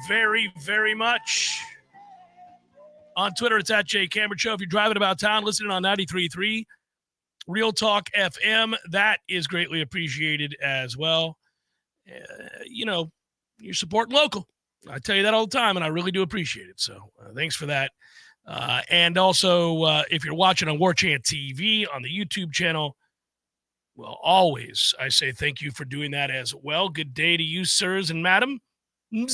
very, very much. On Twitter, it's at Jay Cameron Show. If you're driving about town, listening on 93.3 Real Talk FM, that is greatly appreciated as well. You're supporting local. I tell you that all the time, and I really do appreciate it. So thanks for that. And also, if you're watching on Warchant TV on the YouTube channel, well, always I say thank you for doing that as well. Good day to you, sirs and madams, in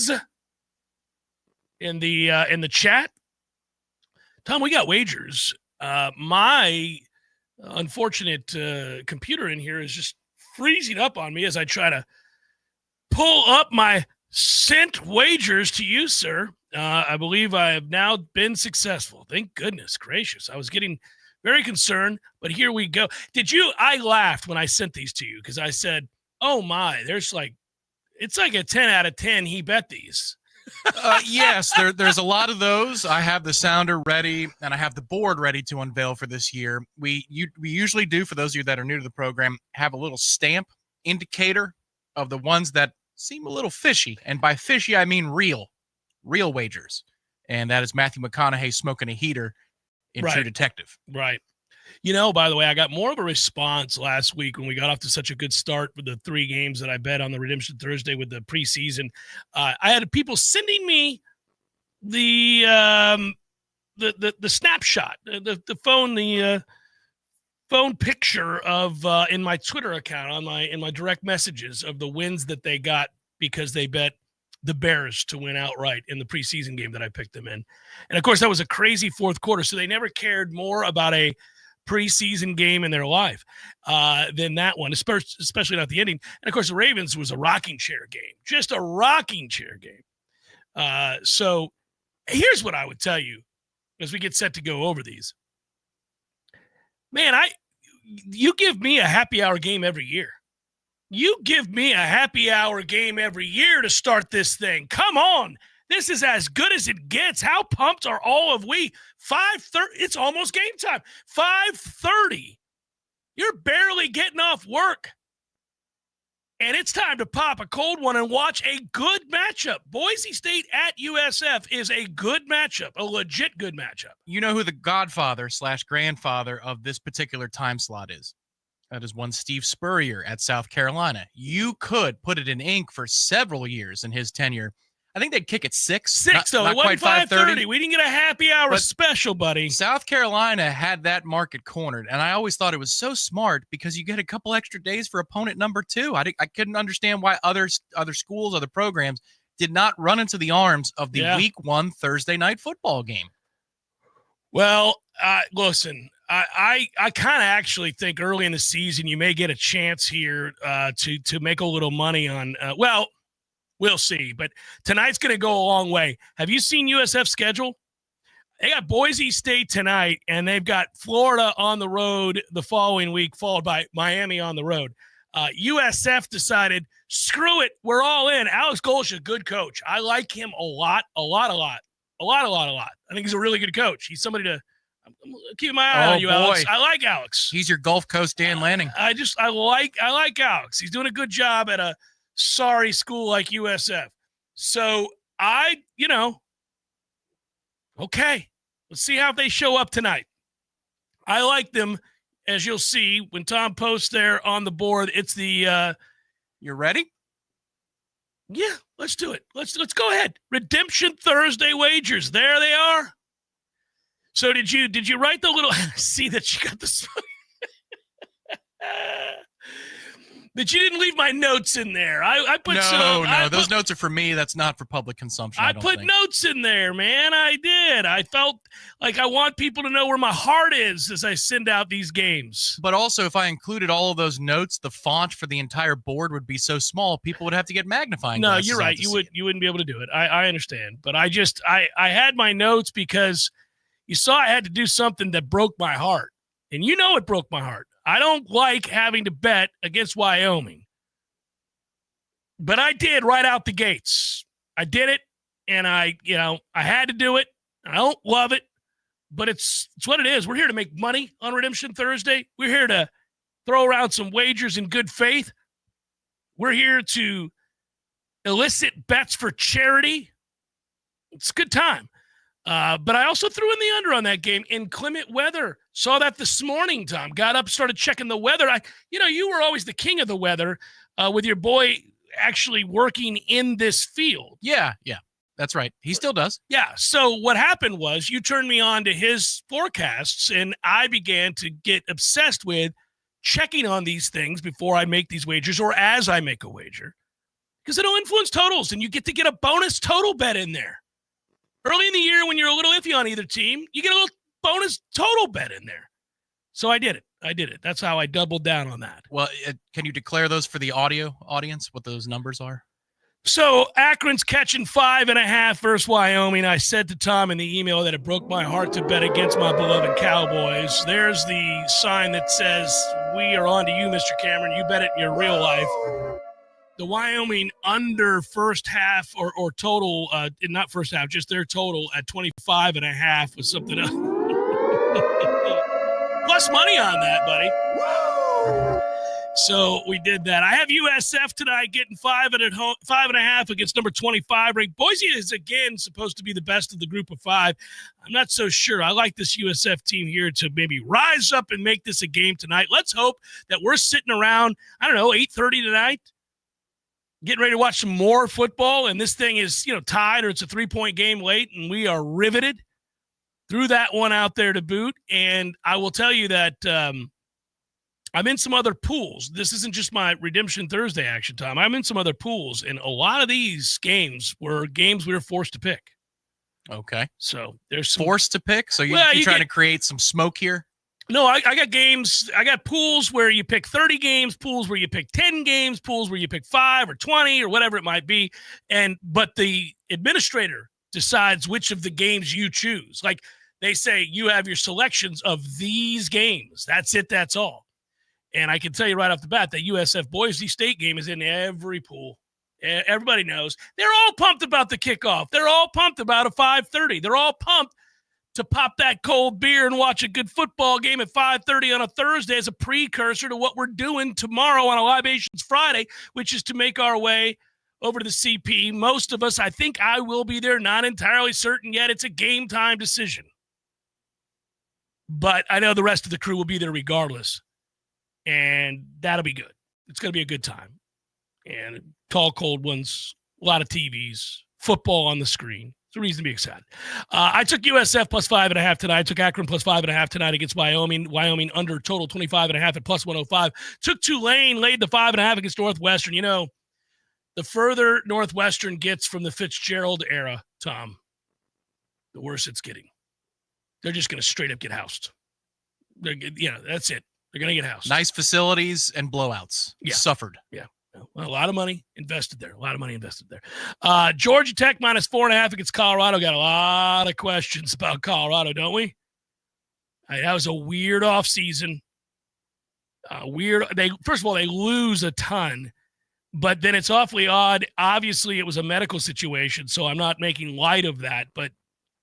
the chat. Tom, we got wagers. My unfortunate computer in here is just freezing up on me as I try to pull up my sent wagers to you, sir. I believe I have now been successful. Thank goodness gracious. I was getting very concerned, but here we go. I laughed when I sent these to you because I said, oh my, it's like a 10 out of 10. He bet these. Yes, there's a lot of those. I have the sounder ready, and I have the board ready to unveil for this year. We usually do, for those of you that are new to the program, have a little stamp indicator of the ones that seem a little fishy. And by fishy, I mean real wagers. And that is Matthew McConaughey smoking a heater in True Detective. Right. By the way, I got more of a response last week when we got off to such a good start with the 3 games that I bet on the Redemption Thursday with the preseason. I had people sending me the snapshot, the phone picture of in my Twitter account in my direct messages of the wins that they got because they bet the Bears to win outright in the preseason game that I picked them in. And of course, that was a crazy fourth quarter. So they never cared more about a preseason game in their life than that one, especially not the ending. And of course, the Ravens was a rocking chair game, just a rocking chair game. So here's what I would tell you as we get set to go over these. Man, you give me a happy hour game every year. You give me a happy hour game every year to start this thing. Come on. This is as good as it gets. How pumped are all of we? 5:30. It's almost game time. 5:30. You're barely getting off work. And it's time to pop a cold one and watch a good matchup. Boise State at USF is a good matchup, a legit good matchup. You know who the godfather / grandfather of this particular time slot is? That is one Steve Spurrier at South Carolina. You could put it in ink for several years in his tenure. I think they'd kick at 6. Though. It wasn't 5:30. We didn't get a happy hour special, buddy. South Carolina had that market cornered, and I always thought it was so smart because you get a couple extra days for opponent number 2. I couldn't understand why other schools, other programs did not run into the arms of the Week 1 Thursday night football game. Well, listen, I kind of actually think early in the season you may get a chance here to make a little money on we'll see. But tonight's going to go a long way. Have you seen USF's schedule? They got Boise State tonight, and they've got Florida on the road the following week, followed by Miami on the road. USF decided, screw it, we're all in. Alex Golsh, a good coach. I like him a lot. I think he's a really good coach. He's somebody to keep my eye on you, Alex. I like Alex. He's your Gulf Coast Dan Lanning. I like Alex. He's doing a good job at a sorry school like USF. So okay, let's see how they show up tonight. I like them, as you'll see when Tom posts there on the board. It's the you're ready? Yeah, let's do it. Let's go ahead. Redemption Thursday wagers. There they are. So did you write the little see that you got the that you didn't leave my notes in there. I put those notes are for me. That's not for public consumption. I put notes in there, man. I did. I felt like I want people to know where my heart is as I send out these games. But also, if I included all of those notes, the font for the entire board would be so small, people would have to get magnifying glasses. No, you're right. You wouldn't be able to do it. I understand. But I had my notes because you saw I had to do something that broke my heart. And you know it broke my heart. I don't like having to bet against Wyoming. But I did right out the gates. I did it, and I had to do it. I don't love it, but it's what it is. We're here to make money on Redemption Thursday. We're here to throw around some wagers in good faith. We're here to elicit bets for charity. It's a good time. But I also threw in the under on that game in inclement weather. Saw that this morning, Tom. Got up, started checking the weather. You were always the king of the weather with your boy actually working in this field. Yeah, that's right. He still does. Yeah. So what happened was you turned me on to his forecasts, and I began to get obsessed with checking on these things before I make these wagers or as I make a wager, because it'll influence totals, and you get to get a bonus total bet in there. Early in the year, when you're a little iffy on either team, you get a little bonus total bet in there. So I did it. That's how I doubled down on that. Well, can you declare those for the audio audience, what those numbers are? So Akron's catching 5.5 versus Wyoming. I said to Tom in the email that it broke my heart to bet against my beloved Cowboys. There's the sign that says, we are on to you, Mr. Cameron. You bet it in your real life. The Wyoming under first half or total, not first half, just their total at 25.5 was something else. Plus money on that, buddy. So we did that. I have USF tonight getting 5.5 against number 25 ranked. Boise is again supposed to be the best of the group of 5. I'm not so sure. I like this USF team here to maybe rise up and make this a game tonight. Let's hope that we're sitting around, 8:30 tonight, getting ready to watch some more football, and this thing is, tied, or it's a 3-point game late, and we are riveted. Threw that one out there to boot, and I will tell you that I'm in some other pools. This isn't just my Redemption Thursday action, Tom. I'm in some other pools, and a lot of these games were games we were forced to pick. Okay. So there's some forced to pick? So you're trying to create some smoke here? No, I got games. I got pools where you pick 30 games, pools where you pick 10 games, pools where you pick 5 or 20 or whatever it might be. But the administrator decides which of the games you choose. Like they say, you have your selections of these games. That's it. That's all. And I can tell you right off the bat that USF Boise State game is in every pool. Everybody knows. They're all pumped about the kickoff. They're all pumped about a 5:30. They're all pumped to pop that cold beer and watch a good football game at 5:30 on a Thursday as a precursor to what we're doing tomorrow on a Libations Friday, which is to make our way over to the CP. Most of us, I think I will be there, not entirely certain yet. It's a game time decision. But I know the rest of the crew will be there regardless. And that'll be good. It's going to be a good time. And tall, cold ones, a lot of TVs, football on the screen. It's a reason to be excited. I took USF plus 5.5 tonight. I took Akron plus 5.5 tonight against Wyoming. Wyoming under total 25.5 at plus 105. Took Tulane, laid the 5.5 against Northwestern. The further Northwestern gets from the Fitzgerald era, Tom, the worse it's getting. They're just going to straight up get housed. That's it. They're going to get housed. Nice facilities and blowouts. Yeah. Suffered. Yeah. Well, a lot of money invested there. Georgia Tech minus 4.5 against Colorado. Got a lot of questions about Colorado, don't we? That was a weird offseason. First of all, they lose a ton, but then it's awfully odd. Obviously, it was a medical situation, so I'm not making light of that. But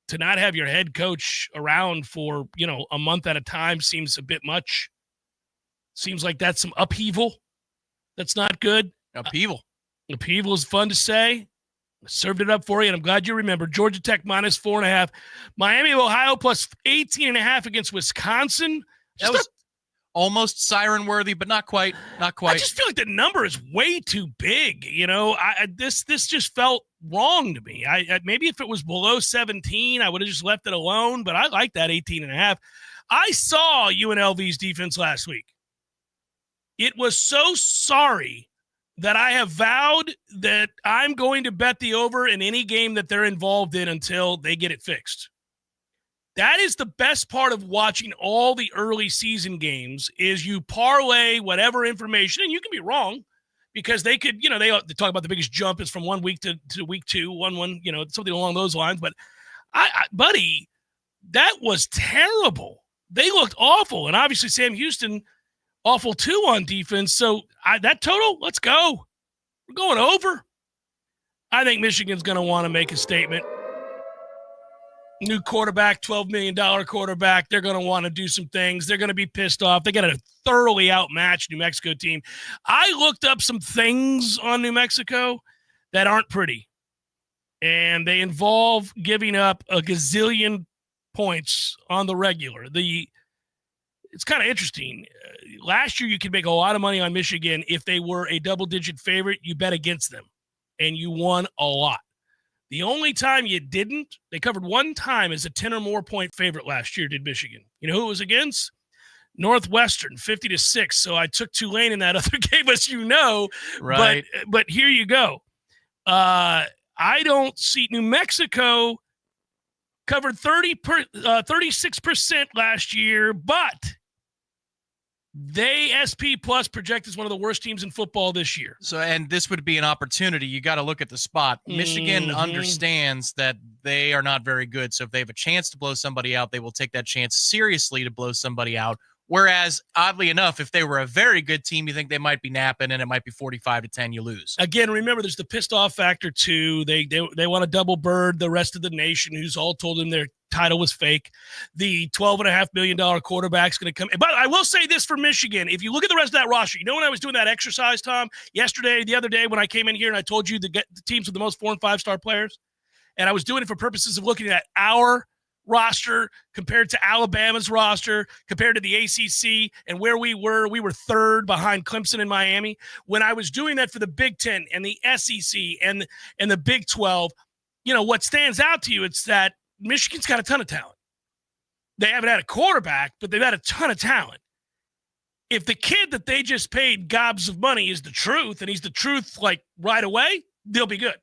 to not have your head coach around for, a month at a time seems a bit much. Seems like that's some upheaval. That's not good. Upheaval. Upheaval is fun to say. I served it up for you, and I'm glad you remember. Georgia Tech minus 4.5. Miami of Ohio plus 18.5 against Wisconsin. That was almost siren worthy, but not quite. Not quite. I just feel like the number is way too big. This just felt wrong to me. Maybe if it was below 17, I would have just left it alone, but I like that 18.5. I saw UNLV's defense last week. It was so sorry that I have vowed that I'm going to bet the over in any game that they're involved in until they get it fixed. That is the best part of watching all the early season games is you parlay whatever information, and you can be wrong because they could, they talk about the biggest jump is from 1 week to week 2, something along those lines. But buddy, that was terrible. They looked awful. And obviously Sam Houston, awful too on defense. So that total, let's go. We're going over. I think Michigan's going to want to make a statement. New quarterback, $12 million quarterback. They're going to want to do some things. They're going to be pissed off. They got a thoroughly outmatched New Mexico team. I looked up some things on New Mexico that aren't pretty. and they involve giving up a gazillion points on the regular. It's kind of interesting. Last year, you could make a lot of money on Michigan if they were a double-digit favorite. You bet against them, and you won a lot. The only time you didn't, they covered one time as a 10 or more point favorite last year, did Michigan. You know who it was against? Northwestern, 50-6. So I took Tulane in that other game, as you know. Right. But here you go. I don't see New Mexico covered 36% last year, but they SP Plus project as one of the worst teams in football this year. So, and this would be an opportunity. You got to look at the spot. Michigan understands that they are not very good. So if they have a chance to blow somebody out, they will take that chance seriously to blow somebody out. Whereas, oddly enough, if they were a very good team, you think they might be napping and it might be 45-10, you lose. Again, remember, there's the pissed off factor, too. They want to double bird the rest of the nation who's all told them their title was fake. The $12.5 million quarterback's going to come. But I will say this for Michigan. If you look at the rest of that roster, you know when I was doing that exercise, Tom, the other day when I came in here and I told you the teams with the most 4- and 5-star players, and I was doing it for purposes of looking at our roster compared to Alabama's roster, compared to the ACC, and where we were third behind Clemson and Miami. When I was doing that for the Big Ten and the SEC and the Big 12, you know, what stands out to you, it's that Michigan's got a ton of talent. They haven't had a quarterback, but they've had a ton of talent. If the kid that they just paid gobs of money is the truth, and he's the truth like right away, they'll be good.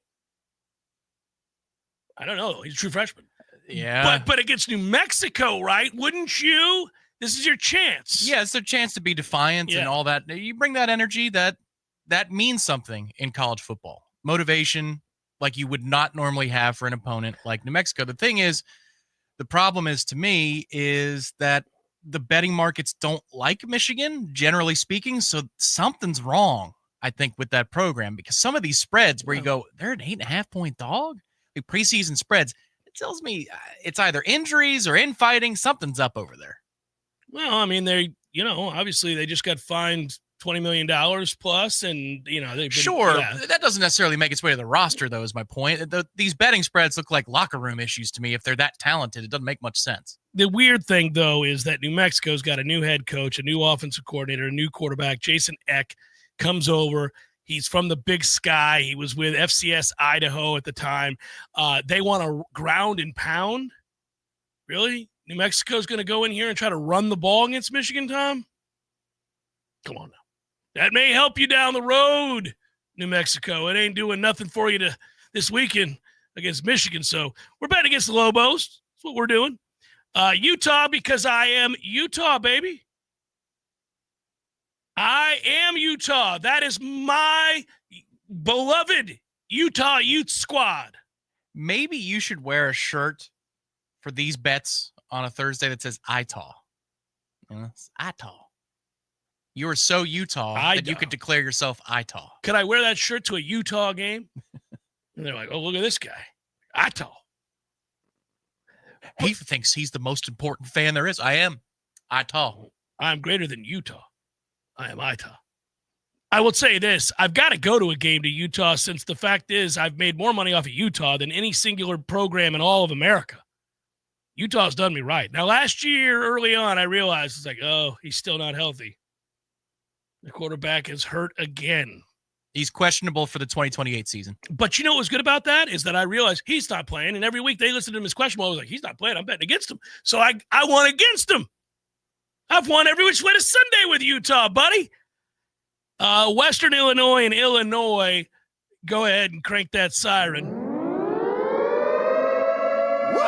I don't know. He's a true freshman. Yeah. But against New Mexico, right? Wouldn't you? This is your chance. Yeah, it's their chance to be defiant and all that. You bring that energy, that means something in college football. Motivation like you would not normally have for an opponent like New Mexico. The thing is, the problem is, to me, is that the betting markets don't like Michigan, generally speaking, so something's wrong, I think, with that program, because some of these spreads where you go, they're an 8.5-point dog, like preseason spreads, it tells me it's either injuries or infighting. Something's up over there. Well, I mean, obviously they just got fined $20 million plus, and, they've been, that doesn't necessarily make its way to the roster, though, is my point. These betting spreads look like locker room issues to me. If they're that talented, it doesn't make much sense. The weird thing, though, is that New Mexico's got a new head coach, a new offensive coordinator, a new quarterback. Jason Eck comes over. He's from the Big Sky. He was with FCS Idaho at the time. They want to ground and pound. Really? New Mexico's going to go in here and try to run the ball against Michigan, Tom? Come on now. That may help you down the road, New Mexico. It ain't doing nothing for you this weekend against Michigan. So we're betting against the Lobos. That's what we're doing. Utah, because I am Utah, baby. I am Utah. That is my beloved Utah Ute squad. Maybe you should wear a shirt for these bets on a Thursday that says Itah. Itah. You are so Utah that you could declare yourself Itah. Could I wear that shirt to a Utah game? And they're like, oh, look at this guy. Itah. He thinks he's the most important fan there is. I am Itah. I'm greater than Utah. I am Itah. I will say this. I've got to go to a game to Utah, since the fact is I've made more money off of Utah than any singular program in all of America. Utah's done me right. Now, last year, early on, I realized it's like, oh, he's still not healthy. The quarterback is hurt again. He's questionable for the 2028 season. But you know what was good about that is that I realized he's not playing, and every week they listened to him as questionable. I was like, he's not playing. I'm betting against him. So I won against him. I've won every which way to Sunday with Utah, buddy. Western Illinois and Illinois, go ahead and crank that siren. Woo!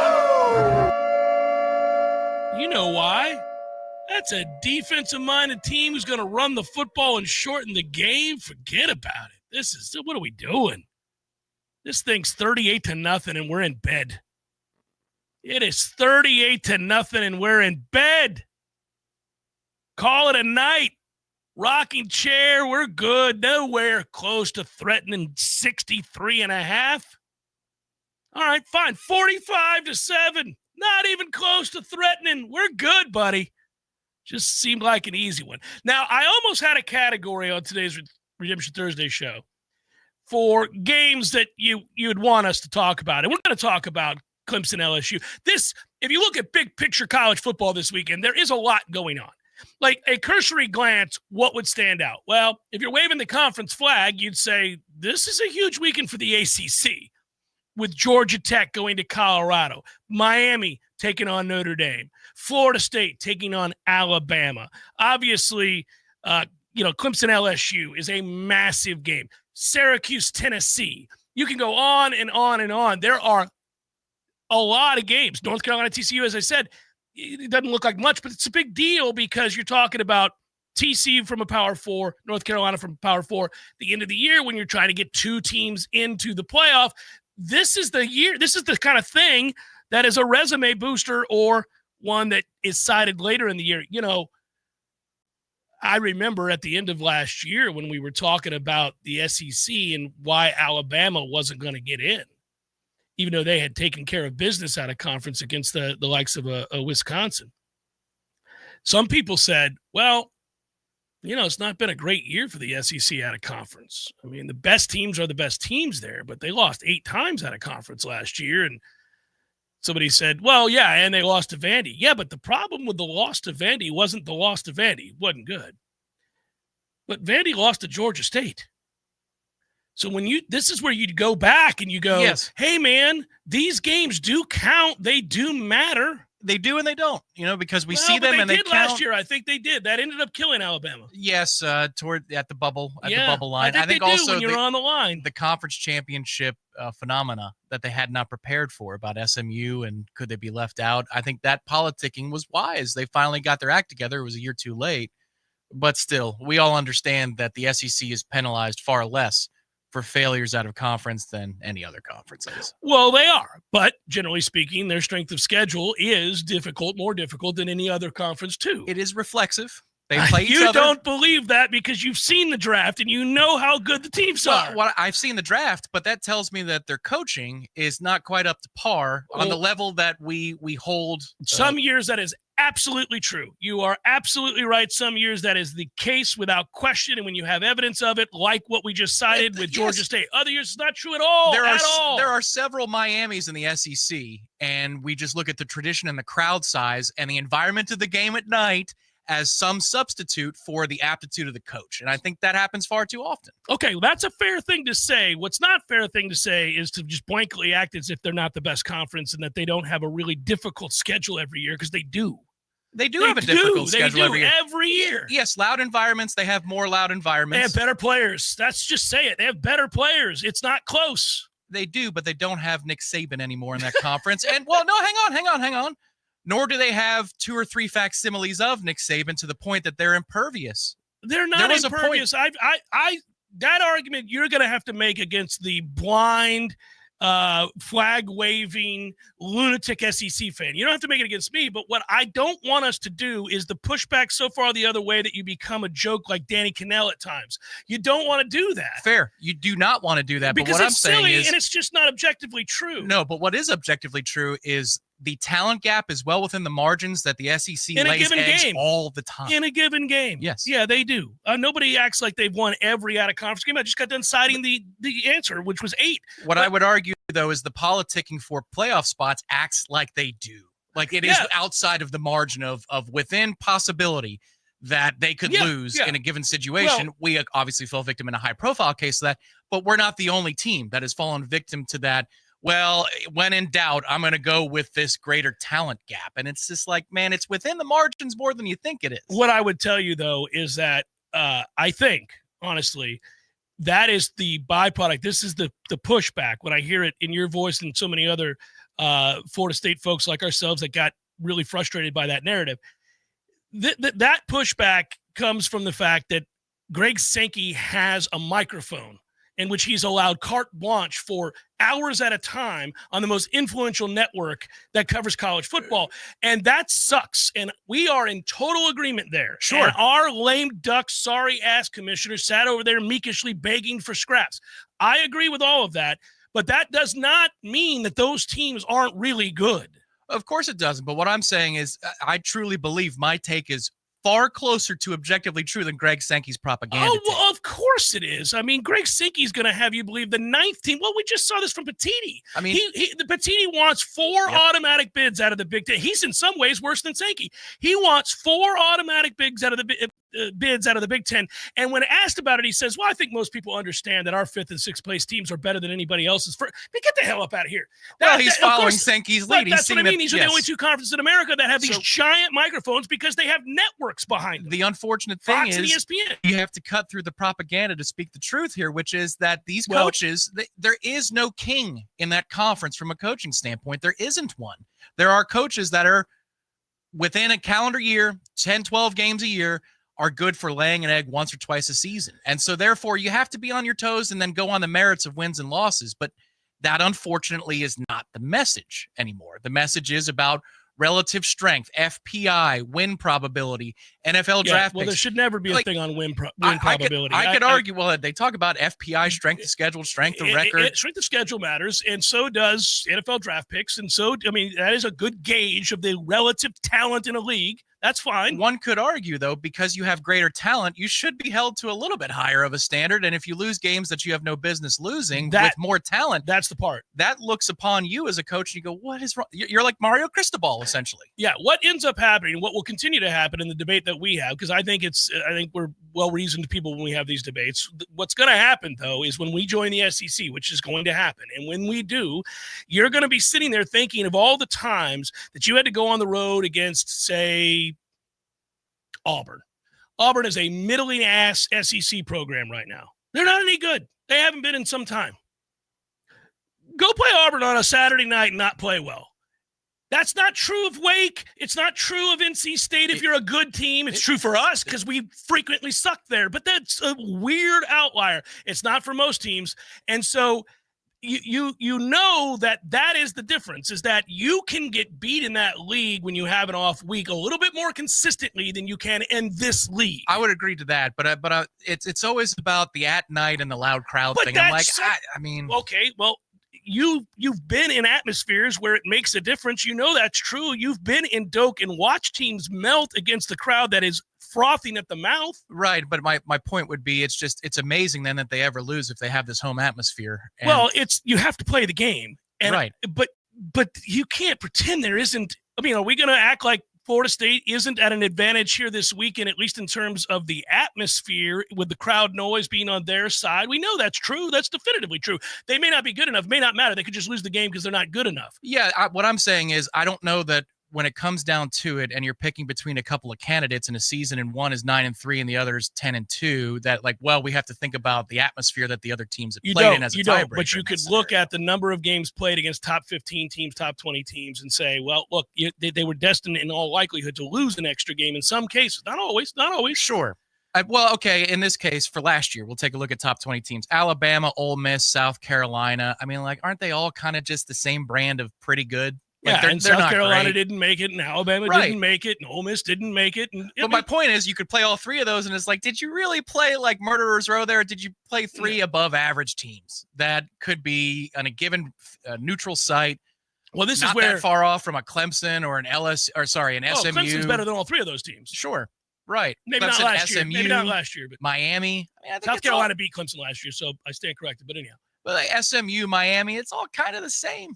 You know why? That's a defensive-minded team who's going to run the football and shorten the game. Forget about it. What are we doing? This thing's 38-0, and we're in bed. It is 38-0, and we're in bed. Call it a night. Rocking chair, we're good. Nowhere close to threatening 63.5. All right, fine. 45-7. Not even close to threatening. We're good, buddy. Just seemed like an easy one. Now, I almost had a category on today's Redemption Thursday show for games that you'd want us to talk about. And we're going to talk about Clemson LSU. If you look at big picture college football this weekend, there is a lot going on. Like a cursory glance, what would stand out? Well, if you're waving the conference flag, you'd say this is a huge weekend for the ACC, with Georgia Tech going to Colorado, Miami taking on Notre Dame, Florida State taking on Alabama. Obviously, Clemson LSU is a massive game. Syracuse, Tennessee. You can go on and on and on. There are a lot of games. North Carolina, TCU, as I said, it doesn't look like much, but it's a big deal because you're talking about TCU from a Power 4, North Carolina from a Power 4. The end of the year when you're trying to get two teams into the playoff, this is the year. This is the kind of thing that is a resume booster or one that is cited later in the year. I remember at the end of last year when we were talking about the SEC and why Alabama wasn't going to get in, even though they had taken care of business out of conference against the likes of a Wisconsin. Some people said, well, it's not been a great year for the SEC out of conference. I mean, the best teams are the best teams there, but they lost 8 times out of conference last year. And somebody said, well, yeah, and they lost to Vandy. Yeah, but the problem with the loss to Vandy wasn't the loss to Vandy. It wasn't good. But Vandy lost to Georgia State. So this is where you'd go back and you go, yes, hey, man, these games do count. They do matter. They do and they don't, because we see them and they did count. Last year. I think they did. That ended up killing Alabama. Yes, at the bubble line. I think also when you're on the line. The conference championship phenomena that they had not prepared for about SMU and could they be left out. I think that politicking was wise. They finally got their act together. It was a year too late. But still, we all understand that the SEC is penalized far less for failures out of conference than any other conferences. Well, they are. But generally speaking, their strength of schedule is more difficult than any other conference, too. It is reflexive. They play each other. You don't believe that because you've seen the draft and you know how good the teams are. Well, I've seen the draft, but that tells me that their coaching is not quite up to par on the level that we hold. Some years that is absolutely true. You are absolutely right. Some years that is the case without question. And when you have evidence of it, like what we just cited with Georgia State, other years it's not true at all. There are several Miamis in the SEC, and we just look at the tradition and the crowd size and the environment of the game at night as some substitute for the aptitude of the coach. And I think that happens far too often. Okay, well, that's a fair thing to say. What's not a fair thing to say is to just blankly act as if they're not the best conference and that they don't have a really difficult schedule every year, because they do. They have a difficult schedule every year. Yes, loud environments. They have more loud environments. They have better players. That's just say it. They have better players. It's not close. They do, but they don't have Nick Saban anymore in that conference. And, well, no, hang on. Nor do they have 2 or 3 facsimiles of Nick Saban to the point that they're impervious. They're not impervious. That argument you're going to have to make against the blind, flag-waving, lunatic SEC fan. You don't have to make it against me, but what I don't want us to do is the pushback so far the other way that you become a joke like Danny Cannell at times. You don't want to do that. Fair. You do not want to do that. Because but what it's I'm silly saying is, and it's just not objectively true. No, but what is objectively true is the talent gap is well within the margins that the SEC in lays eggs all the time. In a given game. Yes. Yeah, they do. Nobody acts like they've won every out-of-conference game. I just got done citing the answer, which was 8. I would argue, though, is the politicking for playoff spots acts like they do. Like it is outside of the margin of within possibility that they could lose in a given situation. Well, we obviously fell victim in a high-profile case of that, but we're not the only team that has fallen victim to that. Well, when in doubt, I'm going to go with this greater talent gap. And it's just like, man, it's within the margins more than you think it is. What I would tell you, though, is that I think, honestly, that is the byproduct. This is the pushback. When I hear it in your voice and so many other Florida State folks like ourselves that got really frustrated by that narrative, that pushback comes from the fact that Greg Sankey has a microphone in which he's allowed carte blanche for hours at a time on the most influential network that covers college football. And that sucks. And we are in total agreement there. Sure. And our lame duck, sorry ass commissioner sat over there meekishly begging for scraps. I agree with all of that, but that does not mean that those teams aren't really good. Of course it doesn't. But what I'm saying is I truly believe my take is far closer to objectively true than Greg Sankey's propaganda. Oh, well, of course it is. I mean, Greg Sankey's going to have you believe the ninth team. Well, we just saw this from Patini. I mean, the Patini wants 4 automatic bids out of the Big Ten. He's in some ways worse than Sankey. He wants 4 automatic bids out of the Big Ten. And when asked about it, he says, well, I think most people understand that our 5th and 6th place teams are better than anybody else's. Get the hell up out of here. He's following Sankey's lead. That's what I mean. These are the only 2 conferences in America that have these giant microphones because they have networks behind them. The unfortunate thing Fox is and ESPN. You have to cut through the propaganda to speak the truth here, which is that these coaches, there is no king in that conference from a coaching standpoint. There isn't one. There are coaches that are within a calendar year, 10, 12 games a year, are good for laying an egg once or twice a season. And so therefore you have to be on your toes and then go on the merits of wins and losses. But that unfortunately is not the message anymore. The message is about relative strength, FPI, win probability, NFL draft picks. There should never be a thing on win probability. I could argue, they talk about FPI, strength of schedule, strength of record. Strength of schedule matters, and so does NFL draft picks. And so, I mean, that is a good gauge of the relative talent in a league. That's fine. One could argue, though, because you have greater talent, you should be held to a little bit higher of a standard. And if you lose games that you have no business losing with more talent, that's the part. That looks upon you as a coach and you go, what is wrong? You're like Mario Cristobal, essentially. Yeah, what ends up happening, what will continue to happen in the debate that we have, because I think we're well-reasoned people when we have these debates. What's going to happen, though, is when we join the SEC, which is going to happen, and when we do, you're going to be sitting there thinking of all the times that you had to go on the road against, say, Auburn. Auburn is a middling-ass SEC program right now. They're not any good. They haven't been in some time. Go play Auburn on a Saturday night and not play well. That's not true of Wake. It's not true of NC State if you're a good team. It's true for us because we frequently suck there. But that's a weird outlier. It's not for most teams. And so you know that is the difference, is that you can get beat in that league when you have an off week a little bit more consistently than you can in this league. I would agree to that, but it's always about the at night and the loud crowd thing. I'm like, okay, well, you've been in atmospheres where it makes a difference. You know that's true. You've been in Doak and watch teams melt against the crowd that is frothing at the mouth. Right, but my point would be it's amazing then that they ever lose if they have this home atmosphere. And well, you have to play the game. And, right. But you can't pretend there isn't. I mean, are we going to act like Florida State isn't at an advantage here this weekend, at least in terms of the atmosphere, with the crowd always being on their side? We know that's true. That's definitively true. They may not be good enough, may not matter. They could just lose the game because they're not good enough. Yeah, what I'm saying is I don't know that when it comes down to it and you're picking between a couple of candidates in a season and one is 9-3 and the other is 10-2, that we have to think about the atmosphere that the other teams have played in as a tiebreaker. But you could look at the number of games played against top 15 teams, top 20 teams, and say, well, look, they were destined in all likelihood to lose an extra game in some cases. Not always. Sure. Okay, in this case, for last year, we'll take a look at top 20 teams. Alabama, Ole Miss, South Carolina. I mean, aren't they all kind of just the same brand of pretty good? And South Carolina didn't make it, and Alabama didn't make it, and Ole Miss didn't make it. But my point is, you could play all three of those, and it's like, did you really play like Murderers Row there? Or did you play three above average teams that could be on a given neutral site? Well, this not is where that far off from a Clemson or an SMU. Clemson's better than all three of those teams. Sure, right. Maybe Clemson, not last SMU, year. Maybe not last year, but Miami. South Carolina beat Clemson last year, so I stand corrected. But anyhow, but SMU, Miami, it's all kind of the same.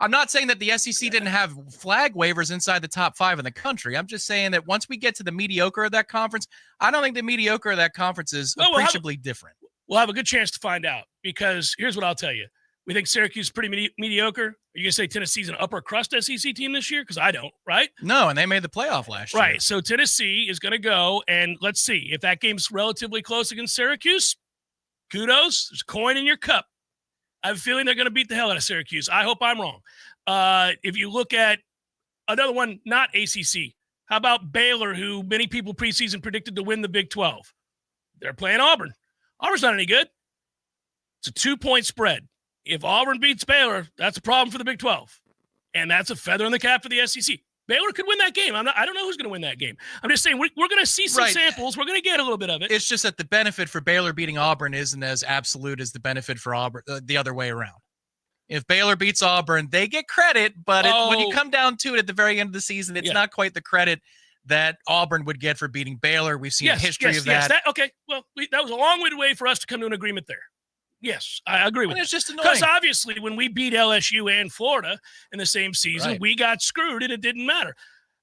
I'm not saying that the SEC didn't have flag waivers inside the top 5 in the country. I'm just saying that once we get to the mediocre of that conference, I don't think the mediocre of that conference is appreciably different. We'll have a good chance to find out, because here's what I'll tell you. We think Syracuse is pretty mediocre. Are you going to say Tennessee's an upper crust SEC team this year? Because I don't, right? No, and they made the playoff last year. Right, so Tennessee is going to go, and let's see. If that game's relatively close against Syracuse, kudos. There's a coin in your cup. I have a feeling they're going to beat the hell out of Syracuse. I hope I'm wrong. If you look at another one, not ACC, how about Baylor, who many people preseason predicted to win the Big 12? They're playing Auburn. Auburn's not any good. It's a 2-point spread. If Auburn beats Baylor, that's a problem for the Big 12. And that's a feather in the cap for the SEC. Baylor could win that game. I don't know who's going to win that game. I'm just saying we're going to see some samples. We're going to get a little bit of it. It's just that the benefit for Baylor beating Auburn isn't as absolute as the benefit for Auburn the other way around. If Baylor beats Auburn, they get credit, but when you come down to it at the very end of the season, it's not quite the credit that Auburn would get for beating Baylor. We've seen a history of that. Okay, well, that was a long-winded way for us to come to an agreement there. Yes, I agree with that. It's just annoying. Because obviously when we beat LSU and Florida in the same season, we got screwed and it didn't matter.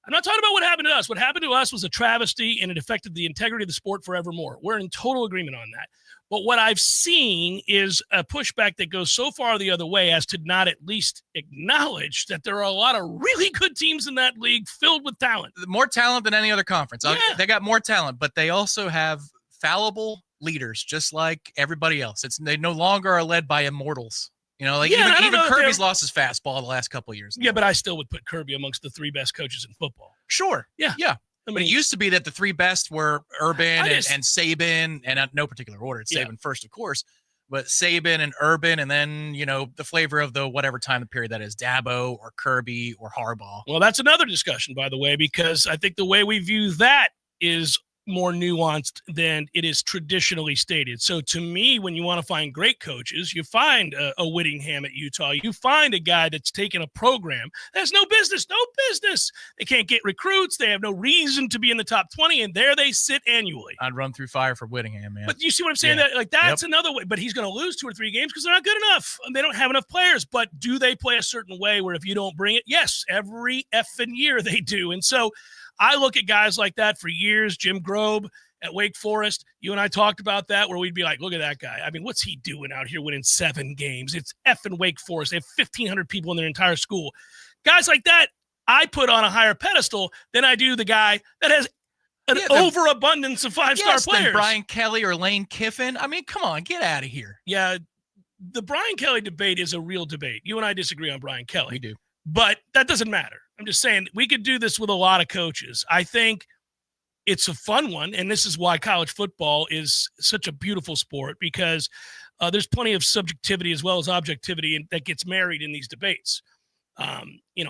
I'm not talking about what happened to us. What happened to us was a travesty, and it affected the integrity of the sport forevermore. We're in total agreement on that. But what I've seen is a pushback that goes so far the other way as to not at least acknowledge that there are a lot of really good teams in that league filled with talent. More talent than any other conference. Yeah. They got more talent, but they also have fallible leaders, just like everybody else. They no longer are led by immortals. You know, like even Kirby's lost his fastball the last couple of years. Yeah, but I still would put Kirby amongst the 3 best coaches in football. Sure. Yeah. I mean, it used to be that the 3 best were Urban and Saban, and in no particular order. It's Saban first, of course, but Saban and Urban, and then, you know, the flavor of the whatever time period that is, Dabo or Kirby or Harbaugh. Well, that's another discussion, by the way, because I think the way we view that is more nuanced than it is traditionally stated. So to me, when you want to find great coaches, you find a Whittingham at Utah. You find a guy that's taken a program that has no business. They can't get recruits. They have no reason to be in the top 20, and there they sit annually. I'd run through fire for Whittingham, man. But you see what I'm saying? That's another way. But he's going to lose 2 or 3 games because they're not good enough. They don't have enough players. But do they play a certain way where if you don't bring it? Yes, every effing year they do. And so I look at guys like that for years. Jim Grobe at Wake Forest. You and I talked about that, where we'd be like, look at that guy. I mean, what's he doing out here winning 7 games? It's effing Wake Forest. They have 1,500 people in their entire school. Guys like that, I put on a higher pedestal than I do the guy that has an overabundance of 5-star players. Than Brian Kelly or Lane Kiffin. I mean, come on, get out of here. Yeah, the Brian Kelly debate is a real debate. You and I disagree on Brian Kelly. We do. But that doesn't matter. I'm just saying we could do this with a lot of coaches. I think it's a fun one, and this is why college football is such a beautiful sport, because there's plenty of subjectivity as well as objectivity that gets married in these debates.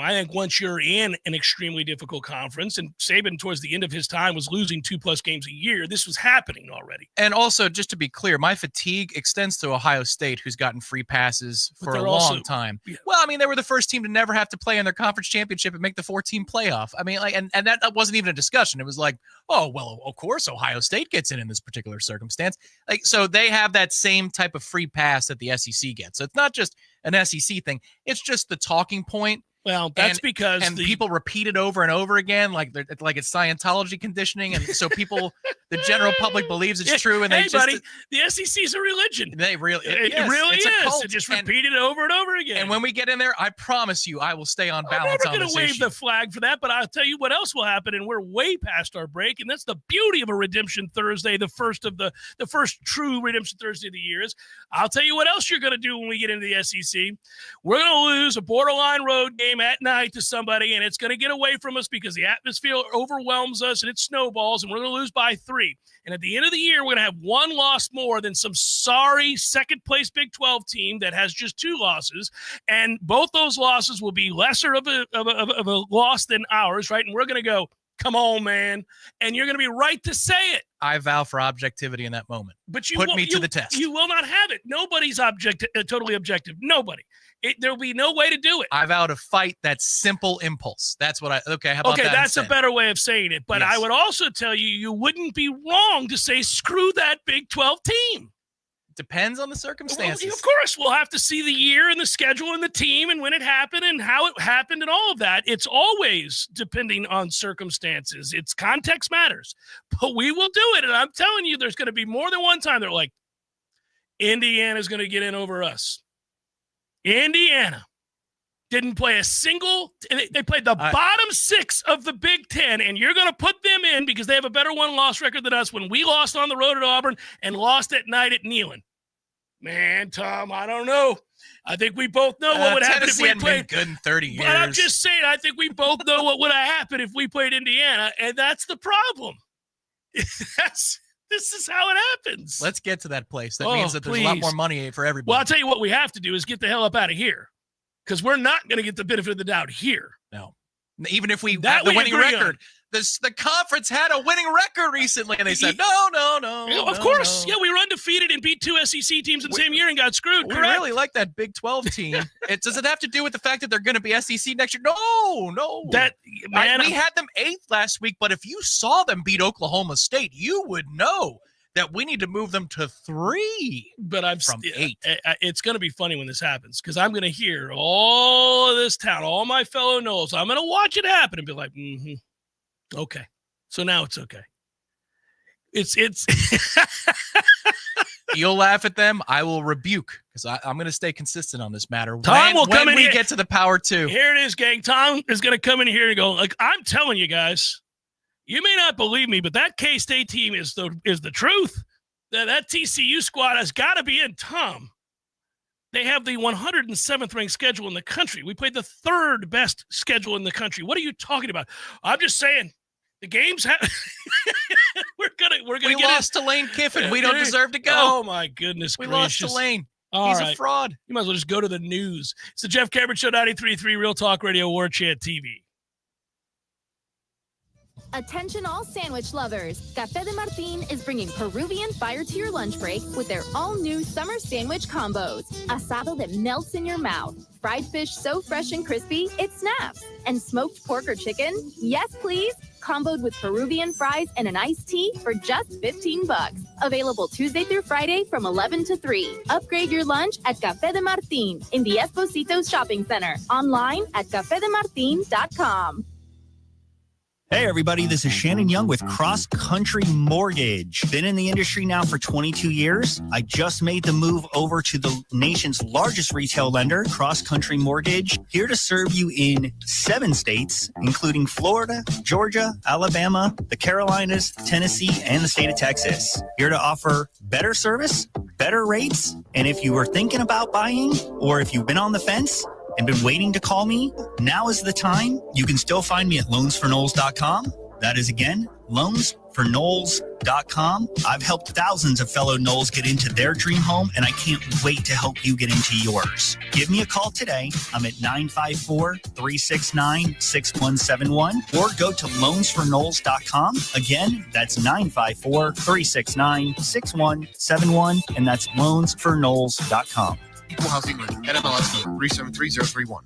I think once you're in an extremely difficult conference, and Saban towards the end of his time was losing 2+ games a year, this was happening already. And also, just to be clear, my fatigue extends to Ohio State, who's gotten free passes for a long time. Yeah. Well, I mean, they were the first team to never have to play in their conference championship and make the 4-team playoff. I mean, like, and that wasn't even a discussion. It was like, oh, well, of course, Ohio State gets in this particular circumstance. Like, so they have that same type of free pass that the SEC gets. So it's not just an SEC thing. It's just the talking point. Well, that's because people repeat it over and over again, like it's Scientology conditioning, and so people, the general public believes it's true, and the SEC is a religion. It really is. They just repeat it over and over again. And when we get in there, I promise you, I will stay on balance. I'm never going to wave the flag for that, but I'll tell you what else will happen, and we're way past our break, and that's the beauty of a Redemption Thursday, the first true Redemption Thursday of the year. I'll tell you what else you're going to do when we get into the SEC. We're going to lose a borderline road game at night to somebody, and it's going to get away from us because the atmosphere overwhelms us and it snowballs, and we're going to lose by 3. And at the end of the year, we're going to have 1 loss more than some sorry second-place Big 12 team that has just 2 losses, and both those losses will be lesser of a loss than ours, right? And we're going to go, come on, man, and you're going to be right to say it. I vow for objectivity in that moment. But put me to the test. You will not have it. Nobody's totally objective. Nobody. There will be no way to do it. I vow to fight that simple impulse. That's what how about that? Okay, that's a better way of saying it. But yes. I would also tell you, you wouldn't be wrong to say, screw that Big 12 team. Depends on the circumstances. Well, of course, we'll have to see the year and the schedule and the team and when it happened and how it happened and all of that. It's always depending on circumstances. It's context matters. But we will do it. And I'm telling you, there's going to be more than one time they're like, Indiana's going to get in over us. Indiana didn't play a single – they played the bottom 6 of the Big Ten, and you're going to put them in because they have a better one-loss record than us when we lost on the road at Auburn and lost at night at Neyland. Man, Tom, I don't know. I think we both know what would happen if we played. Been good in 30 years. But I'm just saying, I think we both know what would have happened if we played Indiana, and that's the problem. This is how it happens. Let's get to that place. That means that there's a lot more money for everybody. Well, I'll tell you what we have to do is get the hell up out of here, because we're not going to get the benefit of the doubt here. No. Even if we That had the we winning agree record. The conference had a winning record recently, and they said, no. Of course. Yeah, we were undefeated and beat 2 SEC teams in the same year and got screwed. We Correct. really like that Big 12 team. Does it have to do with the fact that they're going to be SEC next year? No. We had them 8th last week, but if you saw them beat Oklahoma State, you would know that we need to move them to 3 from 8. It's going to be funny when this happens because I'm going to hear all of this town, all my fellow Noles. I'm going to watch it happen and be like, okay. So now it's okay. It's You'll laugh at them. I will rebuke because I'm going to stay consistent on this matter. Tom will come in when we here. Get to the Power 2. Here it is, gang. Tom is going to come in here and go, like, I'm telling you guys, you may not believe me, but that K-State team is the truth. That TCU squad has got to be in. Tom, they have the 107th ranked schedule in the country. We played the 3rd best schedule in the country. What are you talking about? I'm just saying the games have we're gonna We lost to Lane Kiffin. We don't deserve to go. Oh my goodness gracious. We lost to Lane. All He's right. a fraud. You might as well just go to the news. It's the Jeff Cameron Show, 93.3 Real Talk Radio, Warchant TV. Attention all sandwich lovers. Café de Martín is bringing Peruvian fire to your lunch break with their all-new summer sandwich combos. Asado that melts in your mouth. Fried fish so fresh and crispy, it snaps. And smoked pork or chicken? Yes, please. Comboed with Peruvian fries and an iced tea for just $15. Available Tuesday through Friday from 11 to 3. Upgrade your lunch at Café de Martín in the Espositos Shopping Center. Online at cafedemartin.com. Hey everybody, this is Shannon Young with Cross Country Mortgage. Been in the industry now for 22 years. I just made the move over to the nation's largest retail lender, Cross Country Mortgage, here to serve you in 7 states, including Florida, Georgia, Alabama, the Carolinas, Tennessee, and the state of Texas. Here to offer better service, better rates, and if you were thinking about buying or if you've been on the fence and been waiting to call me, now is the time. You can still find me at loansforknowles.com. That is, again, loansforknowles.com. I've helped thousands of fellow Knowles get into their dream home, and I can't wait to help you get into yours. Give me a call today. I'm at 954-369-6171, or go to loansforknowles.com. Again, that's 954-369-6171, and that's loansforknowles.com. Equal housing lender, NMLS number 373031.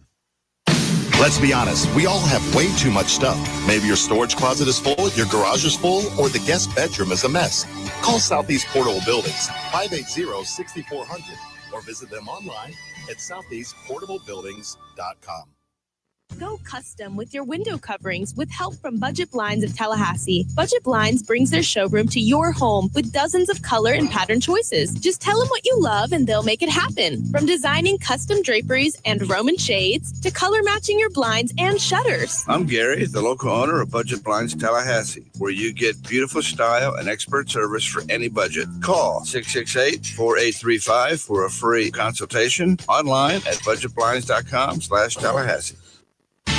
Let's be honest, we all have way too much stuff. Maybe your storage closet is full, your garage is full, or the guest bedroom is a mess. Call Southeast Portable Buildings, 580-6400, or visit them online at southeastportablebuildings.com. Go custom with your window coverings with help from Budget Blinds of Tallahassee. Budget Blinds brings their showroom to your home with dozens of color and pattern choices. Just tell them what you love and they'll make it happen. From designing custom draperies and Roman shades to color matching your blinds and shutters. I'm Gary, the local owner of Budget Blinds Tallahassee, where you get beautiful style and expert service for any budget. Call 668-4835 for a free consultation online at budgetblinds.com/Tallahassee.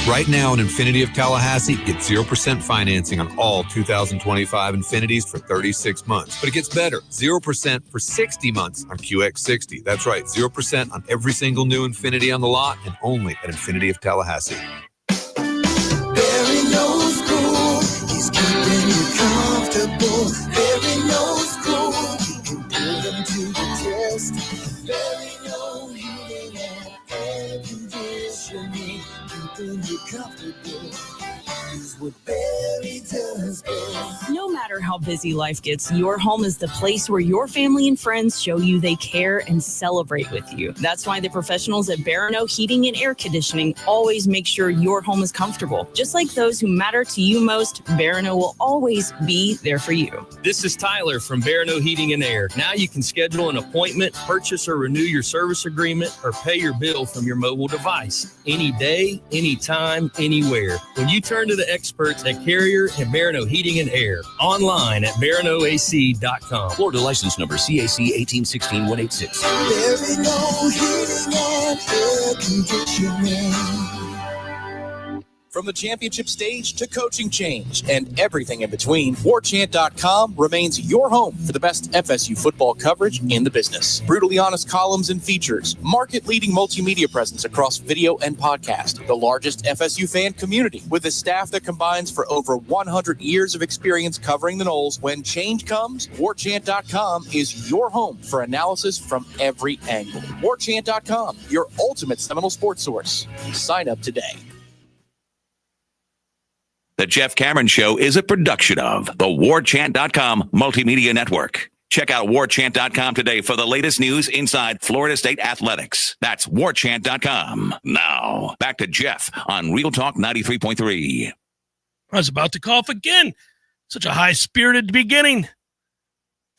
Right now in Infinity of Tallahassee, get 0% financing on all 2025 Infinities for 36 months. But it gets better. 0% for 60 months on QX60. That's right, 0% on every single new Infinity on the lot and only at Infinity of Tallahassee. Barry knows cool. He's keeping you comfortable. Barry knows cool. He can put them to the test. Barry knows heating and air conditioning. Keeping you comfortable is what Barry does best. No matter how busy life gets, your home is the place where your family and friends show you they care and celebrate with you. That's why the professionals at Barano Heating and Air Conditioning always make sure your home is comfortable. Just like those who matter to you most, Barano will always be there for you. This is Tyler from Barano Heating and Air. Now you can schedule an appointment, purchase or renew your service agreement, or pay your bill from your mobile device. Any day, anytime, anywhere. When you turn to the experts at Carrier and Barano Heating and Air. Online at baranoac.com. Florida license number CAC 1816186. Barry knows heating and air conditioning. From the championship stage to coaching change and everything in between, Warchant.com remains your home for the best FSU football coverage in the business. Brutally honest columns and features, market-leading multimedia presence across video and podcast, the largest FSU fan community with a staff that combines for over 100 years of experience covering the Noles. When change comes, Warchant.com is your home for analysis from every angle. Warchant.com, your ultimate Seminole sports source. Sign up today. The Jeff Cameron Show is a production of the Warchant.com Multimedia Network. Check out Warchant.com today for the latest news inside Florida State athletics. That's Warchant.com. Now, back to Jeff on Real Talk 93.3. I was about to cough again. Such a high-spirited beginning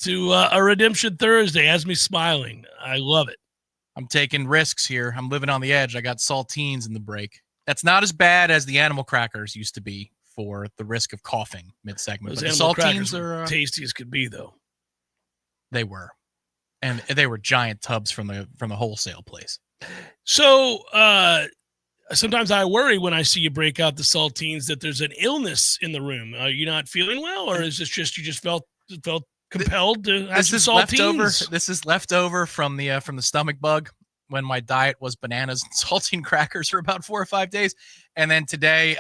to a Redemption Thursday. Has me smiling. I love it. I'm taking risks here. I'm living on the edge. I got saltines in the break. That's not as bad as the animal crackers used to be for the risk of coughing mid-segment. Those But the animal crackers saltines were are tasty as could be, though. They were, and they were giant tubs from the wholesale place. So sometimes I worry when I see you break out the saltines that there's an illness in the room. Are you not feeling well, or is this just you just felt compelled to have some saltines? This is leftover from the stomach bug when my diet was bananas and saltine crackers for about 4 or 5 days, and then today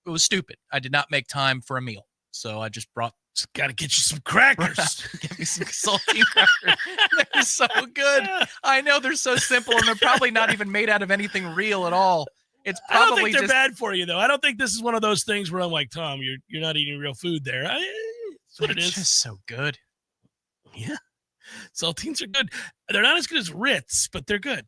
it was stupid. I did not make time for a meal, so I just brought. Got to get you some crackers. Get me some saltine crackers. They're so good. I know they're so simple, and they're probably not even made out of anything real at all. It's probably I don't think they're just bad for you, though. I don't think this is one of those things where I'm like, Tom, you're not eating real food there. That's what it is. Just so good. Yeah, saltines are good. They're not as good as Ritz, but they're good.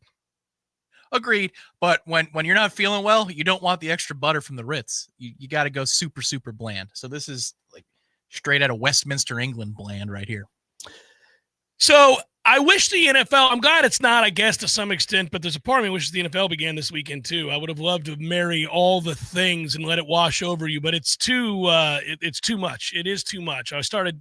Agreed. But when you're not feeling well, you don't want the extra butter from the Ritz. You got to go super, super bland. So this is like straight out of Westminster, England bland right here. So I wish the NFL, I'm glad it's not, I guess, to some extent, but there's a part of me wishes the NFL began this weekend too. I would have loved to marry all the things and let it wash over you, but it's too much. It is too much. I started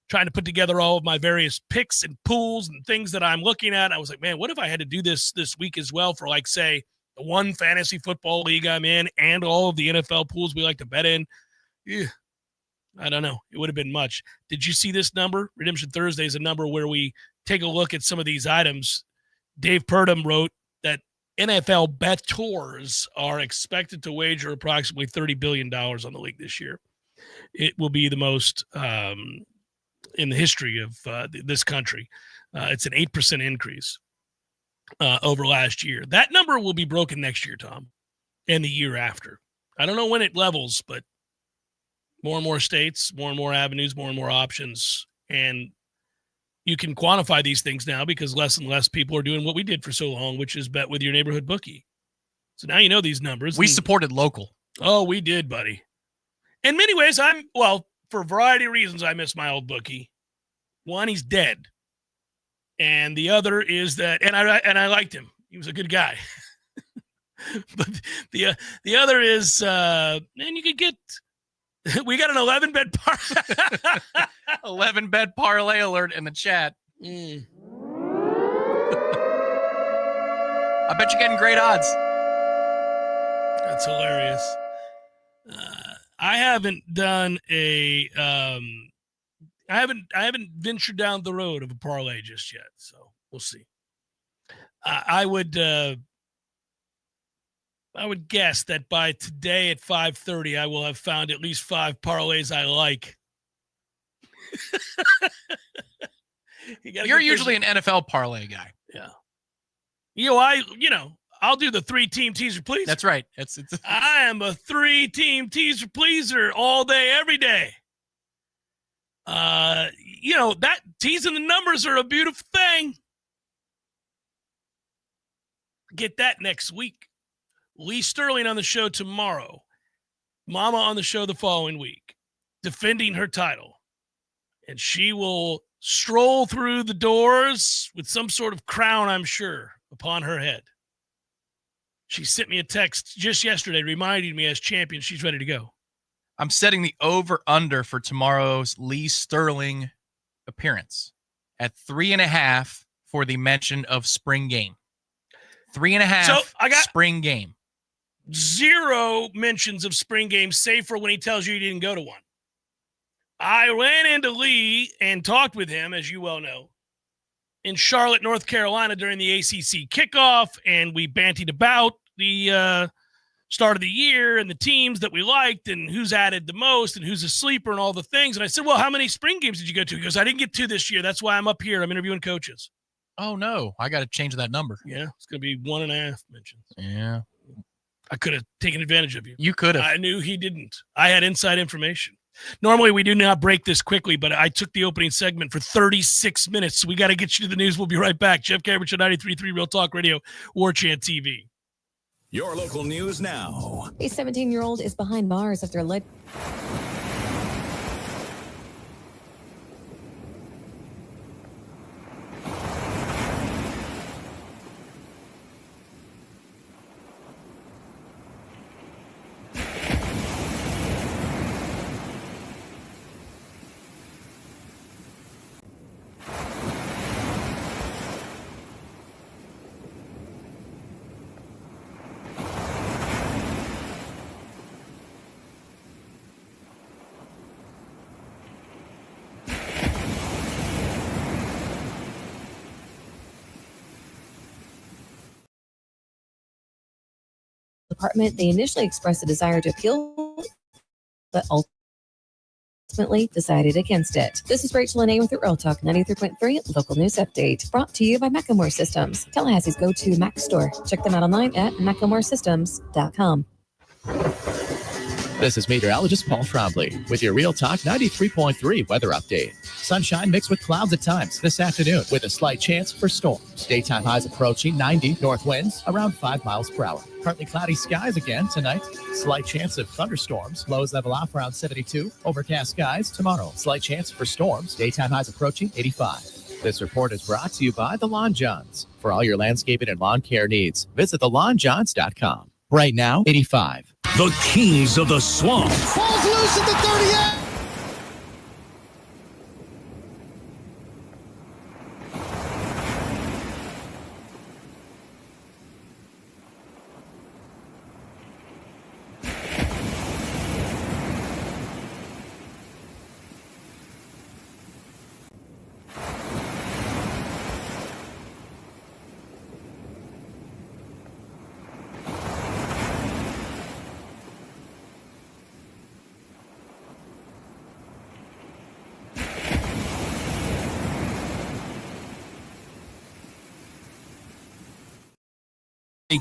trying to put together all of my various picks and pools and things that I'm looking at. I was like, man, what if I had to do this week as well for, like, say, the one fantasy football league I'm in and all of the NFL pools we like to bet in? Yeah. I don't know. It would have been much. Did you see this number? Redemption Thursday is a number where we take a look at some of these items. Dave Purdom wrote that NFL bettors are expected to wager approximately $30 billion on the league this year. It will be the most in the history of this country. It's an 8% increase over last year. That number will be broken next year, Tom, and the year after. I don't know when it levels, but more and more states, more and more avenues, more and more options. And you can quantify these things now because less and less people are doing what we did for so long, which is bet with your neighborhood bookie. So now you know these numbers. We supported local. Oh, we did, buddy. In many ways, for a variety of reasons, I miss my old bookie. One, he's dead. And the other is that, and I liked him. He was a good guy. But the other is, man, you could get, we got an 11-bet parlay. 11-bet parlay alert in the chat. I bet you're getting great odds. That's hilarious. I haven't done a, I haven't ventured down the road of a parlay just yet, so we'll see. I would guess that by today at 5:30, I will have found at least 5 parlays I like. You're usually an NFL parlay guy. Yeah. I'll do the 3-team teaser pleaser. That's right. I am a 3-team teaser pleaser all day, every day. That teasing the numbers are a beautiful thing. Get that next week. Lee Sterling on the show tomorrow. Mama on the show the following week, defending her title. And she will stroll through the doors with some sort of crown, I'm sure, upon her head. She sent me a text just yesterday reminding me as champion she's ready to go. I'm setting the over-under for tomorrow's Lee Sterling appearance at 3.5 for the mention of spring game. 3.5 spring game. Zero mentions of spring games, save for when he tells you he didn't go to one. I ran into Lee and talked with him, as you well know, in Charlotte, North Carolina during the ACC kickoff, and we bantied about the start of the year and the teams that we liked and who's added the most and who's a sleeper and all the things. And I said, well, how many spring games did you go to? He goes, I didn't get to this year. That's why I'm up here. I'm interviewing coaches. Oh, no. I got to change that number. Yeah, it's going to be 1.5 mentions. Yeah. I could have taken advantage of you. You could have. I knew he didn't. I had inside information. Normally, we do not break this quickly, but I took the opening segment for 36 minutes. So we got to get you to the news. We'll be right back. Jeff Cameron Show, 93.3 Real Talk Radio, Warchant TV. Your local news now. A 17-year-old is behind bars after alleged. Department, they initially expressed a desire to appeal, but ultimately decided against it. This is Rachel Lene with the Real Talk 93.3 Local News Update, brought to you by Macklemore Systems, Tallahassee's go-to Mac store. Check them out online at MacklemoreSystems.com. This is meteorologist Paul Trombley with your Real Talk 93.3 weather update. Sunshine mixed with clouds at times this afternoon with a slight chance for storms. Daytime highs approaching 90, north winds around 5 miles per hour. Partly cloudy skies again tonight. Slight chance of thunderstorms. Lows level off around 72. Overcast skies tomorrow. Slight chance for storms. Daytime highs approaching 85. This report is brought to you by The Lawn Johns. For all your landscaping and lawn care needs, visit thelawnjohns.com. Right now, 85. The Kings of the Swamp. Falls loose at the 38.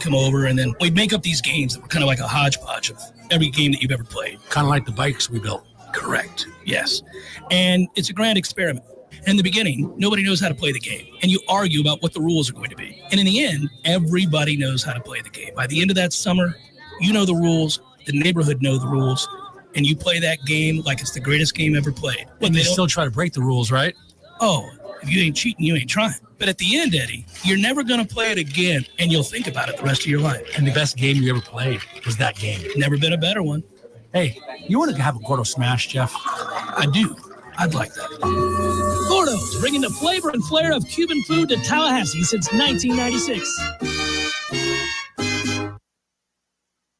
Come over, and then we make up these games that were kind of like a hodgepodge of every game that you've ever played. Kind of like the bikes we built. Correct. Yes. And it's a grand experiment. In the beginning, nobody knows how to play the game, and you argue about what the rules are going to be. And in the end, everybody knows how to play the game. By the end of that summer, you know the rules, the neighborhood know the rules, and you play that game like it's the greatest game ever played. But they still try to break the rules, right? Oh, if you ain't cheating, you ain't trying. But at the end, Eddie, you're never going to play it again, and you'll think about it the rest of your life. And the best game you ever played was that game. Never been a better one. Hey, you want to have a Gordo Smash, Jeff? I do. I'd like that. Gordo's, bringing the flavor and flair of Cuban food to Tallahassee since 1996.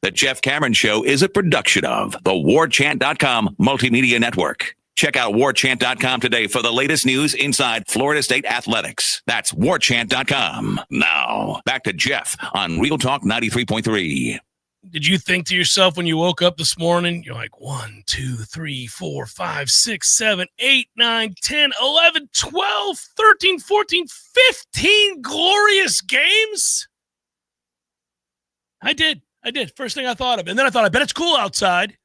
The Jeff Cameron Show is a production of the Warchant.com Multimedia Network. Check out Warchant.com today for the latest news inside Florida State athletics. That's Warchant.com. Now, back to Jeff on Real Talk 93.3. Did you think to yourself when you woke up this morning, you're like 1, 2, 3, 4, 5, 6, 7, 8, 9, 10, 11, 12, 13, 14, 15 glorious games? I did. First thing I thought of. And then I thought, I bet it's cool outside.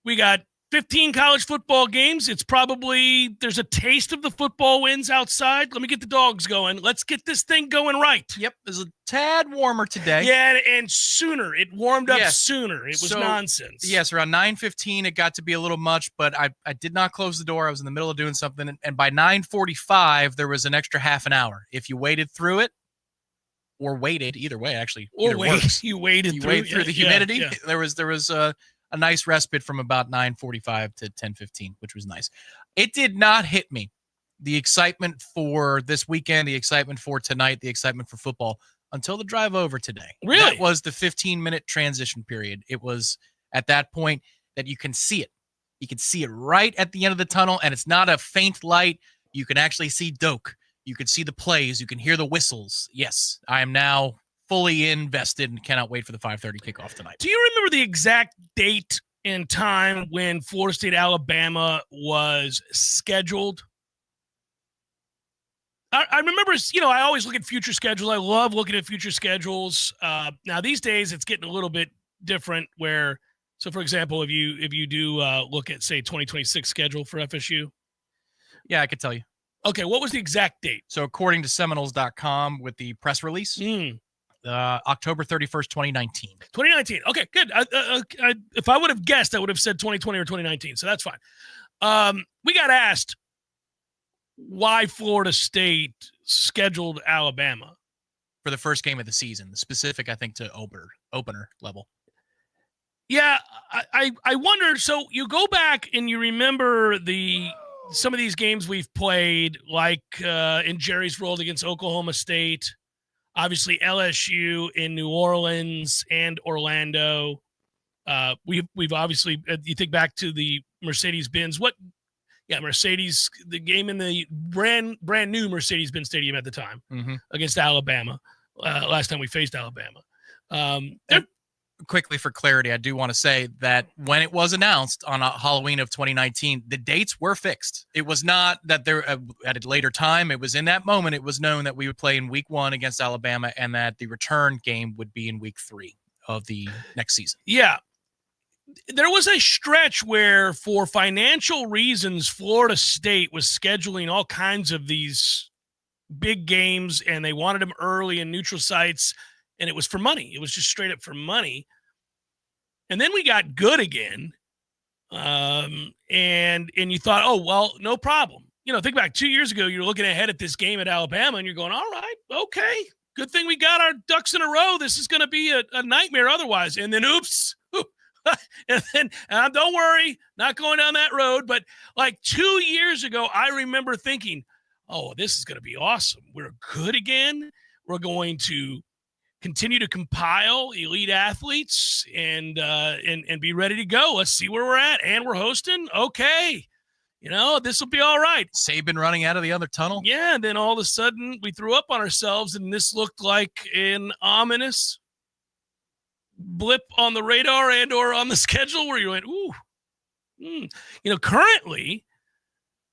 We got 15 college football games. It's probably, there's a taste of the football wins outside. Let me get the dogs going. Let's get this thing going right. Yep, it's a tad warmer today. Yeah, and sooner. It warmed up sooner. It was nonsense. Yes, around 9:15, it got to be a little much, but I did not close the door. I was in the middle of doing something, and by 9:45, there was an extra half an hour. If you waited through it, or waited, either way, actually. Or wait, you waited through the humidity. Yeah. There was a nice respite from about 9:45 to 10:15, which was nice. It did not hit me, the excitement for this weekend, the excitement for tonight, the excitement for football, until the drive over today. Really? That was the 15-minute transition period. It was at that point that you can see it. You can see it right at the end of the tunnel, and it's not a faint light. You can actually see Doak. You can see the plays. You can hear the whistles. Yes, I am now fully invested and cannot wait for the 5:30 kickoff tonight. Do you remember the exact date and time when Florida State, Alabama was scheduled? I remember, I always look at future schedules. I love looking at future schedules. Now, these days, it's getting a little bit different where, so for example, if you do look at, say, 2026 schedule for FSU. Yeah, I could tell you. Okay, what was the exact date? So according to Seminoles.com with the press release, October 31st, 2019. 2019. Okay, good. If I would have guessed, I would have said 2020 or 2019, so that's fine. We got asked why Florida State scheduled Alabama. For the first game of the season, specific, I think, to opener level. Yeah, I wonder, so you go back and you remember some of these games we've played, like in Jerry's World against Oklahoma State, obviously LSU in New Orleans and Orlando. We've obviously, you think back to the Mercedes-Benz, Mercedes, the game in the brand new Mercedes-Benz Stadium at the time against Alabama, last time we faced Alabama. Quickly, for clarity, I do want to say that when it was announced on Halloween of 2019, the dates were fixed. It was not that they're at a later time. It was in that moment. It was known that we would play in week 1 against Alabama and that the return game would be in week 3 of the next season. Yeah. There was a stretch where, for financial reasons, Florida State was scheduling all kinds of these big games, and they wanted them early in neutral sites, and it was for money. It was just straight up for money. And then we got good again, and you thought, oh, well, no problem. Think back 2 years ago, you're looking ahead at this game at Alabama, and you're going, all right, okay, good thing we got our ducks in a row. This is going to be a nightmare otherwise. And then, oops. And then, don't worry, not going down that road. But like 2 years ago, I remember thinking, oh, this is going to be awesome. We're good again. We're going to continue to compile elite athletes and be ready to go. Let's see where we're at. And we're hosting. Okay. This will be all right. Saban running out of the other tunnel. Yeah. And then all of a sudden we threw up on ourselves, and this looked like an ominous blip on the radar and or on the schedule where you went, ooh. Currently,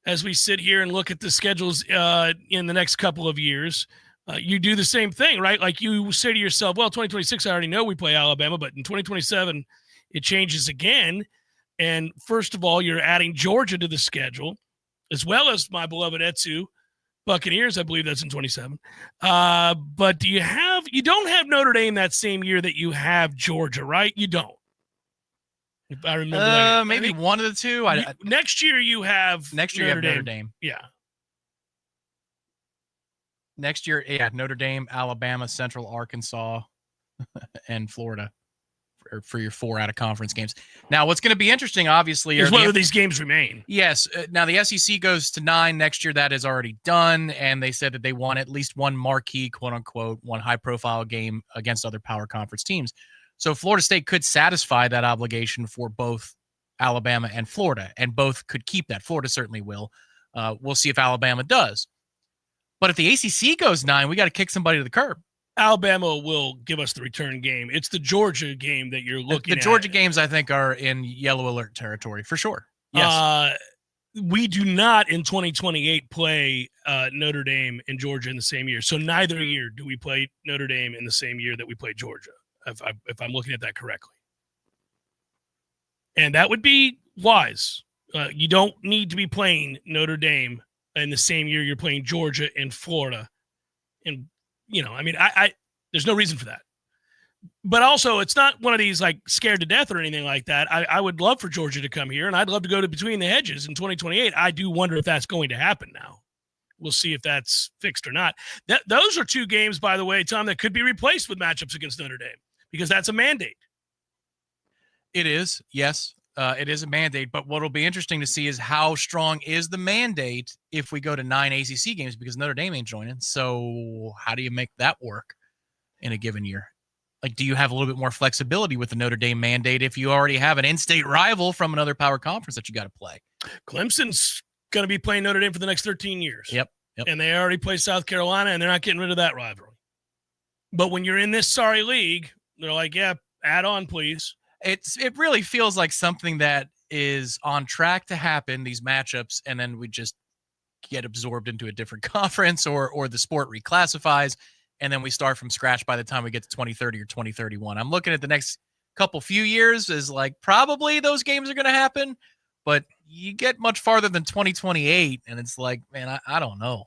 as we sit here and look at the schedules in the next couple of years, you do the same thing, right? Like you say to yourself, well, 2026, I already know we play Alabama, but in 2027, it changes again. And first of all, you're adding Georgia to the schedule, as well as my beloved Etsu Buccaneers. I believe that's in 27. But you don't have Notre Dame that same year that you have Georgia, right? You don't. If I remember that. Maybe one of the two. Next year you have Notre Dame. Yeah. Next year, Notre Dame, Alabama, Central Arkansas, and Florida for your 4 out-of-conference games. Now, what's going to be interesting, obviously, is whether these games remain. Yes. Now, the SEC goes to 9 next year. That is already done, and they said that they want at least one marquee, quote-unquote, one high-profile game against other power conference teams. So Florida State could satisfy that obligation for both Alabama and Florida, and both could keep that. Florida certainly will. We'll see if Alabama does. But if the ACC goes 9, we got to kick somebody to the curb. Alabama will give us the return game. It's the Georgia game that you're looking at. The Georgia games, I think, are in yellow alert territory for sure. Yes. We do not in 2028 play Notre Dame and Georgia in the same year. So neither year do we play Notre Dame in the same year that we play Georgia, if I'm looking at that correctly. And that would be wise. You don't need to be playing Notre Dame in the same year you're playing Georgia and Florida. And, there's no reason for that. But also, it's not one of these like scared to death or anything like that. I would love for Georgia to come here, and I'd love to go to Between the Hedges in 2028. I do wonder if that's going to happen now. We'll see if that's fixed or not. Those are 2 games, by the way, Tom, that could be replaced with matchups against Notre Dame because that's a mandate. It is, yes. It is a mandate, but what will be interesting to see is how strong is the mandate if we go to 9 ACC games because Notre Dame ain't joining. So how do you make that work? in a given year? Like, do you have a little bit more flexibility with the Notre Dame mandate if you already have an in-state rival from another power conference that you got to play? Clemson's going to be playing Notre Dame for the next 13 years. Yep. And they already play South Carolina, and they're not getting rid of that rivalry. But when you're in this sorry league, they're like, yeah, add on, please. It really feels like something that is on track to happen, these matchups, and then we just get absorbed into a different conference or the sport reclassifies, and then we start from scratch by the time we get to 2030 or 2031. I'm looking at the next few years as like probably those games are going to happen, but you get much farther than 2028, and it's like, man, I don't know.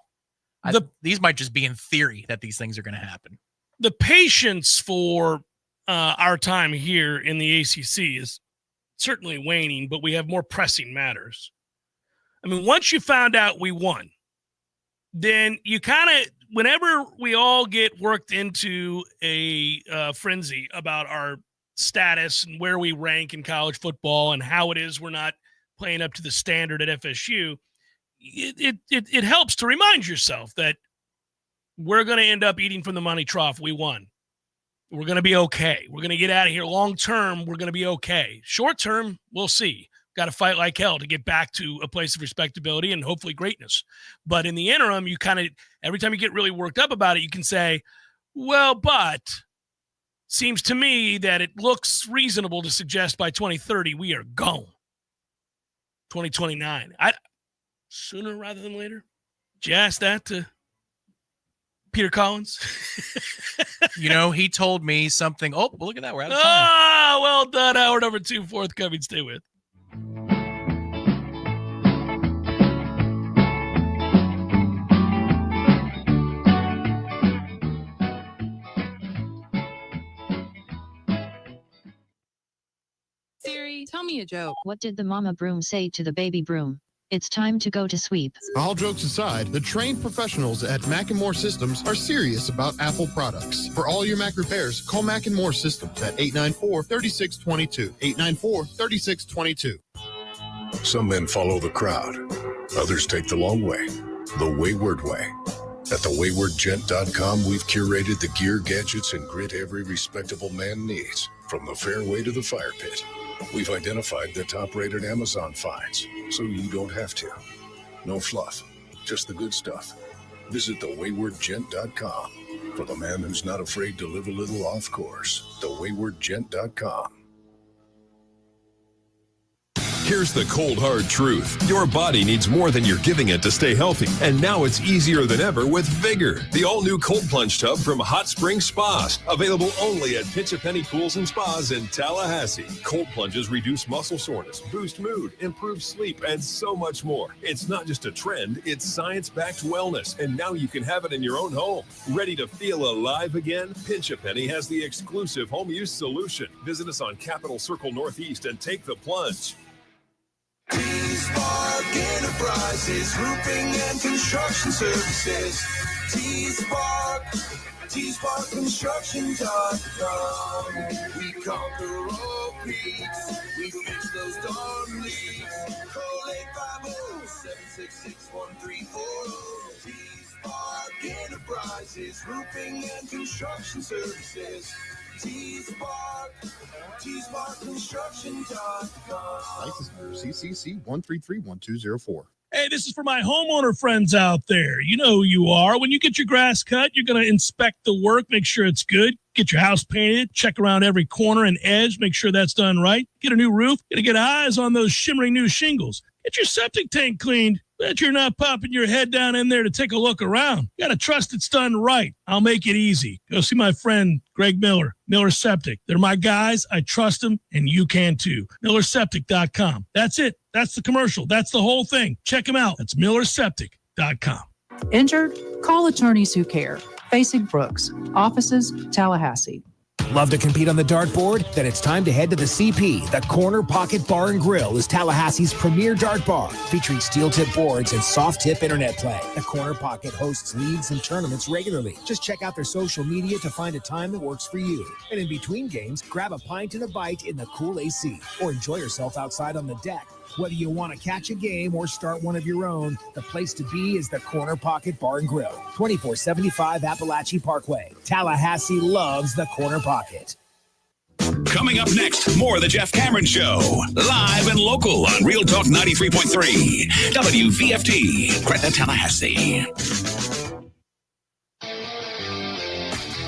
These might just be in theory that these things are going to happen. The patience for our time here in the ACC is certainly waning, but we have more pressing matters. I mean, once you found out we won, then you kind of, whenever we all get worked into a frenzy about our status and where we rank in college football and how it is we're not playing up to the standard at FSU, it helps to remind yourself that we're going to end up eating from the money trough. We won. We're going to be okay. We're going to get out of here. Long term, we're going to be okay. Short term, we'll see. Got to fight like hell to get back to a place of respectability and hopefully greatness. But in the interim, you kind of, every time you get really worked up about it, you can say, well, but seems to me that it looks reasonable to suggest by 2030 we are gone. 2029. Sooner rather than later. Did you ask that to Peter Collins? He told me something. Oh, well, look at that. We're out of time. Ah, well done. Hour number 2, forthcoming. Stay with. Siri, tell me a joke. What did the mama broom say to the baby broom? It's time to go to sweep. All jokes aside, the trained professionals at Mac & More Systems are serious about Apple products. For all your Mac repairs, call Mac & More Systems at 894-3622. 894-3622. Some men follow the crowd. Others take the long way, the wayward way. At thewaywardgent.com, we've curated the gear, gadgets, and grit every respectable man needs, from the fairway to the fire pit. We've identified the top-rated Amazon finds, so you don't have to. No fluff, just the good stuff. Visit thewaywardgent.com for the man who's not afraid to live a little off course. Thewaywardgent.com. Here's the cold, hard truth. Your body needs more than you're giving it to stay healthy. And now it's easier than ever with Vigor, the all-new cold plunge tub from Hot Spring Spas. Available only at Pinch a Penny Pools and Spas in Tallahassee. Cold plunges reduce muscle soreness, boost mood, improve sleep, and so much more. It's not just a trend, it's science-backed wellness. And now you can have it in your own home. Ready to feel alive again? Pinch a Penny has the exclusive home use solution. Visit us on Capitol Circle Northeast and take the plunge. T-Spark Enterprises, roofing and construction services. T-Spark Construction.com. We conquer all peaks. We fix those darn leaks. Call 850-766-1340. T-Spark Enterprises, roofing and construction services. T-Spark Construction.com. License number CCC 1331204. Hey, this is for my homeowner friends out there. You know who you are. When you get your grass cut, you're going to inspect the work, make sure it's good. Get your house painted, check around every corner and edge, make sure that's done right. Get a new roof, got to get eyes on those shimmering new shingles. Get your septic tank cleaned. Bet you're not popping your head down in there to take a look around. You got to trust it's done right. I'll make it easy. Go see my friend Greg Miller, Miller Septic. They're my guys. I trust them, and you can too. MillerSeptic.com. That's it. That's the commercial. That's the whole thing. Check them out. That's MillerSeptic.com. Injured? Call attorneys who care. Facing Brooks. Offices, Tallahassee. Love to compete on the dartboard? Then it's time to head to the CP. The Corner Pocket Bar and Grill is Tallahassee's premier dart bar, featuring steel tip boards and soft tip internet play. The Corner Pocket hosts leagues and tournaments regularly. Just check out their social media to find a time that works for you. And in between games, grab a pint and a bite in the cool AC, or enjoy yourself outside on the deck. Whether you want to catch a game or start one of your own, the place to be is the Corner Pocket Bar and Grill, 2475 Appalachie Parkway. Tallahassee loves the Corner Pocket. Coming up next, more of the Jeff Cameron Show. Live and local on Real Talk 93.3. WVFT, Gretna, Tallahassee.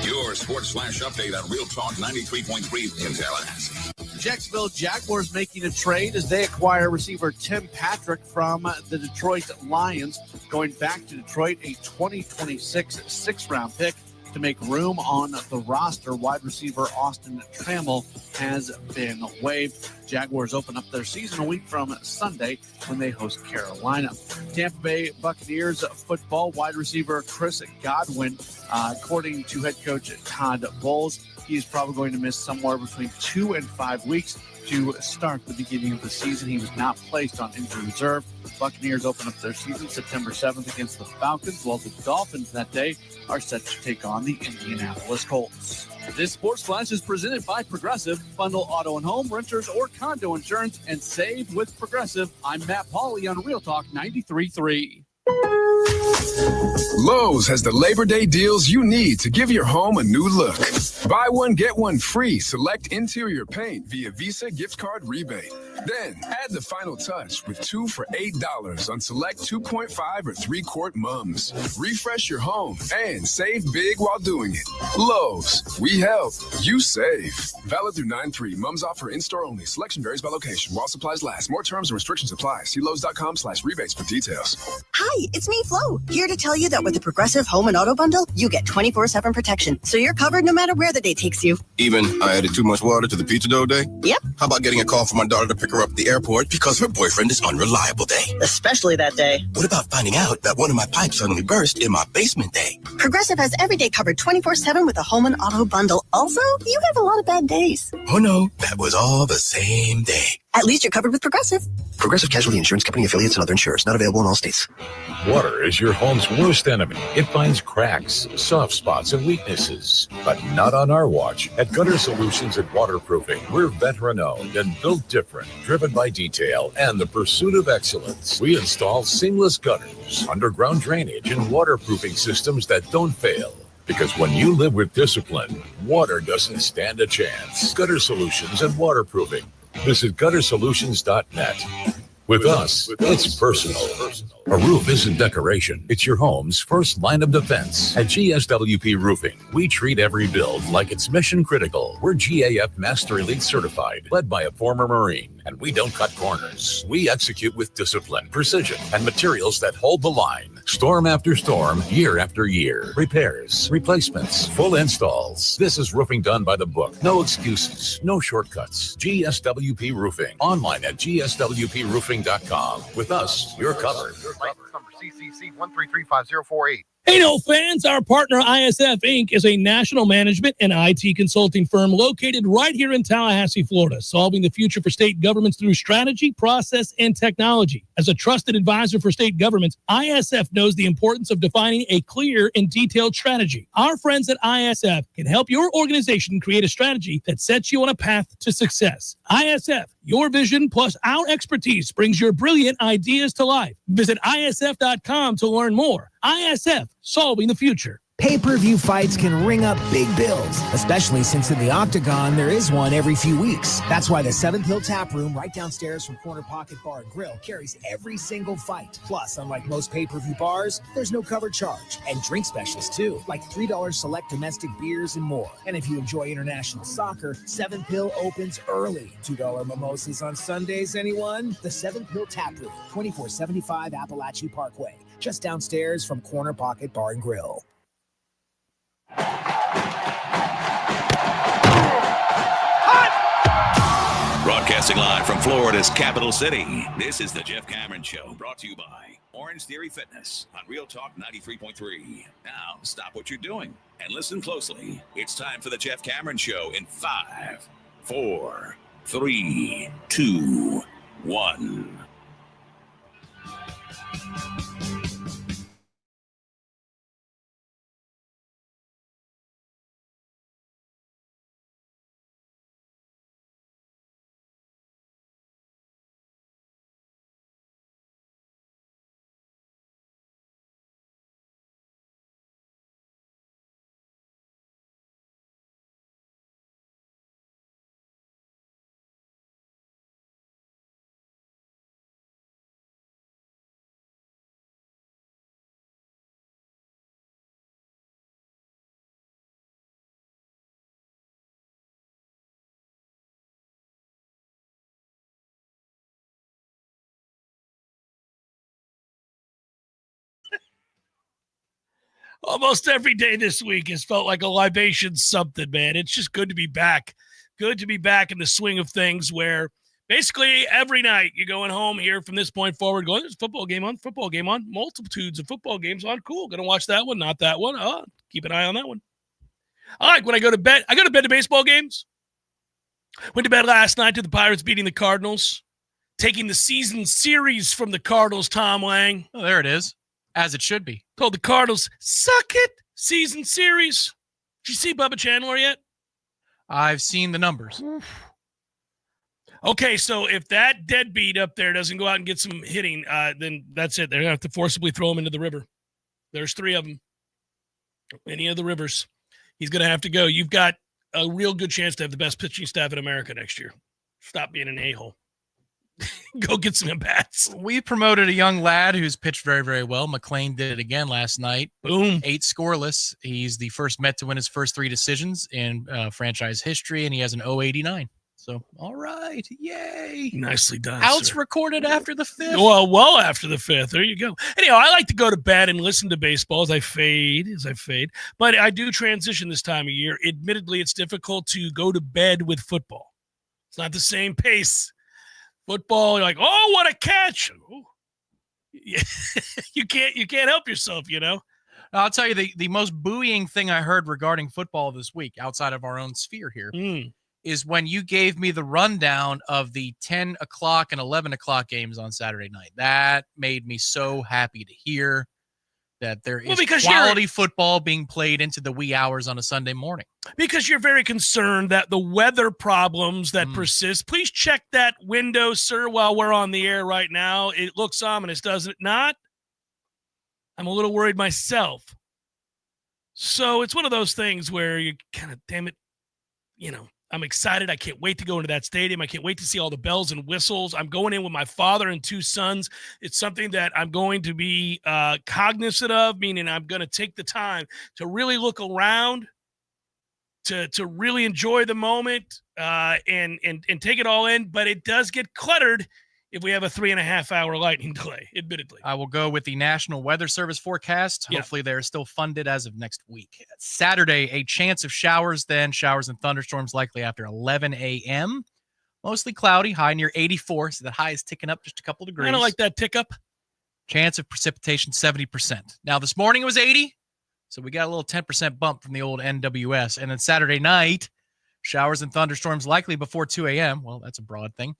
Your Sports Flash update on Real Talk 93.3 in Tallahassee. Jacksonville Jaguars making a trade as they acquire receiver Tim Patrick from the Detroit Lions, going back to Detroit, a 2026 sixth-round pick to make room on the roster. Wide receiver Austin Trammell has been waived. Jaguars open up their season a week from Sunday when they host Carolina. Tampa Bay Buccaneers football wide receiver Chris Godwin, according to head coach Todd Bowles, he's probably going to miss somewhere between 2 and 5 weeks to start the beginning of the season. He was not placed on injury reserve. Buccaneers open up their season September 7th against the Falcons, while the Dolphins that day are set to take on the Indianapolis Colts. This Sports Flash is presented by Progressive. Bundle auto and home, renters, or condo insurance and save with Progressive. I'm Matt Pauley on Real Talk 93.3. Lowe's has the Labor Day deals you need to give your home a new look. Buy one, get one free. Select interior paint via Visa gift card rebate. Then add the final touch with 2 for $8 on select 2.5 or 3-quart mums. Refresh your home and save big while doing it. Lowe's, we help, you save. Valid through 9/3. Mums offer in-store only. Selection varies by location while supplies last. More terms and restrictions apply. See Lowe's.com/rebates for details. Hi, it's me, Flo, here to tell you that with the Progressive Home and Auto Bundle, you get 24/7 protection, so you're covered no matter where the day takes you. Even I added too much water to the pizza dough day? Yep. How about getting a call from my daughter to pick her up at the airport because her boyfriend is unreliable day? Especially that day. What about finding out that one of my pipes suddenly burst in my basement day? Progressive has every day covered 24/7 with a Home and Auto Bundle. Also, you have a lot of bad days. Oh no, that was all the same day. At least you're covered with Progressive. Progressive Casualty Insurance Company affiliates and other insurers. Not available in all states. Water is your home's worst enemy. It finds cracks, soft spots, and weaknesses. But not on our watch. At Gutter Solutions and Waterproofing, we're veteran-owned and built different, driven by detail and the pursuit of excellence. We install seamless gutters, underground drainage, and waterproofing systems that don't fail. Because when you live with discipline, water doesn't stand a chance. Gutter Solutions and Waterproofing. Visit guttersolutions.net. With us, it's personal. A roof isn't decoration. It's your home's first line of defense. At GSWP Roofing, we treat every build like it's mission critical. We're GAF Master Elite certified, led by a former Marine. And we don't cut corners. We execute with discipline, precision, and materials that hold the line. Storm after storm, year after year. Repairs, replacements, full installs. This is roofing done by the book. No excuses, no shortcuts. GSWP Roofing. Online at gswproofing.com. With us, you're covered. License number CCC 1335048. Hey, no fans, our partner ISF Inc. is a national management and IT consulting firm located right here in Tallahassee, Florida, solving the future for state governments through strategy, process, and technology. As a trusted advisor for state governments, ISF knows the importance of defining a clear and detailed strategy. Our friends at ISF can help your organization create a strategy that sets you on a path to success. ISF, your vision plus our expertise brings your brilliant ideas to life. Visit ISF.com to learn more. ISF, solving the future. Pay-per-view fights can ring up big bills, especially since in the Octagon, there is one every few weeks. That's why the 7th Hill Tap Room, right downstairs from Corner Pocket Bar and Grill, carries every single fight. Plus, unlike most pay-per-view bars, there's no cover charge. And drink specials, too, like $3 select domestic beers and more. And if you enjoy international soccer, 7th Hill opens early. $2 mimosas on Sundays, anyone? The 7th Hill Tap Room, 2475 Appalachie Parkway, just downstairs from Corner Pocket Bar and Grill. Broadcasting live from Florida's capital city, this is the Jeff Cameron Show, brought to you by Orange Theory Fitness on Real Talk 93.3. Now, stop what you're doing and listen closely. It's time for the Jeff Cameron Show in 5, 4, 3, 2, 1. Almost every day this week has felt like a libation something, man. It's just good to be back. Good to be back in the swing of things where basically every night you're going home here from this point forward going, there's a football game on, multitudes of football games on. Cool. Going to watch that one, not that one. Oh, keep an eye on that one. I like when I go to bed to baseball games. Went to bed last night to the Pirates beating the Cardinals, taking the season series from the Cardinals, Tom Lang. Oh, there it is. As it should be. Told the Cardinals, suck it, season series. Did you see Bubba Chandler yet? I've seen the numbers. Okay, so if that deadbeat up there doesn't go out and get some hitting, then that's it. They're going to have to forcibly throw him into the river. There's 3 of them. Any of the rivers. He's going to have to go. You've got a real good chance to have the best pitching staff in America next year. Stop being an a-hole. Go get some at-bats. We promoted a young lad who's pitched very, very well. McLean did it again last night. Boom. 8 scoreless. He's the first Met to win his first 3 decisions in franchise history, and he has an 089. So, all right. Yay. Nicely done. Outs sir. Recorded after the 5th. Well after the 5th. There you go. Anyhow, I like to go to bed and listen to baseball as I fade. But I do transition this time of year. Admittedly, it's difficult to go to bed with football. It's not the same pace. Football, you're like, oh, what a catch. Oh. You can't help yourself, you know. I'll tell you the most buoying thing I heard regarding football this week outside of our own sphere here is when you gave me the rundown of the 10 o'clock and 11 o'clock games on Saturday night. That made me so happy to hear that there is quality football being played into the wee hours on a Sunday morning. Because you're very concerned that the weather problems that persist. Please check that window, sir, while we're on the air right now. It looks ominous, doesn't it not? I'm a little worried myself. So it's one of those things where you kind of, damn it, you know, I'm excited. I can't wait to go into that stadium. I can't wait to see all the bells and whistles. I'm going in with my father and 2 sons. It's something that I'm going to be cognizant of, meaning I'm going to take the time to really look around, to really enjoy the moment and take it all in. But it does get cluttered if we have a 3.5-hour lightning delay, admittedly. I will go with the National Weather Service forecast. Hopefully they're still funded as of next week. Saturday, a chance of showers, then showers and thunderstorms likely after 11 a.m. Mostly cloudy, high near 84, so the high is ticking up just a couple degrees. I don't like that tick up. Chance of precipitation, 70%. Now, this morning it was 80, so we got a little 10% bump from the old NWS. And then Saturday night, showers and thunderstorms likely before 2 a.m. Well, that's a broad thing.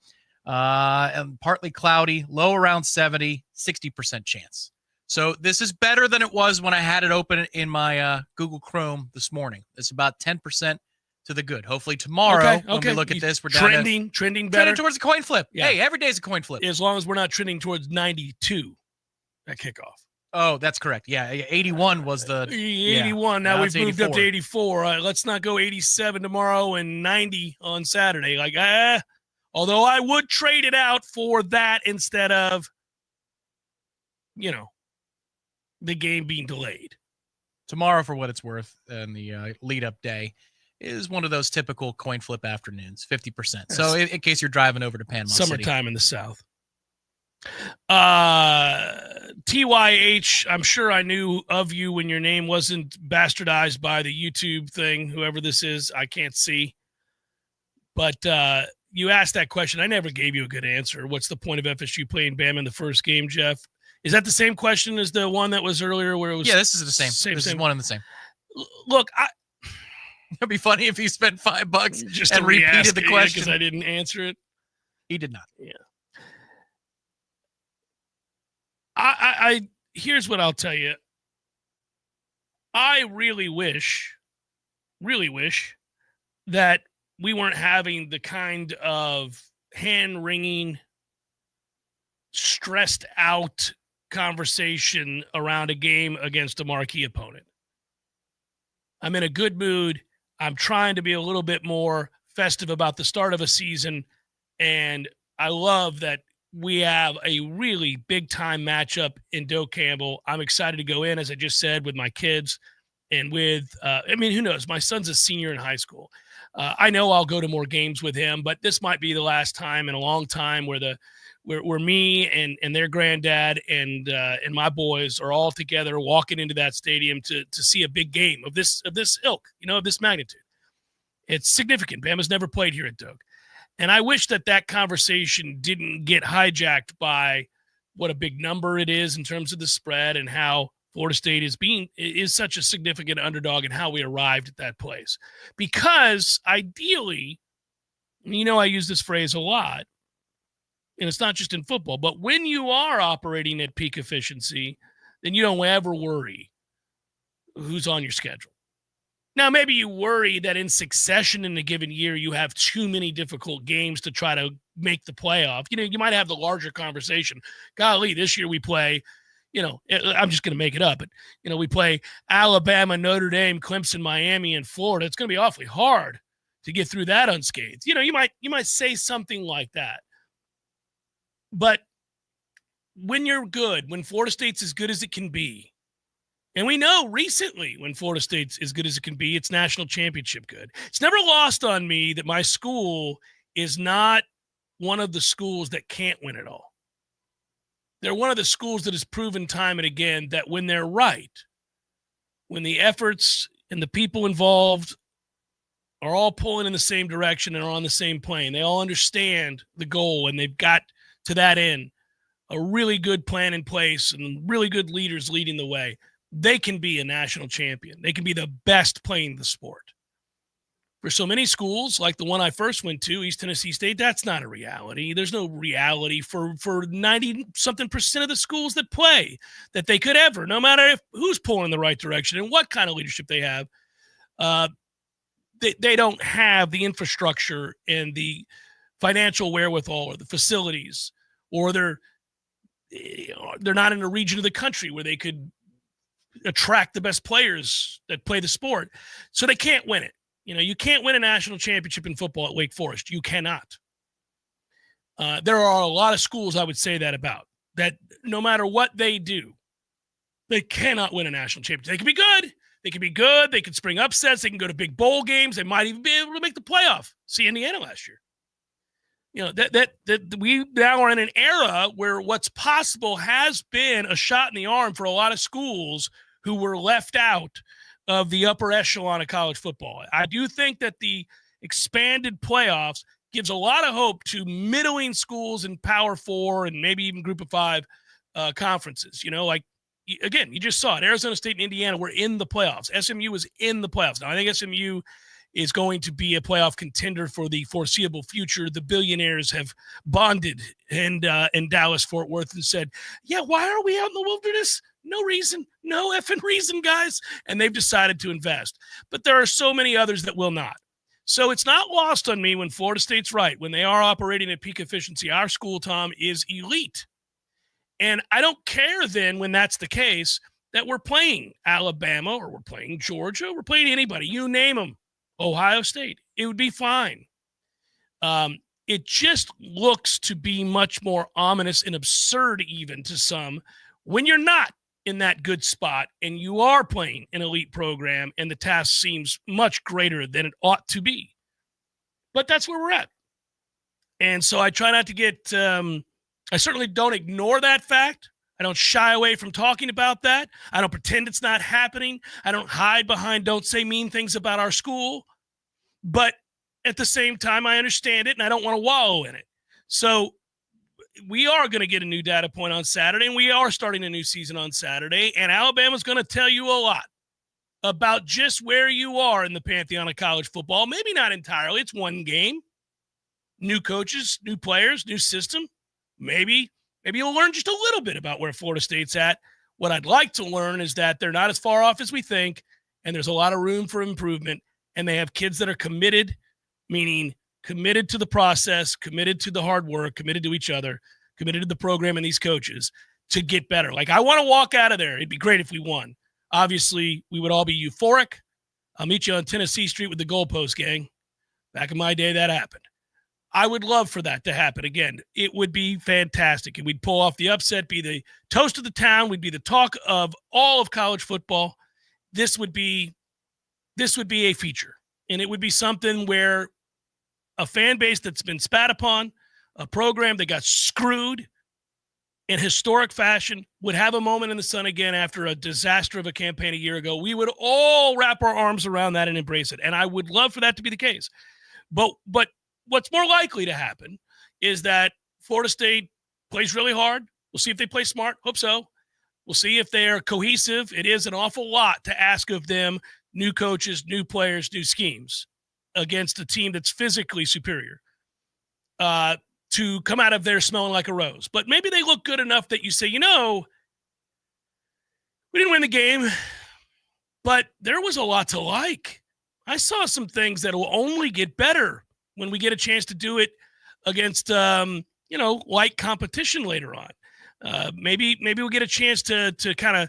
And partly cloudy, low around 70, 60% chance. So this is better than it was when I had it open in my Google Chrome this morning. It's about 10% to the good. Hopefully tomorrow, when we look at this, we're trending better. Trending towards a coin flip. Yeah. Hey, every day is a coin flip. As long as we're not trending towards 92 at kickoff. Oh, that's correct. Yeah, 81 was the 81. Now we've moved 84. up to 84. Let's not go 87 tomorrow and 90 on Saturday. Although I would trade it out for that instead of, you know, the game being delayed. Tomorrow, for what it's worth, and the lead-up day is one of those typical coin flip afternoons, 50%. So in case you're driving over to Panama Summertime in the South. TYH, I'm sure I knew of you when your name wasn't bastardized by the YouTube thing, whoever this is, I can't see. But you asked that question. I never gave you a good answer. What's the point of FSU playing Bama in the first game, Jeff? Is that the same question as the one that was earlier where it was? Yeah, this is the same. This is one and the same. Look, it'd be funny if he spent $5 just and repeated the question because I didn't answer it. He did not. Yeah. I here's what I'll tell you. I really wish that we weren't having the kind of hand-wringing, stressed out conversation around a game against a marquee opponent. I'm in a good mood. I'm trying to be a little bit more festive about the start of a season, and I love that we have a really big-time matchup in Doe Campbell. I'm excited to go in, as I just said, with my kids and with who knows? My son's a senior in high school. I know I'll go to more games with him, but this might be the last time in a long time where me and their granddad and my boys are all together walking into that stadium to see a big game of this ilk, of this magnitude. It's significant. Bama's never played here at Doak. And I wish that conversation didn't get hijacked by what a big number it is in terms of the spread and how Florida State is such a significant underdog and how we arrived at that place. Because ideally, I use this phrase a lot, and it's not just in football, but when you are operating at peak efficiency, then you don't ever worry who's on your schedule. Now, maybe you worry that in succession in a given year, you have too many difficult games to try to make the playoff. You might have the larger conversation. Golly, this year we play, I'm just going to make it up, but, we play Alabama, Notre Dame, Clemson, Miami, and Florida. It's going to be awfully hard to get through that unscathed. You might say something like that. But when you're good, when Florida State's as good as it can be, and we know recently when Florida State's as good as it can be, it's national championship good. It's never lost on me that my school is not one of the schools that can't win it all. They're one of the schools that has proven time and again that when they're right, when the efforts and the people involved are all pulling in the same direction and are on the same plane, they all understand the goal and they've got to that end a really good plan in place and really good leaders leading the way, they can be a national champion. They can be the best playing the sport. For so many schools, like the one I first went to, East Tennessee State, that's not a reality. There's no reality for 90-something% of the schools that play that they could ever, no matter who's pulling in the right direction and what kind of leadership they have, they don't have the infrastructure and the financial wherewithal or the facilities, or they're not in a region of the country where they could attract the best players that play the sport. So they can't win it. You can't win a national championship in football at Wake Forest. You cannot. There are a lot of schools I would say that about, that no matter what they do, they cannot win a national championship. They can be good. They can be good. They can spring upsets. They can go to big bowl games. They might even be able to make the playoff. See Indiana last year. That we now are in an era where what's possible has been a shot in the arm for a lot of schools who were left out of the upper echelon of college football. I do think that the expanded playoffs gives a lot of hope to middling schools in Power 4 and maybe even Group of 5 conferences. Again, you just saw it. Arizona State and Indiana were in the playoffs. SMU was in the playoffs. Now, I think SMU is going to be a playoff contender for the foreseeable future. The billionaires have bonded in Dallas-Fort Worth and said, yeah, why are we out in the wilderness? No reason. No effing reason, guys. And they've decided to invest. But there are so many others that will not. So it's not lost on me when Florida State's right. When they are operating at peak efficiency, our school, Tom, is elite. And I don't care then when that's the case that we're playing Alabama or we're playing Georgia, we're playing anybody, you name them. Ohio State, it would be fine. It just looks to be much more ominous and absurd even to some when you're not in that good spot and you are playing an elite program and the task seems much greater than it ought to be. But that's where we're at. And so I try not to get I certainly don't ignore that fact. I don't shy away from talking about that. I don't pretend it's not happening. I don't hide behind don't say mean things about our school. But at the same time, I understand it, and I don't want to wallow in it. So we are going to get a new data point on Saturday, and we are starting a new season on Saturday, and Alabama's going to tell you a lot about just where you are in the pantheon of college football. Maybe not entirely. It's one game. New coaches, new players, new system. Maybe you'll learn just a little bit about where Florida State's at. What I'd like to learn is that they're not as far off as we think, and there's a lot of room for improvement, and they have kids that are committed, meaning committed to the process, committed to the hard work, committed to each other, committed to the program and these coaches to get better. Like, I want to walk out of there. It'd be great if we won. Obviously, we would all be euphoric. I'll meet you on Tennessee Street with the goalpost gang. Back in my day, that happened. I would love for that to happen again. It would be fantastic. And we'd pull off the upset, be the toast of the town. We'd be the talk of all of college football. This would be a feature. And it would be something where a fan base that's been spat upon, a program that got screwed in historic fashion, would have a moment in the sun again after a disaster of a campaign a year ago. We would all wrap our arms around that and embrace it. And I would love for that to be the case. But what's more likely to happen is that Florida State plays really hard. We'll see if they play smart. Hope so. We'll see if they're cohesive. It is an awful lot to ask of them, new coaches, new players, new schemes, against a team that's physically superior, to come out of there smelling like a rose. But maybe they look good enough that you say, we didn't win the game, but there was a lot to like. I saw some things that will only get better when we get a chance to do it against, light competition later on. Maybe we'll get a chance to kind of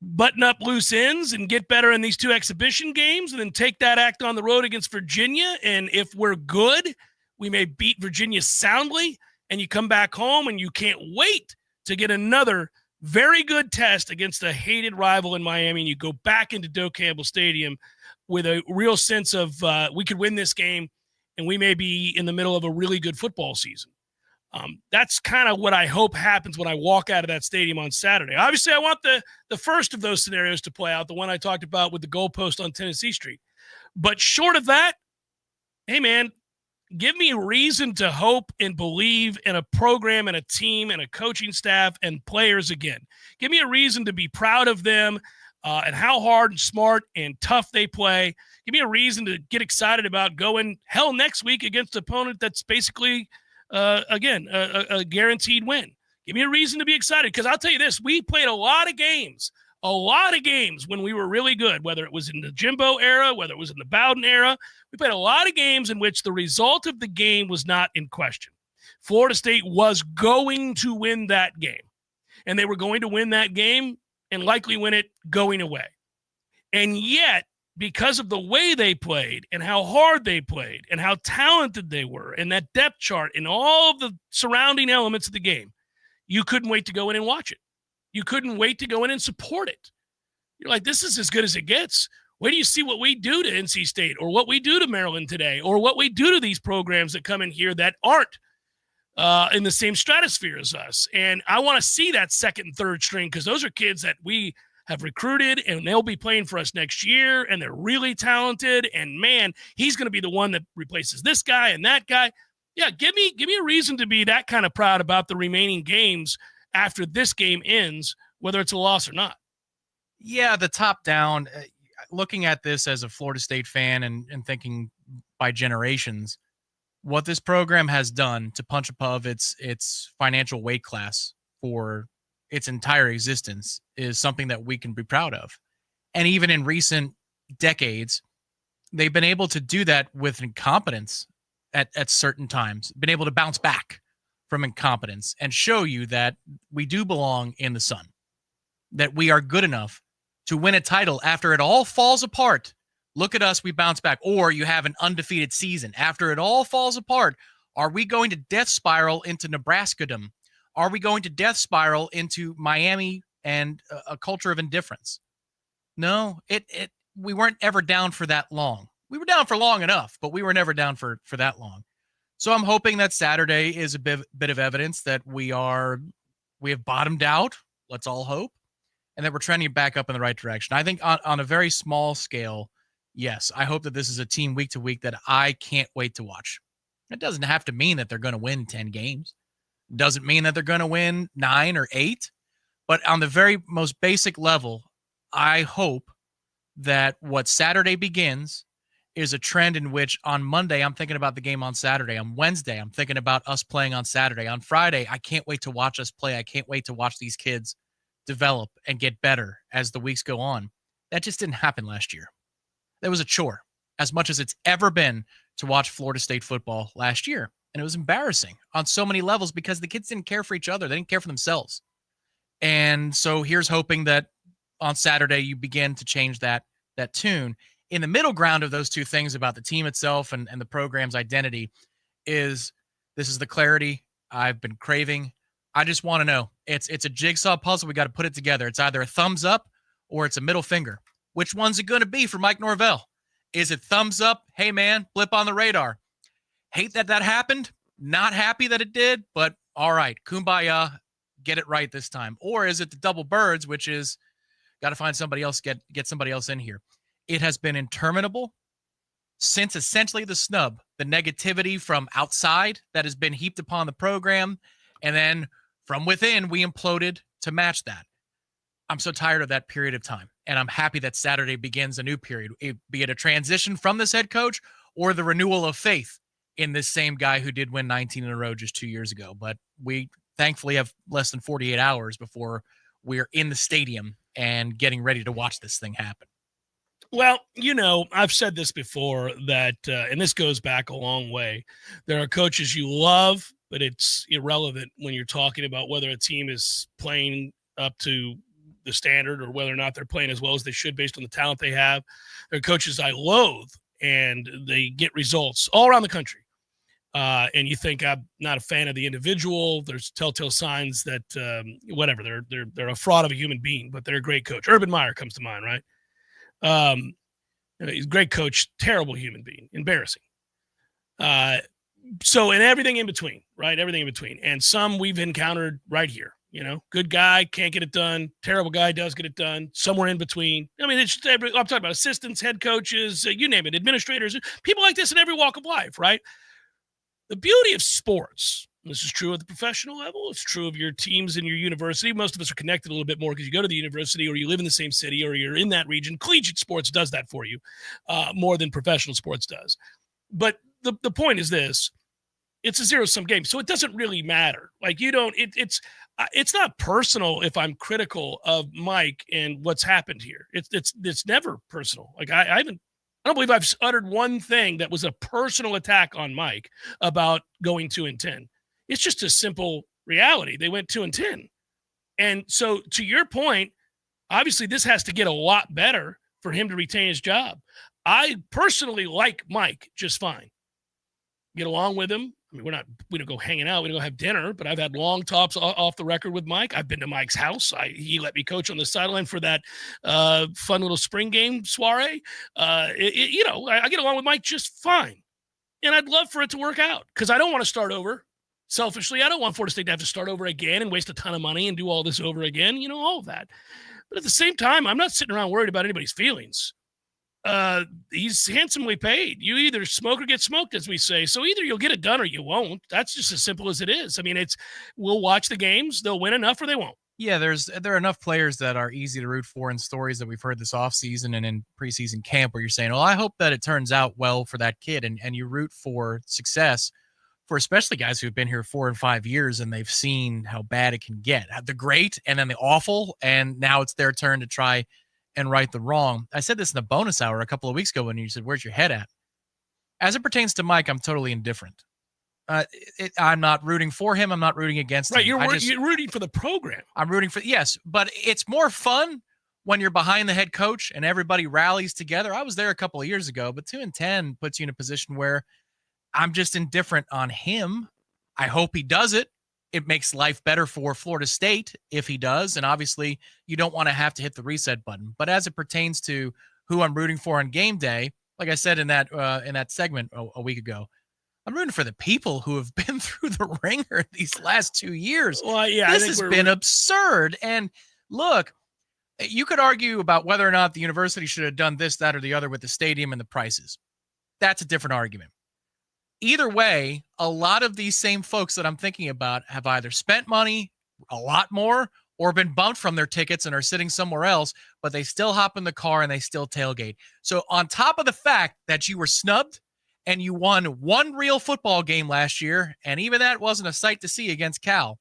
button up loose ends and get better in these two exhibition games, and then take that act on the road against Virginia. And if we're good, we may beat Virginia soundly, and you come back home and you can't wait to get another very good test against a hated rival in Miami, and you go back into Doak Campbell Stadium with a real sense of we could win this game, and we may be in the middle of a really good football season. That's kind of what I hope happens when I walk out of that stadium on Saturday. Obviously, I want the first of those scenarios to play out, the one I talked about with the goalpost on Tennessee Street. But short of that, hey, man, give me a reason to hope and believe in a program and a team and a coaching staff and players again. Give me a reason to be proud of them and how hard and smart and tough they play. Give me a reason to get excited about going hell next week against an opponent that's basically – a guaranteed win. Give me a reason to be excited, because I'll tell you this, we played a lot of games when we were really good, whether it was in the Jimbo era, whether it was in the Bowden era. We played a lot of games in which the result of the game was not in question. Florida State was going to win that game, and they were going to win that game and likely win it going away. And yet, because of the way they played and how hard they played and how talented they were and that depth chart and all of the surrounding elements of the game, you couldn't wait to go in and watch it. You couldn't wait to go in and support it. You're like, this is as good as it gets. Wait till you see what we do to NC State, or what we do to Maryland today, or what we do to these programs that come in here that aren't in the same stratosphere as us. And I want to see that second and third string, because those are kids that we have recruited, and they'll be playing for us next year, and they're really talented. And man, he's going to be the one that replaces this guy and that guy. Yeah, give me a reason to be that kind of proud about the remaining games after this game ends, whether it's a loss or not. Yeah, the top down, looking at this as a Florida State fan and thinking by generations, what this program has done to punch above its financial weight class for its entire existence is something that we can be proud of. And even in recent decades, they've been able to do that with incompetence at certain times, been able to bounce back from incompetence and show you that we do belong in the sun, that we are good enough to win a title after it all falls apart. Look at us, we bounce back. Or you have an undefeated season. After it all falls apart, are we going to death spiral into Nebraska-dom? Are we going to death spiral into Miami and a culture of indifference? No, we weren't ever down for that long. We were down for long enough, but we were never down for that long. So I'm hoping that Saturday is a bit of evidence that we have bottomed out. Let's all hope. And that we're trending back up in the right direction. I think on a very small scale, yes, I hope that this is a team week to week that I can't wait to watch. It doesn't have to mean that they're going to win 10 games. It doesn't mean that they're going to win 9 or 8. But on the very most basic level, I hope that what Saturday begins is a trend in which on Monday, I'm thinking about the game on Saturday. On Wednesday, I'm thinking about us playing on Saturday. On Friday, I can't wait to watch us play. I can't wait to watch these kids develop and get better as the weeks go on. That just didn't happen last year. That was a chore, as much as it's ever been to watch Florida State football last year. And it was embarrassing on so many levels because the kids didn't care for each other. They didn't care for themselves. And so here's hoping that on Saturday you begin to change that tune. In the middle ground of those two things about the team itself and the program's identity is this is the clarity I've been craving. I just want to know. It's a jigsaw puzzle. We got to put it together. It's either a thumbs up or it's a middle finger. Which one's it going to be for Mike Norvell? Is it thumbs up? Hey, man, blip on the radar. Hate that happened. Not happy that it did, but all right, kumbaya, get it right this time. Or is it the double birds, which is got to find somebody else, get somebody else in here. It has been interminable since essentially the snub, the negativity from outside that has been heaped upon the program. And then from within, we imploded to match that. I'm so tired of that period of time. And I'm happy that Saturday begins a new period, be it a transition from this head coach or the renewal of faith in this same guy who did win 19 in a row just 2 years ago. But we thankfully have less than 48 hours before we're in the stadium and getting ready to watch this thing happen. Well, I've said this before that, and this goes back a long way. There are coaches you love, but it's irrelevant when you're talking about whether a team is playing up to the standard or whether or not they're playing as well as they should based on the talent they have. There are coaches I loathe, and they get results all around the country. And you think I'm not a fan of the individual. There's telltale signs that whatever, they're a fraud of a human being, but they're a great coach. Urban Meyer comes to mind, right? He's a great coach, terrible human being, embarrassing. So, and everything in between, right? Everything in between. And some we've encountered right here, good guy, can't get it done. Terrible guy does get it done. Somewhere in between. I mean, I'm talking about assistants, head coaches, you name it, administrators, people like this in every walk of life, right? The beauty of sports, this is true at the professional level, it's true of your teams in your university. Most of us are connected a little bit more because you go to the university or you live in the same city or you're in that region. Collegiate sports does that for you more than professional sports does. But the point is this, it's a zero-sum game, so it doesn't really matter. Like it's not personal if I'm critical of Mike and what's happened here. It's never personal. Like I don't believe I've uttered one thing that was a personal attack on Mike about going 2-10. It's just a simple reality. They went 2-10. And so to your point, obviously this has to get a lot better for him to retain his job. I personally like Mike just fine. Get along with him. I mean, we don't go hanging out. We don't go have dinner, but I've had long talks off the record with Mike. I've been to Mike's house. He let me coach on the sideline for that fun little spring game soiree. I get along with Mike just fine. And I'd love for it to work out because I don't want to start over. Selfishly, I don't want Florida State to have to start over again and waste a ton of money and do all this over again, all of that. But at the same time, I'm not sitting around worried about anybody's feelings. He's handsomely paid. You either smoke or get smoked, as we say. So either you'll get it done or you won't. That's just as simple as it is. I mean, we'll watch the games. They'll win enough or they won't. Yeah, there are enough players that are easy to root for in stories that we've heard this offseason and in preseason camp where you're saying, well, I hope that it turns out well for that kid. And you root for success for especially guys who've been here 4 and 5 years and they've seen how bad it can get. The great and then the awful. And now it's their turn to try and right the wrong. I said this in the bonus hour a couple of weeks ago when you said, where's your head at? As it pertains to Mike, I'm totally indifferent. I'm not rooting for him. I'm not rooting against him. You're rooting for the program. I'm rooting for, yes, but it's more fun when you're behind the head coach and everybody rallies together. I was there a couple of years ago, but 2-10 puts you in a position where I'm just indifferent on him. I hope he does it. It makes life better for Florida State if he does. And obviously you don't want to have to hit the reset button, but as it pertains to who I'm rooting for on game day, like I said in that segment a week ago, I'm rooting for the people who have been through the ringer these last 2 years. Well, yeah, this has been absurd. And look, You could argue about whether or not the university should have done this, that, or the other with the stadium and the prices. That's a different argument. Either way, a lot of these same folks that I'm thinking about have either spent money, a lot more, or been bumped from their tickets and are sitting somewhere else, but they still hop in the car and they still tailgate. So on top of the fact that you were snubbed and you won one real football game last year, and even that wasn't a sight to see against Cal,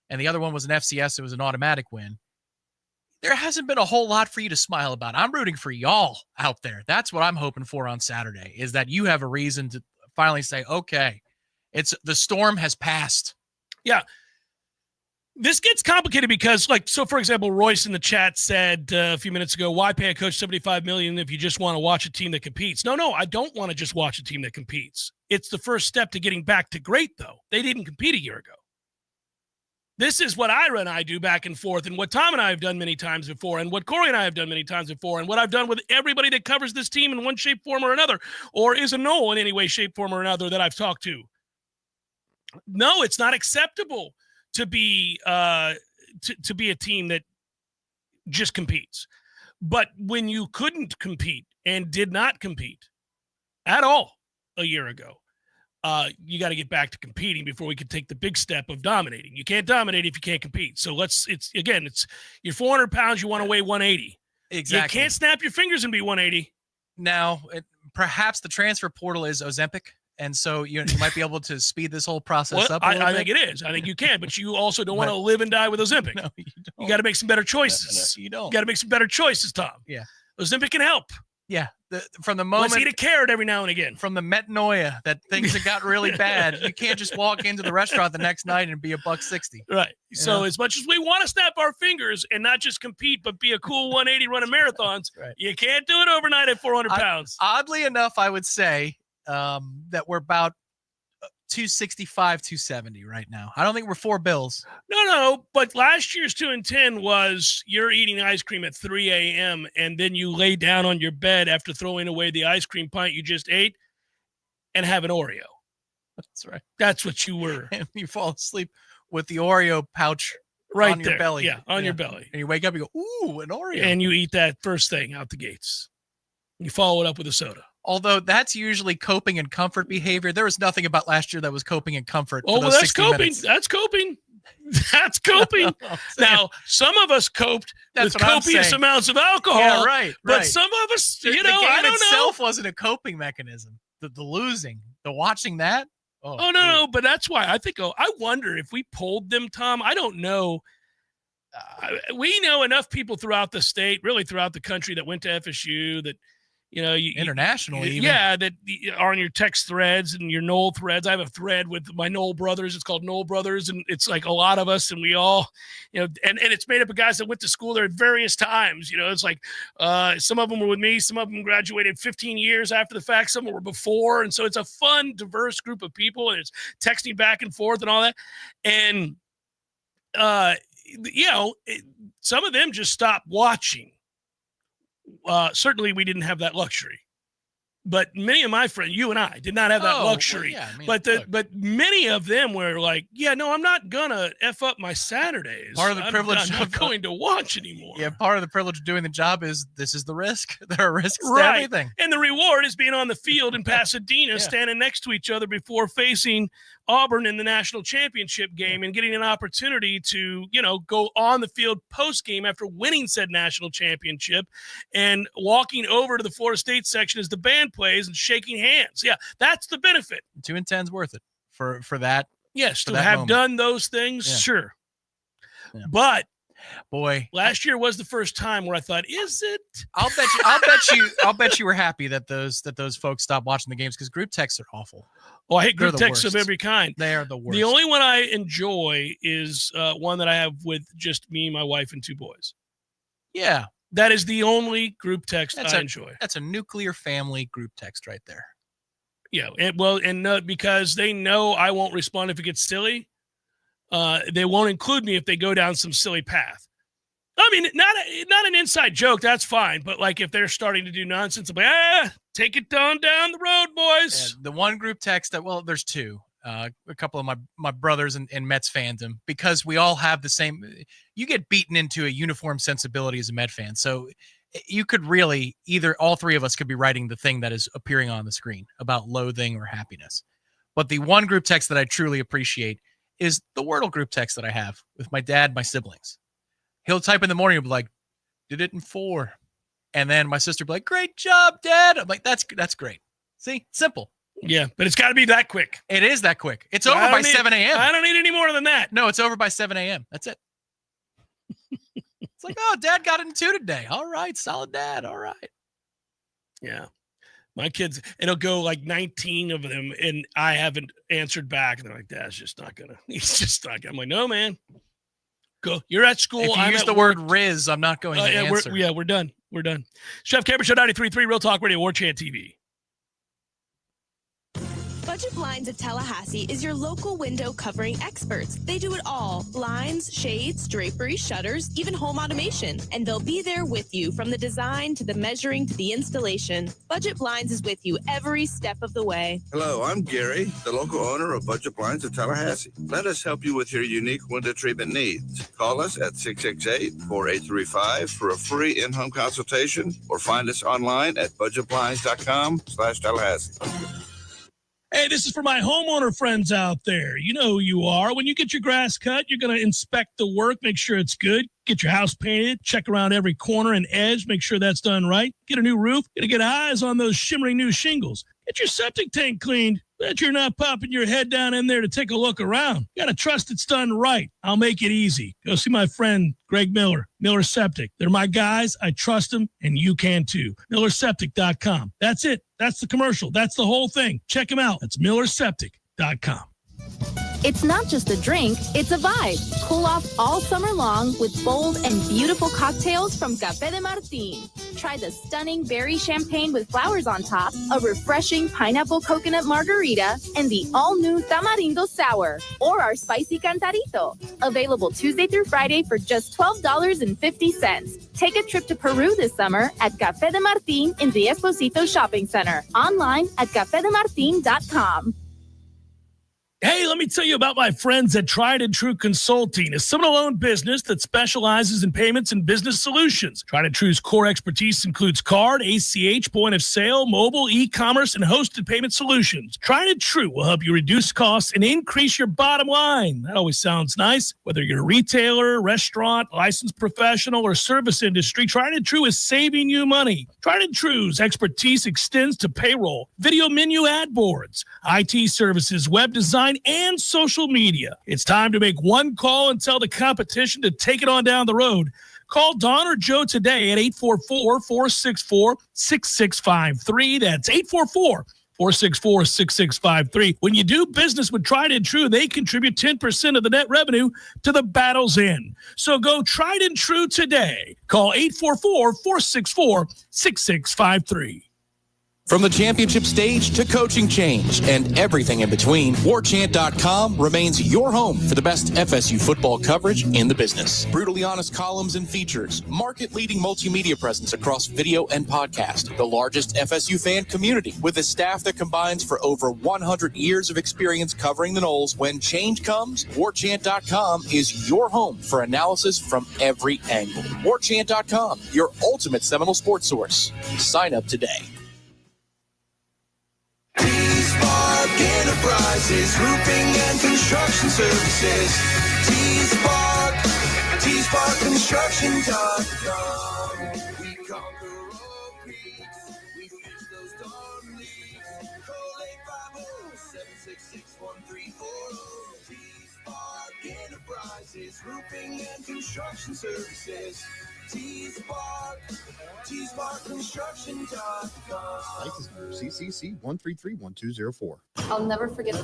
and the other one was an FCS, it was an automatic win, there hasn't been a whole lot for you to smile about. I'm rooting for y'all out there. That's what I'm hoping for on Saturday, is that you have a reason to finally say, okay, the storm has passed. Yeah. This gets complicated because, so for example, Royce in the chat said a few minutes ago, why pay a coach $75 million if you just want to watch a team that competes? No, I don't want to just watch a team that competes. It's the first step to getting back to great, though. They didn't compete a year ago. This is what Ira and I do back and forth, and what Tom and I have done many times before, and what Corey and I have done many times before, and what I've done with everybody that covers this team in one shape, form, or another, or is a Knoll in any way, shape, form, or another that I've talked to. No, it's not acceptable to be a team that just competes. But when you couldn't compete and did not compete at all a year ago, you got to get back to competing before we can take the big step of dominating. You can't dominate if you can't compete. So you're 400 pounds, you want to weigh 180. Exactly. You can't snap your fingers and be 180. Now, perhaps the transfer portal is Ozempic, and so you might be able to speed this whole process up a little bit. I think it is. I think you can, but you also don't want to live and die with Ozempic. No, you don't. You got to make some better choices. No, you don't. You got to make some better choices, Tom. Yeah. Ozempic can help. Yeah. From the moment, let's eat a carrot every now and again. From the metanoia that things have got really bad, you can't just walk into the restaurant the next night and be $160. Right. So as much as we want to snap our fingers and not just compete, but be a cool 180 running marathons, right. You can't do it overnight at 400 pounds. Oddly enough, I would say that we're about 265, 270 right now. I don't think we're 4 bills. No, but last year's 210 was you're eating ice cream at 3 a.m. and then you lay down on your bed after throwing away the ice cream pint you just ate and have an Oreo. That's right. That's what you were. And you fall asleep with the Oreo pouch right on there. Your belly. Yeah, on your belly. And you wake up and you go, ooh, an Oreo. And you eat that first thing out the gates. You follow it up with a soda. Although that's usually coping and comfort behavior. There was nothing about last year that was coping and comfort. Oh, well, that's coping. Minutes. That's coping. That's coping. Now, some of us coped with copious amounts of alcohol. Yeah, right. But some of us, the game I don't itself know. wasn't a coping mechanism. The losing, the watching that. Oh, no, but that's why I think. I wonder if we polled them, Tom. I don't know. We know enough people throughout the state, really throughout the country, that went to FSU that. Internationally, that are on your text threads and your Knoll threads. I have a thread with my Knoll brothers. It's called Knoll Brothers, and it's like a lot of us, and we all, and it's made up of guys that went to school there at various times. It's like some of them were with me, some of them graduated 15 years after the fact, some were before, and so it's a fun, diverse group of people, and it's texting back and forth and all that, and some of them just stopped watching. Certainly we didn't have that luxury, but many of my friends, you and I, did not have that luxury. Well, but many of them were like, no, I'm not gonna F up my Saturdays. Part of the privilege I'm not going to watch anymore. Yeah, part of the privilege of doing the job is this is the risk. There are risks to everything. And the reward is being on the field in Pasadena, standing next to each other before facing Auburn in the national championship game and getting an opportunity to, go on the field post game after winning said national championship and walking over to the Florida State section as the band plays and shaking hands. Yeah, that's the benefit. 2 and 10's worth it for that. Yes, to have done those things, sure. Yeah. But boy, last year was the first time where I thought, is it? I'll bet you were happy that those folks stopped watching the games because group texts are awful. Oh, I hate group texts of every kind. They are the worst. The only one I enjoy is one that I have with just me, my wife, and 2 boys. Yeah. That is the only group text I enjoy. That's a nuclear family group text right there. Yeah. And because they know I won't respond if it gets silly. They won't include me if they go down some silly path. I mean, not an inside joke. That's fine. But like if they're starting to do nonsense, I'm like, take it down the road, boys. Yeah, the one group text there's 2. a couple of my brothers and Mets fandom, because we all have the same. You get beaten into a uniform sensibility as a Met fan, so you could really all three of us could be writing the thing that is appearing on the screen about loathing or happiness. But the one group text that I truly appreciate is the Wordle group text that I have with my dad, my siblings. He'll type in the morning, he'll be like, "Did it in 4." And then my sister will be like, "Great job, Dad." I'm like, that's great. See, simple. Yeah, but it's got to be that quick. It is that quick. It's over by 7 a.m. I don't need any more than that. No, it's over by 7 a.m. That's it. It's like, oh, Dad got it in 2 today. All right, solid Dad. All right. Yeah. My kids, it'll go like 19 of them, and I haven't answered back. And they're like, "Dad's just not going to. He's just not going to." I'm like, "No, man. Go. You're at school. If you use the word Riz, I'm not going to answer. We're done. We're done." Chef Cameron Show 93.3 Real Talk Radio, Warchant TV. Budget Blinds at Tallahassee is your local window covering experts. They do it all: blinds, shades, drapery, shutters, even home automation. And they'll be there with you from the design to the measuring to the installation. Budget Blinds is with you every step of the way. Hello, I'm Gary, the local owner of Budget Blinds of Tallahassee. Let us help you with your unique window treatment needs. Call us at 668-4835 for a free in-home consultation, or find us online at budgetblinds.com/Tallahassee. Hey, this is for my homeowner friends out there. You know who you are. When you get your grass cut, you're going to inspect the work, make sure it's good. Get your house painted, check around every corner and edge, make sure that's done right. Get a new roof, got to get eyes on those shimmering new shingles. Get your septic tank cleaned. Bet you're not popping your head down in there to take a look around. You got to trust it's done right. I'll make it easy. Go see my friend Greg Miller Septic. They're my guys. I trust them, and you can too. MillerSeptic.com. That's it. That's the commercial. That's the whole thing. Check them out. That's MillerSeptic.com. It's not just a drink, it's a vibe. Cool off all summer long with bold and beautiful cocktails from Café de Martín. Try the stunning berry champagne with flowers on top, a refreshing pineapple coconut margarita, and the all-new Tamarindo Sour, or our spicy Cantarito. Available Tuesday through Friday for just $12.50. Take a trip to Peru this summer at Café de Martín in the Esposito Shopping Center. Online at cafedemartin.com. Hey, let me tell you about my friends at Tried and True Consulting, a Seminole-owned business that specializes in payments and business solutions. Tried and True's core expertise includes card, ACH, point of sale, mobile, e-commerce, and hosted payment solutions. Tried and True will help you reduce costs and increase your bottom line. That always sounds nice. Whether you're a retailer, restaurant, licensed professional, or service industry, Tried and True is saving you money. Tried and True's expertise extends to payroll, video menu ad boards, IT services, web design, and social media. It's time to make one call and tell the competition to take it on down the road. Call Don or Joe today at 844-464-6653. That's 844-464-6653. When you do business with Tried and True, they contribute 10% of the net revenue to the battle's end. So go Tried and True today. Call 844-464-6653. From the championship stage to coaching change and everything in between, Warchant.com remains your home for the best FSU football coverage in the business. Brutally honest columns and features, market-leading multimedia presence across video and podcast, the largest FSU fan community with a staff that combines for over 100 years of experience covering the Noles. When change comes, Warchant.com is your home for analysis from every angle. Warchant.com, your ultimate Seminole sports source. Sign up today. T-Spark Enterprises, roofing and construction services. T-Spark Construction.com. We conquer all peaks. We fix those dark leaks. Call 850-766-1340. T-Spark Enterprises, roofing and construction services. T-Spark Construction.com. License number CCC 1331204. I'll never forget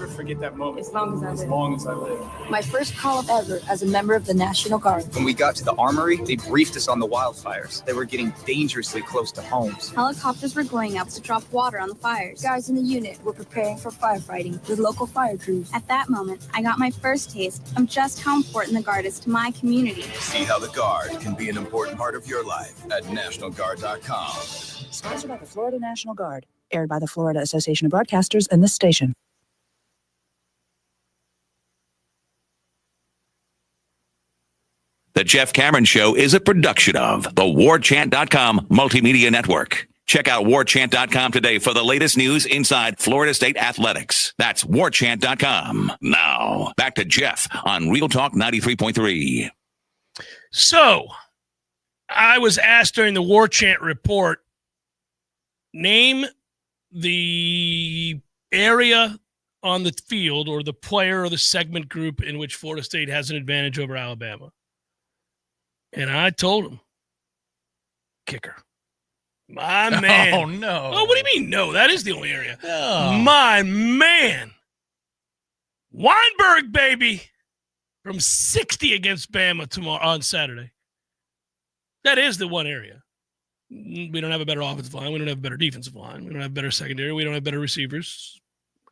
that moment. As long as I live. As long as I live. My first call ever as a member of the National Guard. When we got to the armory, they briefed us on the wildfires. They were getting dangerously close to homes. Helicopters were going up to drop water on the fires. Guys in the unit were preparing for firefighting with local fire crews. At that moment, I got my first taste of just how important the Guard is to my community. See how the Guard can be an important part of your life at NationalGuard.com. Sponsored by the Florida National Guard. Aired by the Florida Association of Broadcasters and this station. The Jeff Cameron Show is a production of the Warchant.com Multimedia Network. Check out Warchant.com today for the latest news inside Florida State athletics. That's Warchant.com. Now, back to Jeff on Real Talk 93.3. So, I was asked during the Warchant report, name the area on the field or the player or the segment group in which Florida State has an advantage over Alabama. And I told him, kicker. My man. Oh, no. Oh, what do you mean? No, that is the only area. No. My man. Weinberg, baby. From 60 against Bama tomorrow on Saturday. That is the one area. We don't have a better offensive line. We don't have a better defensive line. We don't have better secondary. We don't have better receivers.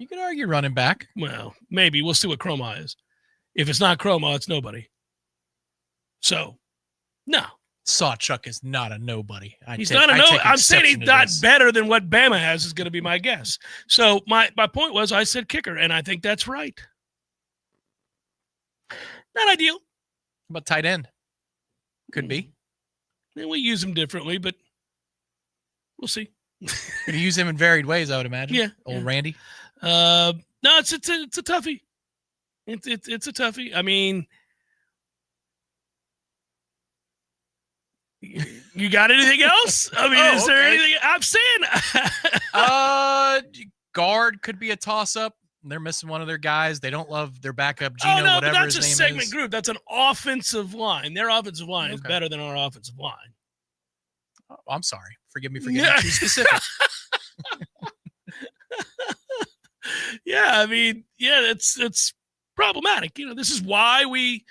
You can argue running back. Well, maybe. We'll see what Chroma is. If it's not Chroma, it's nobody. So, no. Sawchuck is not a nobody. He's not a nobody. I'm saying he's not better than what Bama has is going to be my guess. So, my point was I said kicker, and I think that's right. Not ideal. But tight end. Could be. And we use him differently, but we'll see. Could use him in varied ways, I would imagine. Yeah. Old Randy. No, it's a toughie. It's a toughie. I mean, you got anything else? I mean, is there anything I'm saying? Guard could be a toss-up. They're missing one of their guys. They don't love their backup, Gino, but whatever that's his name a segment is. group. That's an offensive line. Their offensive line is better than our offensive line. Oh, I'm sorry. Forgive me for getting too specific. Yeah, I mean, it's problematic. You know, this is why we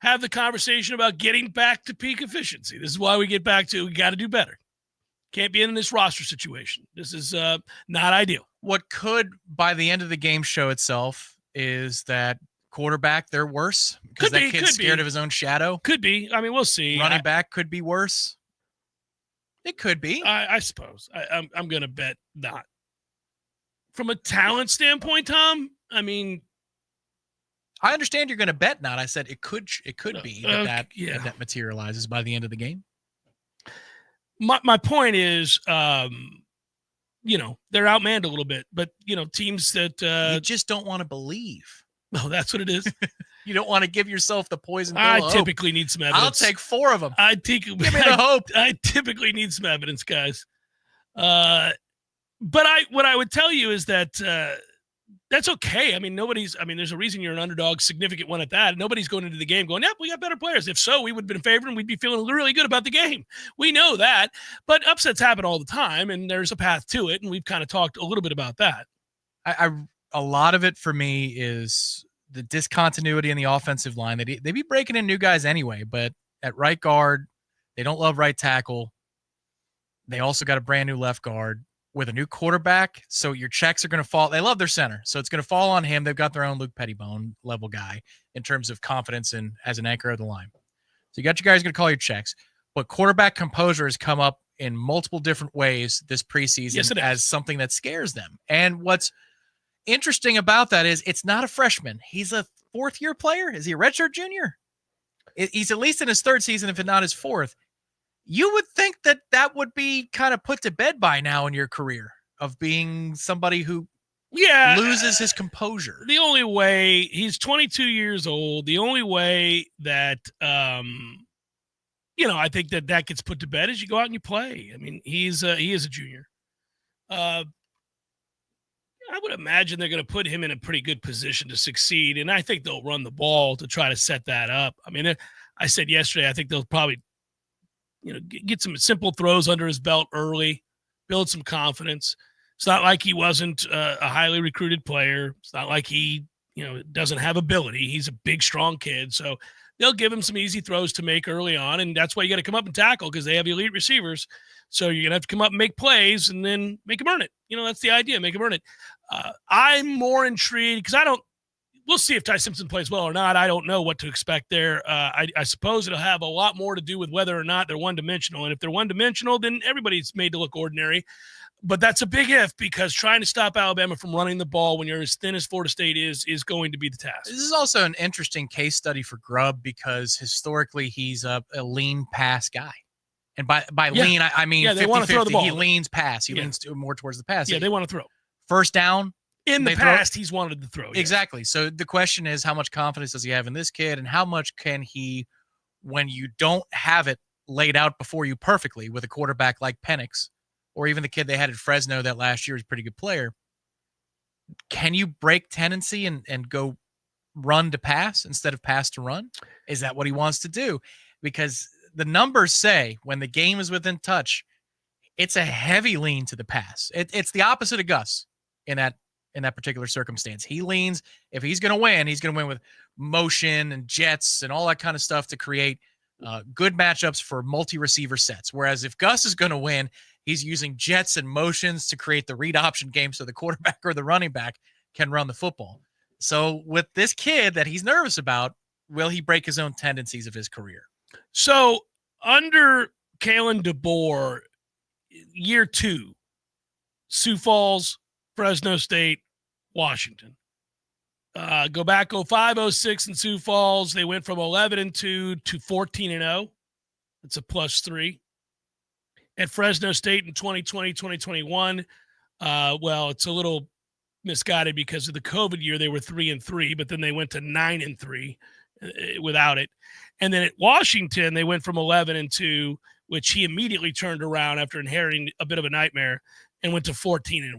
have the conversation about getting back to peak efficiency. This is why we get back to we got to do better. Can't be in this roster situation. This is not ideal. What could, by the end of the game, show itself is that quarterback, they're worse because that kid's scared of his own shadow. Could be. I mean, we'll see. Running back could be worse. It could be. I suppose. I'm going to bet not. From a talent standpoint, Tom, I mean, I understand you're going to bet not. I said it could be that materializes by the end of the game. My point is, you know, they're outmanned a little bit, but, you know, teams that you just don't want to believe. Oh, that's what it is. You don't want to give yourself the poison pill. I typically need some evidence. I'll take 4 of them. Give me the hope. I typically need some evidence, guys. But what I would tell you is that that's okay. I mean, there's a reason you're an underdog, significant one at that. Nobody's going into the game going, yep, we got better players. If so, we would have been favored and we'd be feeling really good about the game. We know that, but upsets happen all the time and there's a path to it. And we've kind of talked a little bit about that. A lot of it for me is the discontinuity in the offensive line. They be breaking in new guys anyway, but at right guard, they don't love right tackle. They also got a brand new left guard with a new quarterback. So your checks are going to fall. They love their center. So it's going to fall on him. They've got their own Luke Pettibone level guy in terms of confidence and as an anchor of the line. So you got your guys going to call your checks, but quarterback composure has come up in multiple different ways this preseason as something that scares them. And what's interesting about that is it's not a freshman. He's a 4th-year player. Is he a redshirt junior? He's at least in his 3rd season, if not his 4th. You would think that would be kind of put to bed by now in your career of being somebody who loses his composure. The only way, he's 22 years old. The only way that, you know, I think that gets put to bed is you go out and you play. I mean, he is a junior. I would imagine they're going to put him in a pretty good position to succeed, and I think they'll run the ball to try to set that up. I mean, I said yesterday, I think they'll probably, you know, get some simple throws under his belt early, build some confidence. It's not like he wasn't a highly recruited player. It's not like he, you know, doesn't have ability. He's a big, strong kid. So they'll give him some easy throws to make early on, and that's why you got to come up and tackle because they have elite receivers. So you're going to have to come up and make plays and then make them earn it. You know, that's the idea, make them earn it. I'm more intrigued because we'll see if Ty Simpson plays well or not. I don't know what to expect there. I suppose it'll have a lot more to do with whether or not they're one-dimensional. And if they're one-dimensional, then everybody's made to look ordinary. But that's a big if, because trying to stop Alabama from running the ball when you're as thin as Florida State is going to be the task. This is also an interesting case study for Grubb because historically he's a lean pass guy. And by lean, I mean 50-50. He leans pass. He leans more towards the pass. Yeah, they want to throw. First down. In the past, he's wanted to throw. Exactly. So the question is, how much confidence does he have in this kid, and how much can he, when you don't have it laid out before you perfectly with a quarterback like Penix, or even the kid they had at Fresno that last year is a pretty good player, can you break tendency and go run to pass instead of pass to run? Is that what he wants to do? Because the numbers say when the game is within touch, it's a heavy lean to the pass. It's the opposite of Gus in that particular circumstance. He leans, if he's going to win with motion and jets and all that kind of stuff to create good matchups for multi-receiver sets. Whereas if Gus is going to win, he's using jets and motions to create the read option game so the quarterback or the running back can run the football. So with this kid that he's nervous about, will he break his own tendencies of his career? So under Kalen DeBoer, year 2, Sioux Falls, Fresno State, Washington. Go back 05-06 in Sioux Falls. They went from 11-2 to 14-0. That's a +3. At Fresno State in 2020-2021, well, it's a little misguided because of the COVID year. They were 3-3, but then they went to 9-3 without it. And then at Washington, they went from 11-2, which he immediately turned around after inheriting a bit of a nightmare, and went to 14-1.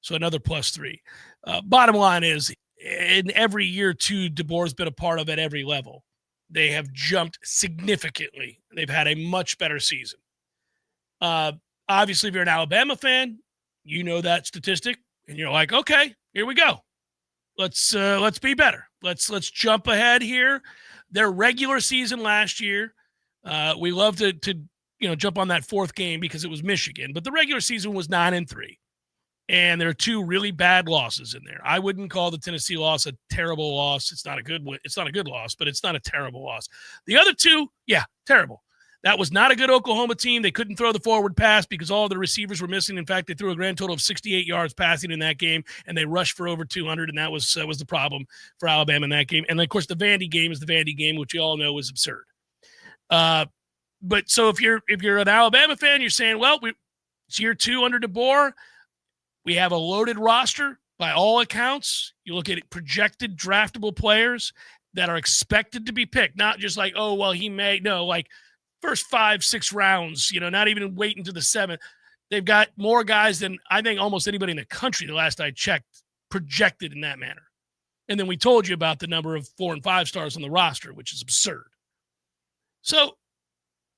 So another +3. Bottom line is, in every year, too, DeBoer's been a part of at every level. They have jumped significantly. They've had a much better season. Obviously, if you're an Alabama fan, you know that statistic, and you're like, okay, here we go. Let's be better. Let's jump ahead here. Their regular season last year, we love to jump on that fourth game because it was Michigan, but the regular season was 9-3. And there are 2 really bad losses in there. I wouldn't call the Tennessee loss a terrible loss. It's not a good loss, but it's not a terrible loss. The other 2, yeah, terrible. That was not a good Oklahoma team. They couldn't throw the forward pass because all of the receivers were missing. In fact, they threw a grand total of 68 yards passing in that game, and they rushed for over 200, and that was the problem for Alabama in that game. And, of course, the Vandy game is the Vandy game, which you all know is absurd. But so if you're an Alabama fan, you're saying, well, it's year 2 under DeBoer. We have a loaded roster by all accounts. You look at projected draftable players that are expected to be picked, not just like, oh, well, he may. No, like first 5-6 rounds, not even waiting to the 7th. They've got more guys than I think almost anybody in the country, the last I checked, projected in that manner. And then we told you about the number of 4 and 5 stars on the roster, which is absurd. So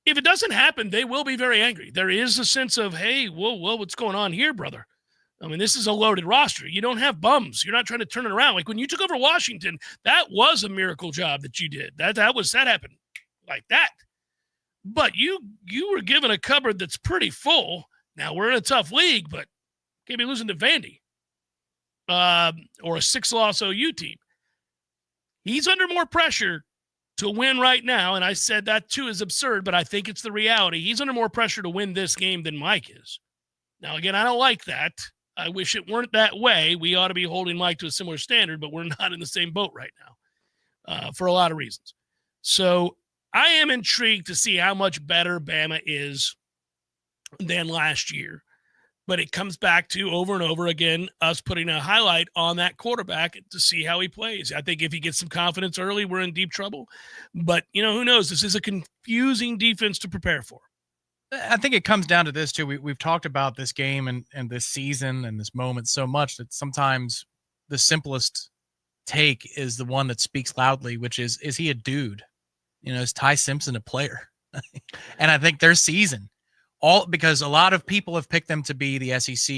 if it doesn't happen, they will be very angry. There is a sense of, hey, whoa, what's going on here, brother? I mean, this is a loaded roster. You don't have bums. You're not trying to turn it around. Like when you took over Washington, that was a miracle job that you did. That happened like that. But you were given a cupboard that's pretty full. Now we're in a tough league, but can't be losing to Vandy or a 6-loss OU team. He's under more pressure to win right now, and I said that too is absurd, but I think it's the reality. He's under more pressure to win this game than Mike is. Now, again, I don't like that. I wish it weren't that way. We ought to be holding Mike to a similar standard, but we're not in the same boat right now for a lot of reasons. So I am intrigued to see how much better Bama is than last year. But it comes back to, over and over again, us putting a highlight on that quarterback to see how he plays. I think if he gets some confidence early, we're in deep trouble. But, who knows? This is a confusing defense to prepare for. I think it comes down to this, too. We've talked about this game and this season and this moment so much that sometimes the simplest take is the one that speaks loudly, which is he a dude? Is Ty Simpson a player? And I think their season, because a lot of people have picked them to be the SEC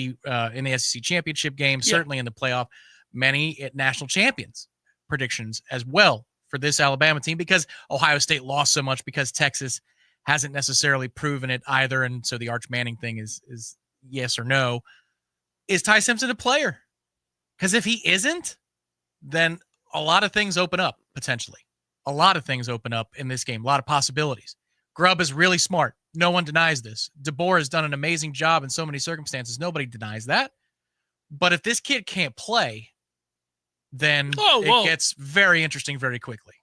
in the SEC championship game, certainly in the playoff, many national champions predictions as well for this Alabama team, because Ohio State lost so much, because Texas hasn't necessarily proven it either. And so the Arch Manning thing is yes or no. Is Ty Simpson a player? Because if he isn't, then a lot of things open up potentially. A lot of things open up in this game, a lot of possibilities. Grubb is really smart. No one denies this. DeBoer has done an amazing job in so many circumstances. Nobody denies that. But if this kid can't play, then it gets very interesting very quickly.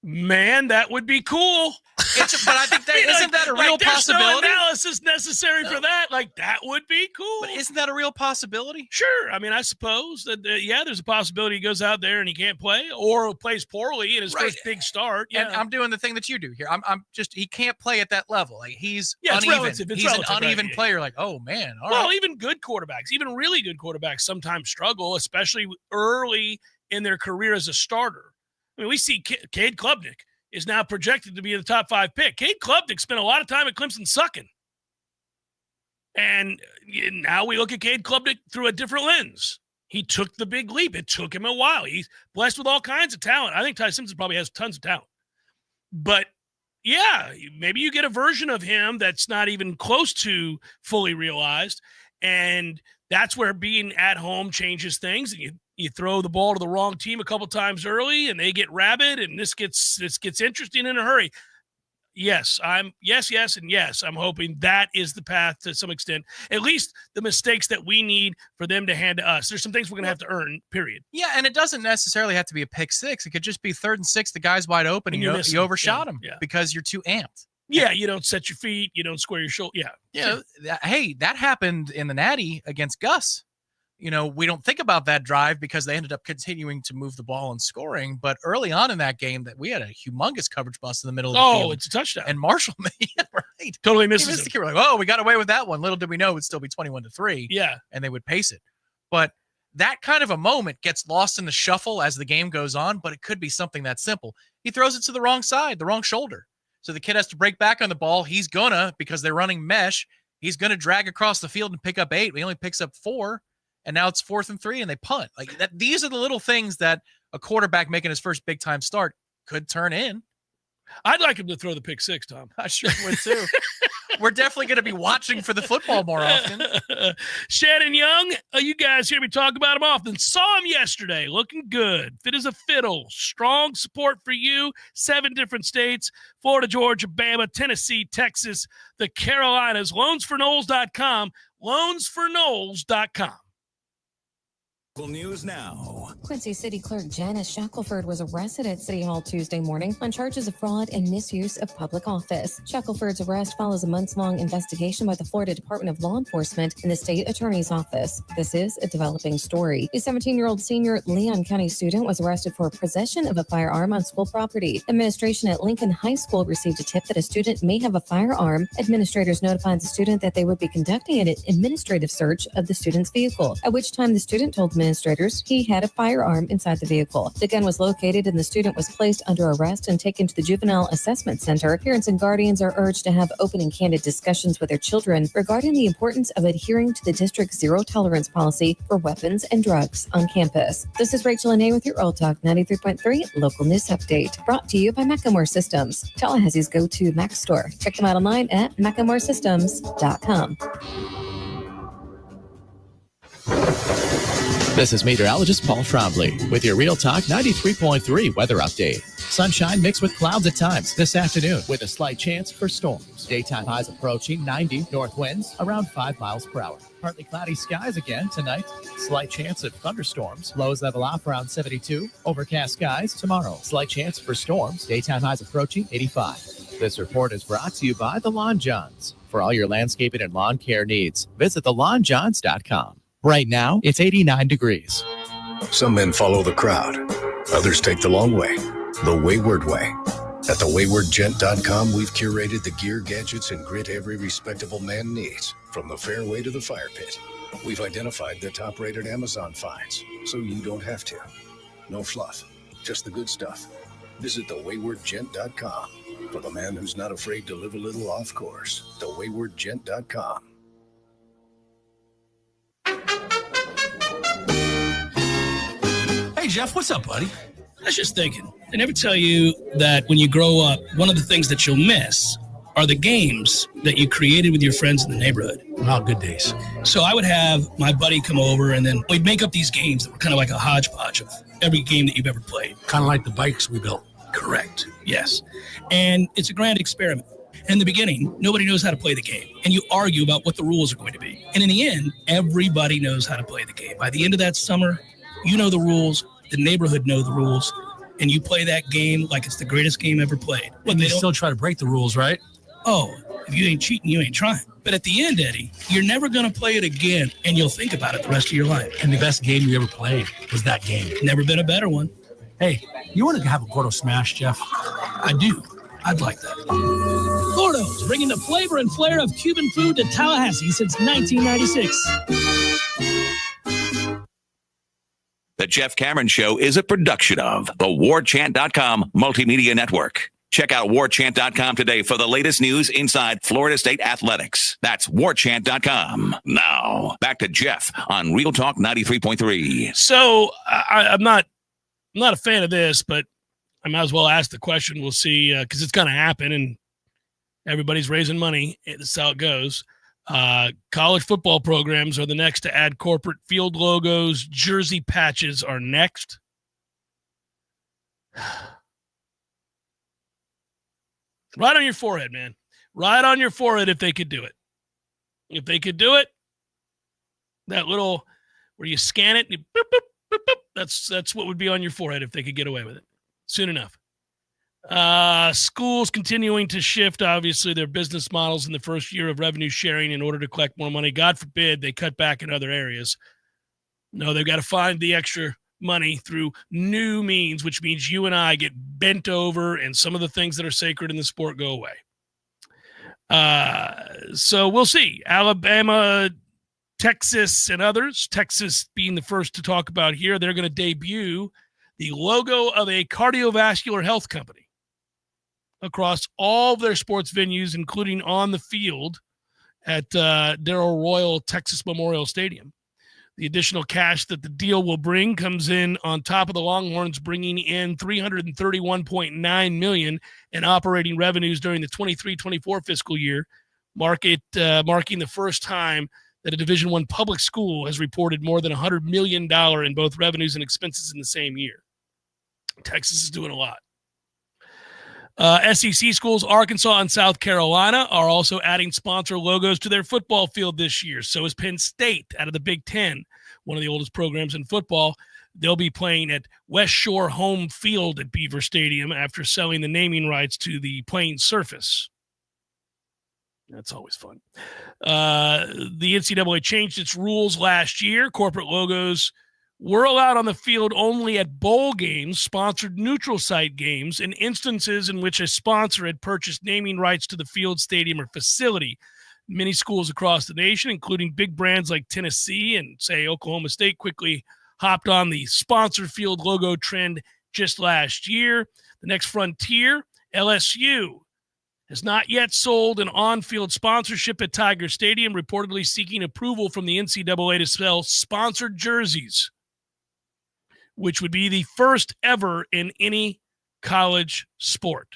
Man, that would be cool. But I think that isn't that a real possibility? There's no analysis necessary for that. Like, that would be cool. But isn't that a real possibility? Sure. I mean, I suppose that, there's a possibility he goes out there and he can't play or plays poorly in his first big start. Yeah. And I'm doing the thing that you do here. I'm just, he can't play at that level. Like, he's it's uneven. relative. It's he's relative, an uneven right? player. Like, oh, man. All well, right. even good quarterbacks, even really good quarterbacks sometimes struggle, especially early in their career as a starter. I mean, we see Cade Klubnik is now projected to be the top 5 pick. Cade Klubnik spent a lot of time at Clemson sucking. And now we look at Cade Klubnik through a different lens. He took the big leap. It took him a while. He's blessed with all kinds of talent. I think Ty Simpson probably has tons of talent. But, yeah, maybe you get a version of him that's not even close to fully realized. And that's where being at home changes things. And you throw the ball to the wrong team a couple times early and they get rabid and this gets interesting in a hurry. Yes, and yes. I'm hoping that is the path to some extent, at least the mistakes that we need for them to hand to us. There's some things we're going to have to earn, period. Yeah, and it doesn't necessarily have to be a pick 6. It could just be 3rd and 6, the guy's wide open and you overshot him because you're too amped. Yeah, you don't set your feet, you don't square your shoulder. Yeah. Hey, that happened in the Natty against Gus. We don't think about that drive because they ended up continuing to move the ball and scoring. But early on in that game, that we had a humongous coverage bust in the middle of the field. Oh, it's a touchdown. And Marshall, right, totally misses it. We're like, oh, we got away with that one. Little did we know it would still be 21-3. Yeah, and they would pace it. But that kind of a moment gets lost in the shuffle as the game goes on. But it could be something that simple. He throws it to the wrong side, the wrong shoulder. So the kid has to break back on the ball. He's gonna, because they're running mesh, he's gonna drag across the field and pick up 8. He only picks up 4. And now it's 4th and 3 and they punt. Like that. These are the little things that a quarterback making his first big time start could turn in. I'd like him to throw the pick 6, Tom. I sure would too. We're definitely going to be watching for the football more often. Shannon Young, you guys hear me talk about him often. Saw him yesterday, looking good. Fit as a fiddle. Strong support for you. 7 different states, Florida, Georgia, Bama, Tennessee, Texas, the Carolinas. Loansforknowles.com. Loansforknowles.com. News now. Quincy City Clerk Janice Shackelford was arrested at City Hall Tuesday morning on charges of fraud and misuse of public office. Shackelford's arrest follows a months-long investigation by the Florida Department of Law Enforcement and the state attorney's office. This is a developing story. A 17-year-old senior Leon County student was arrested for possession of a firearm on school property. Administration at Lincoln High School received a tip that a student may have a firearm. Administrators notified the student that they would be conducting an administrative search of the student's vehicle, at which time the student told administrators he had a firearm inside the vehicle. The gun was located and the student was placed under arrest and taken to the Juvenile Assessment Center. Parents and guardians are urged to have open and candid discussions with their children regarding the importance of adhering to the district's zero tolerance policy for weapons and drugs on campus. This is Rachel Anay with your Oil Talk 93.3 local news update, brought to you by Macklemore Systems, Tallahassee's go-to Mac store. Check them out online at MacklemoreSystems.com. This is meteorologist Paul Trombley with your Real Talk 93.3 weather update. Sunshine mixed with clouds at times this afternoon with a slight chance for storms. Daytime highs approaching 90, north winds around 5 miles per hour. Partly cloudy skies again tonight. Slight chance of thunderstorms. Lows level off around 72. Overcast skies tomorrow. Slight chance for storms. Daytime highs approaching 85. This report is brought to you by The Lawn Johns. For all your landscaping and lawn care needs, visit thelawnjohns.com. Right now, it's 89 degrees. Some men follow the crowd. Others take the long way, the wayward way. At thewaywardgent.com, we've curated the gear, gadgets, and grit every respectable man needs, from the fairway to the fire pit. We've identified the top-rated Amazon finds, so you don't have to. No fluff, just the good stuff. Visit thewaywardgent.com for the man who's not afraid to live a little off course. Thewaywardgent.com. Hey, Jeff, what's up, buddy? I was just thinking, they never tell you that when you grow up, one of the things that you'll miss are the games that you created with your friends in the neighborhood. Oh, good days. So I would have my buddy come over, and then we'd make up these games that were kind of like a hodgepodge of every game that you've ever played. Kind of like the bikes we built. Correct. Yes. And it's a grand experiment. In the beginning, nobody knows how to play the game, and you argue about what the rules are going to be. And in the end, everybody knows how to play the game. By the end of that summer, you know the rules, the neighborhood know the rules, and you play that game like it's the greatest game ever played. And they still try to break the rules, right? Oh, if you ain't cheating, you ain't trying. But at the end, Eddie, you're never going to play it again, and you'll think about it the rest of your life. And the best game you ever played was that game. Never been a better one. Hey, you want to have a Gordo Smash, Jeff? I do. I'd like that. Gordo's, bringing the flavor and flair of Cuban food to Tallahassee since 1996. The Jeff Cameron Show is a production of the Warchant.com Multimedia Network. Check out Warchant.com today for the latest news inside Florida State athletics. That's Warchant.com. Now, back to Jeff on Real Talk 93.3. So I'm not a fan of this, but I might as well ask the question. We'll see, because it's going to happen, and everybody's raising money. That's how it goes. College football programs are the next to add corporate field logos. Jersey patches are next. Right on your forehead, man. Right on your forehead if they could do it. If they could do it, that little where you scan it, and you boop, boop, boop, boop, that's what would be on your forehead if they could get away with it soon enough. Schools continuing to shift, obviously, their business models in the first year of revenue sharing in order to collect more money. God forbid they cut back in other areas. No, they've got to find the extra money through new means, which means you and I get bent over and some of the things that are sacred in the sport go away. So we'll see. Alabama, Texas, and others. Texas being the first to talk about here. They're going to debut the logo of a cardiovascular health company across all of their sports venues, including on the field at Darrell Royal Texas Memorial Stadium. The additional cash that the deal will bring comes in on top of the Longhorns bringing in $331.9 million in operating revenues during the 23-24 fiscal year, marking the first time that a Division I public school has reported more than $100 million in both revenues and expenses in the same year. Texas is doing a lot. SEC schools, Arkansas and South Carolina, are also adding sponsor logos to their football field this year. So is Penn State out of the Big Ten, one of the oldest programs in football. They'll be playing at West Shore Home Field at Beaver Stadium after selling the naming rights to the playing surface. That's always fun. The NCAA changed its rules last year. Corporate logos were allowed on the field only at bowl games, sponsored neutral site games, and instances in which a sponsor had purchased naming rights to the field, stadium, or facility. Many schools across the nation, including big brands like Tennessee and, say, Oklahoma State, quickly hopped on the sponsored field logo trend just last year. The next frontier, LSU, has not yet sold an on-field sponsorship at Tiger Stadium, reportedly seeking approval from the NCAA to sell sponsored jerseys, which would be the first ever in any college sport.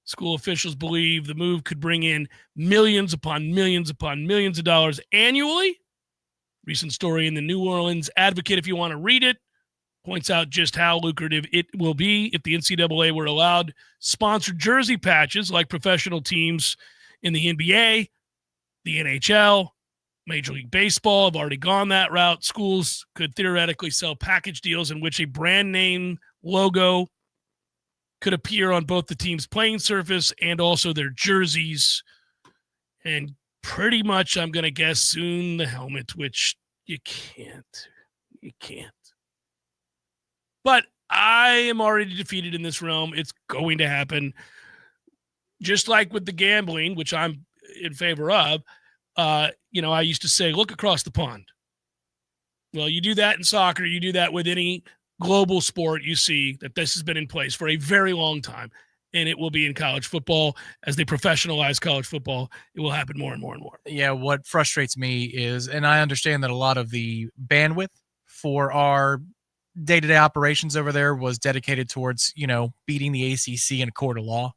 School officials believe the move could bring in millions upon millions upon millions of dollars annually. Recent story in the New Orleans Advocate, if you want to read it, points out just how lucrative it will be if the NCAA were allowed sponsored jersey patches like professional teams in the NBA, the NHL, Major League Baseball have already gone that route. Schools could theoretically sell package deals in which a brand name logo could appear on both the team's playing surface and also their jerseys. And pretty much, I'm going to guess, soon the helmet, which you can't. You can't. But I am already defeated in this realm. It's going to happen. Just like with the gambling, which I'm in favor of, I used to say, look across the pond. Well, you do that in soccer. You do that with any global sport. You see that this has been in place for a very long time, and it will be in college football. As they professionalize college football, it will happen more and more and more. Yeah, what frustrates me is, and I understand that a lot of the bandwidth for our day-to-day operations over there was dedicated towards, beating the ACC in a court of law.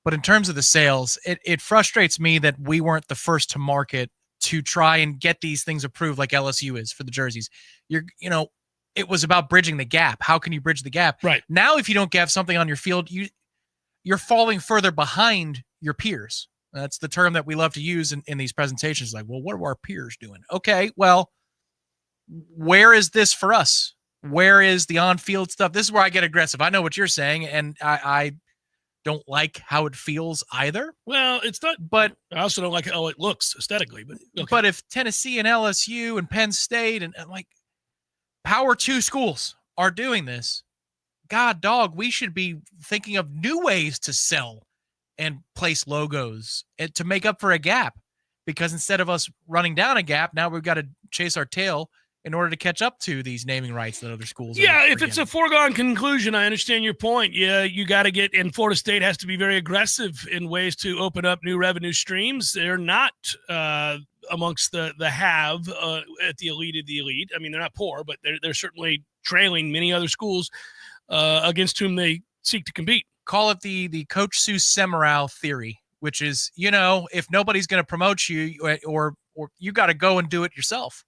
But in terms of the sales, it frustrates me that we weren't the first to market to try and get these things approved like LSU is for the jerseys. It was about bridging the gap. How can you bridge the gap? Right. Now, if you don't have something on your field, you're falling further behind your peers. That's the term that we love to use in these presentations. Like, well, what are our peers doing? Okay, well, where is this for us? Where is the on-field stuff? This is where I get aggressive. I know what you're saying, and I don't like how it feels either. Well, it's not, but I also don't like how it looks aesthetically. But okay. But if Tennessee and LSU and Penn State and like Power 2 schools are doing this, God dog, we should be thinking of new ways to sell and place logos and to make up for a gap. Because instead of us running down a gap, now we've got to chase our tail in order to catch up to these naming rights that other schools Yeah, if it's a foregone conclusion, I understand your point. Yeah, you got to get, and Florida State has to be very aggressive in ways to open up new revenue streams. They're not amongst the have at the elite of the elite. I mean, they're not poor, but they're certainly trailing many other schools against whom they seek to compete. Call it the Coach Seuss Seminoles theory, which is, if nobody's going to promote you or you got to go and do it yourself.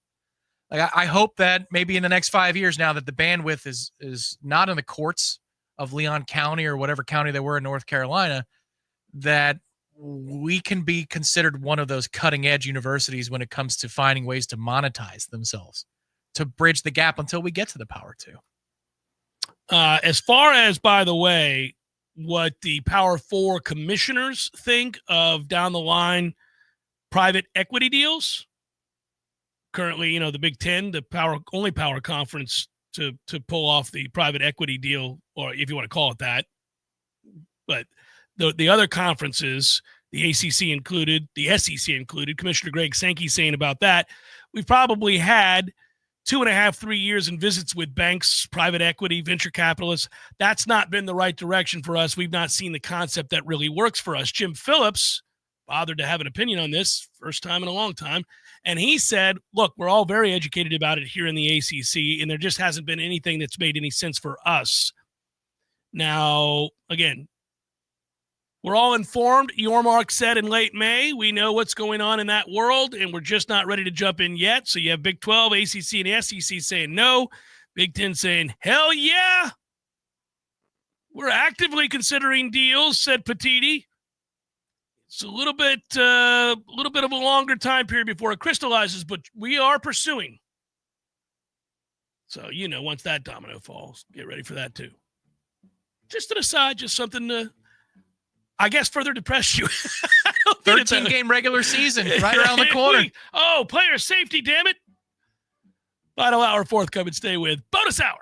Like, I hope that maybe in the next 5 years now that the bandwidth is not in the courts of Leon County or whatever county they were in North Carolina, that we can be considered one of those cutting-edge universities when it comes to finding ways to monetize themselves, to bridge the gap until we get to the Power 2. As far as, by the way, what the Power 4 commissioners think of down the line private equity deals, currently, the Big Ten, the only power conference to pull off the private equity deal, or if you want to call it that. But the other conferences, the ACC included, the SEC included, Commissioner Greg Sankey saying about that, we've probably had 2.5, 3 years in visits with banks, private equity, venture capitalists. That's not been the right direction for us. We've not seen the concept that really works for us. Jim Phillips bothered to have an opinion on this, first time in a long time. And he said, look, we're all very educated about it here in the ACC, and there just hasn't been anything that's made any sense for us. Now, again, we're all informed. Yormark said in late May, we know what's going on in that world, and we're just not ready to jump in yet. So you have Big 12, ACC, and SEC saying no. Big 10 saying, hell yeah. We're actively considering deals, said Petiti. It's a little bit of a longer time period before it crystallizes, but we are pursuing. So, once that domino falls, get ready for that too. Just an aside, just something to, I guess, further depress you. 13-game regular season right around the corner. Player safety, damn it. Final hour, forthcoming. Stay with Bonus Hour.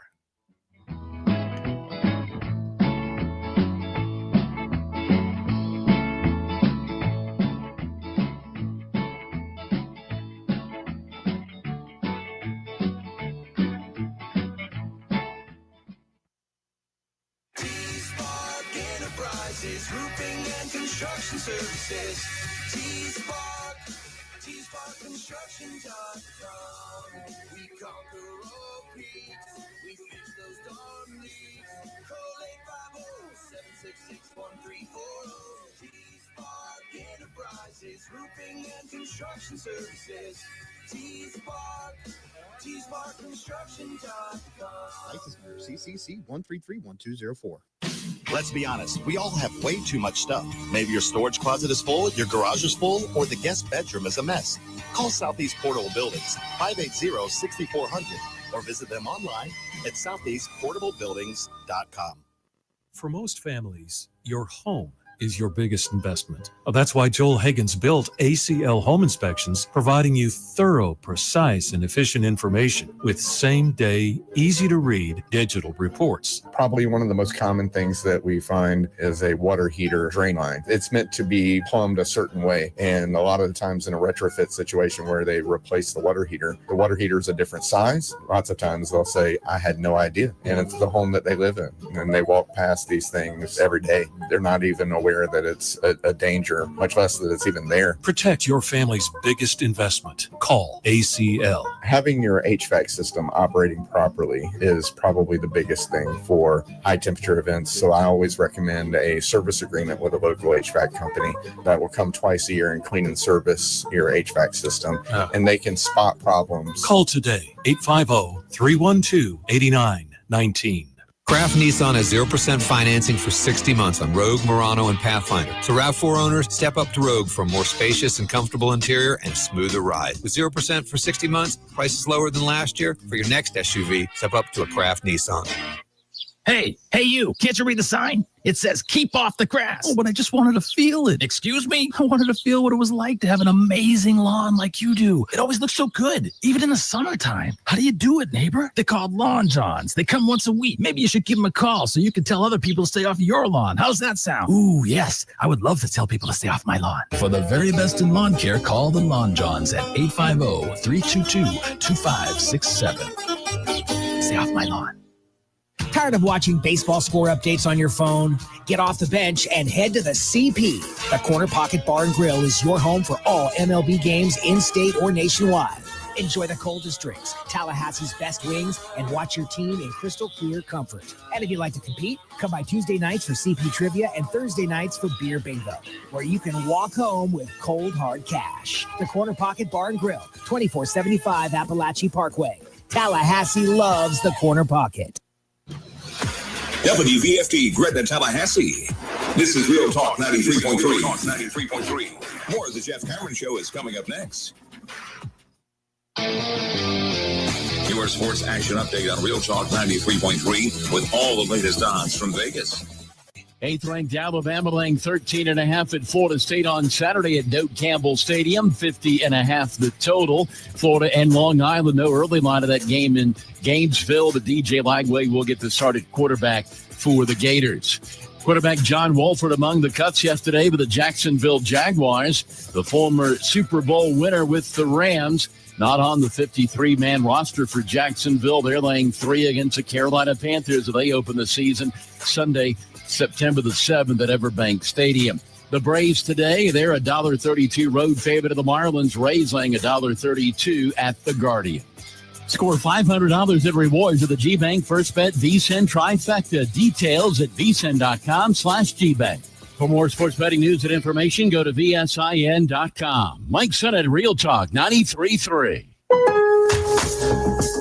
Roofing and construction services. T-Spark Construction.com. We conquer all peaks. We fix those darn leaks. Call 850-766-1340. T-Spark Enterprises. Roofing and construction services. T-Spark Construction.com. License number CCC 1331204. Let's be honest, we all have way too much stuff. Maybe your storage closet is full, your garage is full, or the guest bedroom is a mess. Call Southeast Portable Buildings, 580-6400, or visit them online at southeastportablebuildings.com. For most families, your home is your biggest investment. That's why Joel Higgins built ACL Home Inspections, providing you thorough, precise, and efficient information with same-day, easy-to-read digital reports. Probably one of the most common things that we find is a water heater drain line. It's meant to be plumbed a certain way, and a lot of the times in a retrofit situation where they replace the water heater is a different size. Lots of times they'll say, I had no idea, and it's the home that they live in, and they walk past these things every day. They're not even aware that it's a danger, much less that it's even there. Protect your family's biggest investment. Call ACL. Having your HVAC system operating properly is probably the biggest thing for high temperature events. So I always recommend a service agreement with a local HVAC company that will come twice a year and clean and service your HVAC system. And they can spot problems. Call today, 850-312-8919. Kraft Nissan has 0% financing for 60 months on Rogue, Murano, and Pathfinder. So RAV4 owners, step up to Rogue for a more spacious and comfortable interior and smoother ride. With 0% for 60 months, prices lower than last year. For your next SUV, step up to a Kraft Nissan. Hey, you, can't you read the sign? It says, keep off the grass. Oh, but I just wanted to feel it. Excuse me? I wanted to feel what it was like to have an amazing lawn like you do. It always looks so good, even in the summertime. How do you do it, neighbor? They're called Lawn Johns. They come once a week. Maybe you should give them a call so you can tell other people to stay off your lawn. How's that sound? Ooh, yes. I would love to tell people to stay off my lawn. For the very best in lawn care, call the Lawn Johns at 850-322-2567. Stay off my lawn. Tired of watching baseball score updates on your phone? Get off the bench and head to the CP. The Corner Pocket Bar and Grill is your home for all MLB games in-state or nationwide. Enjoy the coldest drinks, Tallahassee's best wings, and watch your team in crystal clear comfort. And if you'd like to compete, come by Tuesday nights for CP Trivia and Thursday nights for Beer Bingo, where you can walk home with cold, hard cash. The Corner Pocket Bar and Grill, 2475 Appalachie Parkway. Tallahassee loves the Corner Pocket. WVFD Gretna, Tallahassee. This is Real Talk 93.3. More of the Jeff Cameron Show is coming up next. Your sports action update on Real Talk 93.3 with all the latest odds from Vegas. 8th-ranked Alabama laying 13.5 at Florida State on Saturday at Doak Campbell Stadium. 50.5 the total. Florida and Long Island, no early line of that game in Gainesville, but DJ Lagway will get the start at quarterback for the Gators. Quarterback John Wolford among the cuts yesterday with the Jacksonville Jaguars. The former Super Bowl winner with the Rams, not on the 53-man roster for Jacksonville. They're laying 3 against the Carolina Panthers as they open the season Sunday, September the 7th at Everbank Stadium. The Braves today, they're a $1.32 road favorite of the Marlins. Rays laying $1.32 at the Guardian. Score $500 in rewards at the GBank First Bet VSiN Trifecta. Details at vsin.com/GBank. For more sports betting news and information, go to vsin.com. Mike Sennett, Real Talk 93.3.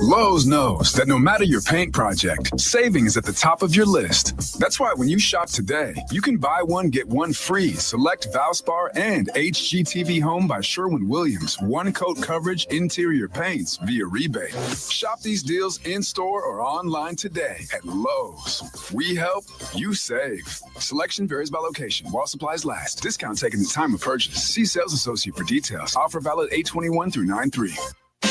Lowe's knows that no matter your paint project, saving is at the top of your list. That's why when you shop today, you can buy one, get one free. Select Valspar and HGTV Home by Sherwin-Williams. One coat coverage, interior paints via rebate. Shop these deals in-store or online today at Lowe's. We help, you save. Selection varies by location while supplies last. Discount taken at the time of purchase. See sales associate for details. Offer valid 8/21 through 9/3.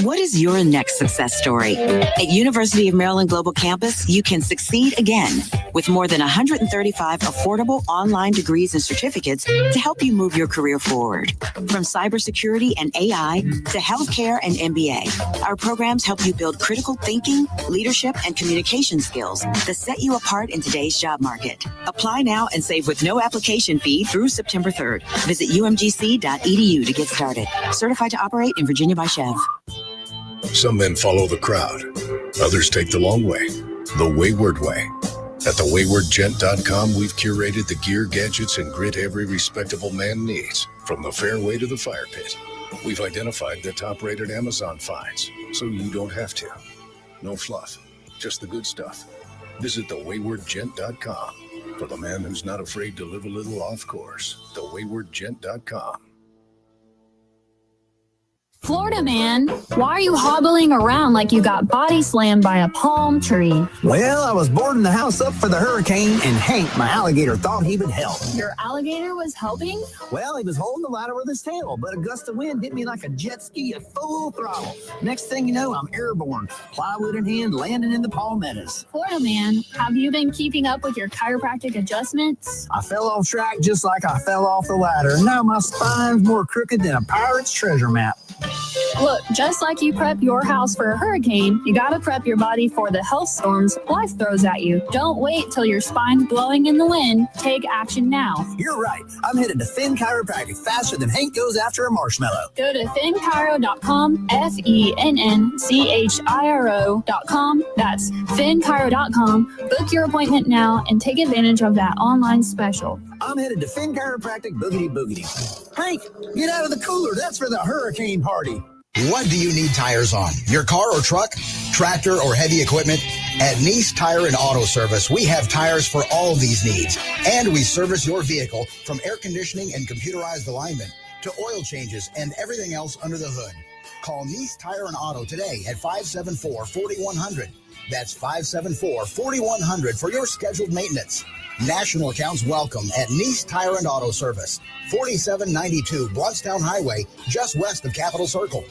What is your next success story? At University of Maryland Global Campus, you can succeed again with more than 135 affordable online degrees and certificates to help you move your career forward. From cybersecurity and AI to healthcare and MBA, our programs help you build critical thinking, leadership, and communication skills that set you apart in today's job market. Apply now and save with no application fee through September 3rd. Visit umgc.edu to get started. Certified to operate in Virginia by Chev. Some men follow the crowd. Others take the long way, the wayward way. At thewaywardgent.com, we've curated the gear, gadgets, and grit every respectable man needs, from the fairway to the fire pit. We've identified the top-rated Amazon finds, so you don't have to. No fluff, just the good stuff. Visit thewaywardgent.com for the man who's not afraid to live a little off course. Thewaywardgent.com. Florida man, why are you hobbling around like you got body slammed by a palm tree? Well, I was boarding the house up for the hurricane, and Hank, my alligator, thought he would help. Your alligator was helping? Well, he was holding the ladder with his tail, but a gust of wind hit me like a jet ski at full throttle. Next thing you know, I'm airborne, plywood in hand, landing in the palmettos. Florida man, have you been keeping up with your chiropractic adjustments? I fell off track just like I fell off the ladder. Now my spine's more crooked than a pirate's treasure map. Look, just like you prep your house for a hurricane, you gotta prep your body for the health storms life throws at you. Don't wait till your spine's blowing in the wind. Take action now. You're right. I'm headed to Finn Chiropractic faster than Hank goes after a marshmallow. Go to finnchiro.com, FENNCHIRO.com. That's finnchiro.com. Book your appointment now and take advantage of that online special. I'm headed to Finn Chiropractic Boogity Boogity. Hank, get out of the cooler. That's for the hurricane party. What do you need tires on? Your car or truck? Tractor or heavy equipment? At Nice Tire and Auto Service, we have tires for all these needs, and we service your vehicle from air conditioning and computerized alignment to oil changes and everything else under the hood. Call Nice Tire and Auto today at 574-4100. That's 574-4100 for your scheduled maintenance. National accounts welcome at Nice Tire and Auto Service, 4792 Bluntstown Highway, just west of Capitol Circle.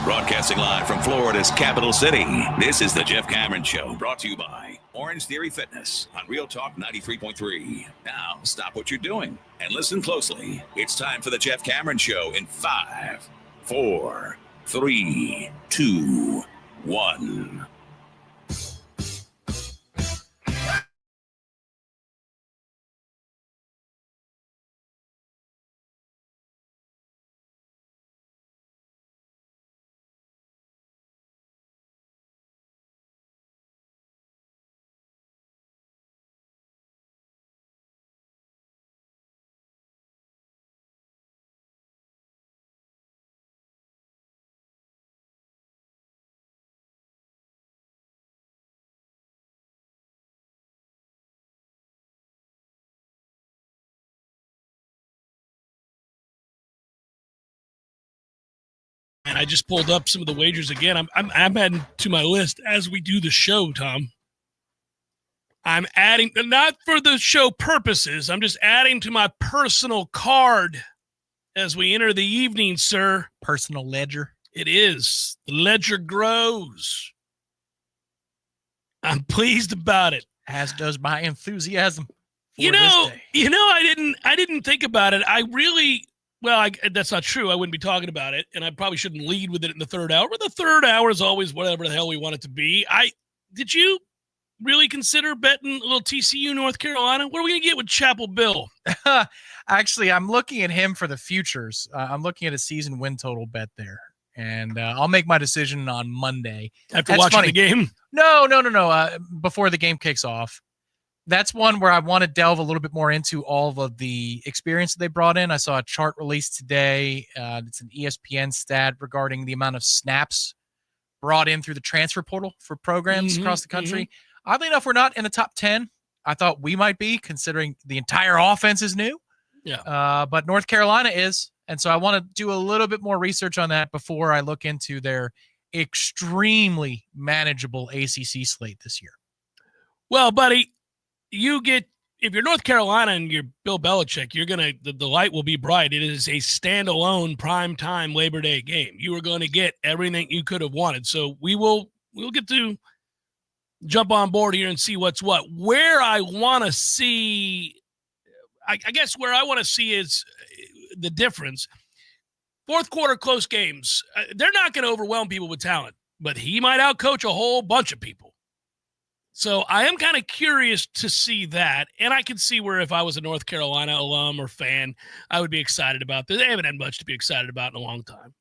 Broadcasting live from Florida's capital city, this is the Jeff Cameron Show, brought to you by Orange Theory Fitness on Real Talk 93.3. Now, stop what you're doing and listen closely. It's time for the Jeff Cameron Show in 5, 4, 3, 2, 1. And I just pulled up some of the wagers again. I'm adding to my list as we do the show, Tom. I'm adding, not for the show purposes, I'm just adding to my personal card as we enter the evening, sir. Personal ledger. It is. The ledger grows. I'm pleased about it. As does my enthusiasm. I didn't think about it. That's not true. I wouldn't be talking about it, and I probably shouldn't lead with it in the third hour. But the third hour is always whatever the hell we want it to be. Did you really consider betting a little TCU North Carolina? What are we going to get with Chapel Bill? Actually, I'm looking at him for the futures. I'm looking at a season win total bet there, and I'll make my decision on Monday. After watching the game? No. Before the game kicks off. That's one where I want to delve a little bit more into all of the experience that they brought in. I saw a chart released today. It's an ESPN stat regarding the amount of snaps brought in through the transfer portal for programs across the country. Oddly enough, we're not in the top 10. I thought we might be, considering the entire offense is new. Yeah. But North Carolina is. And so I want to do a little bit more research on that before I look into their extremely manageable ACC slate this year. Well, buddy, if you're North Carolina and you're Bill Belichick, the light will be bright. It is a standalone primetime Labor Day game. You are going to get everything you could have wanted. So we'll get to jump on board here and see what's what. Where I want to see, I guess where I want to see is the difference. Fourth quarter close games, they're not going to overwhelm people with talent, but he might outcoach a whole bunch of people. So I am kind of curious to see that, and I can see where if I was a North Carolina alum or fan, I would be excited about this. They haven't had much to be excited about in a long time.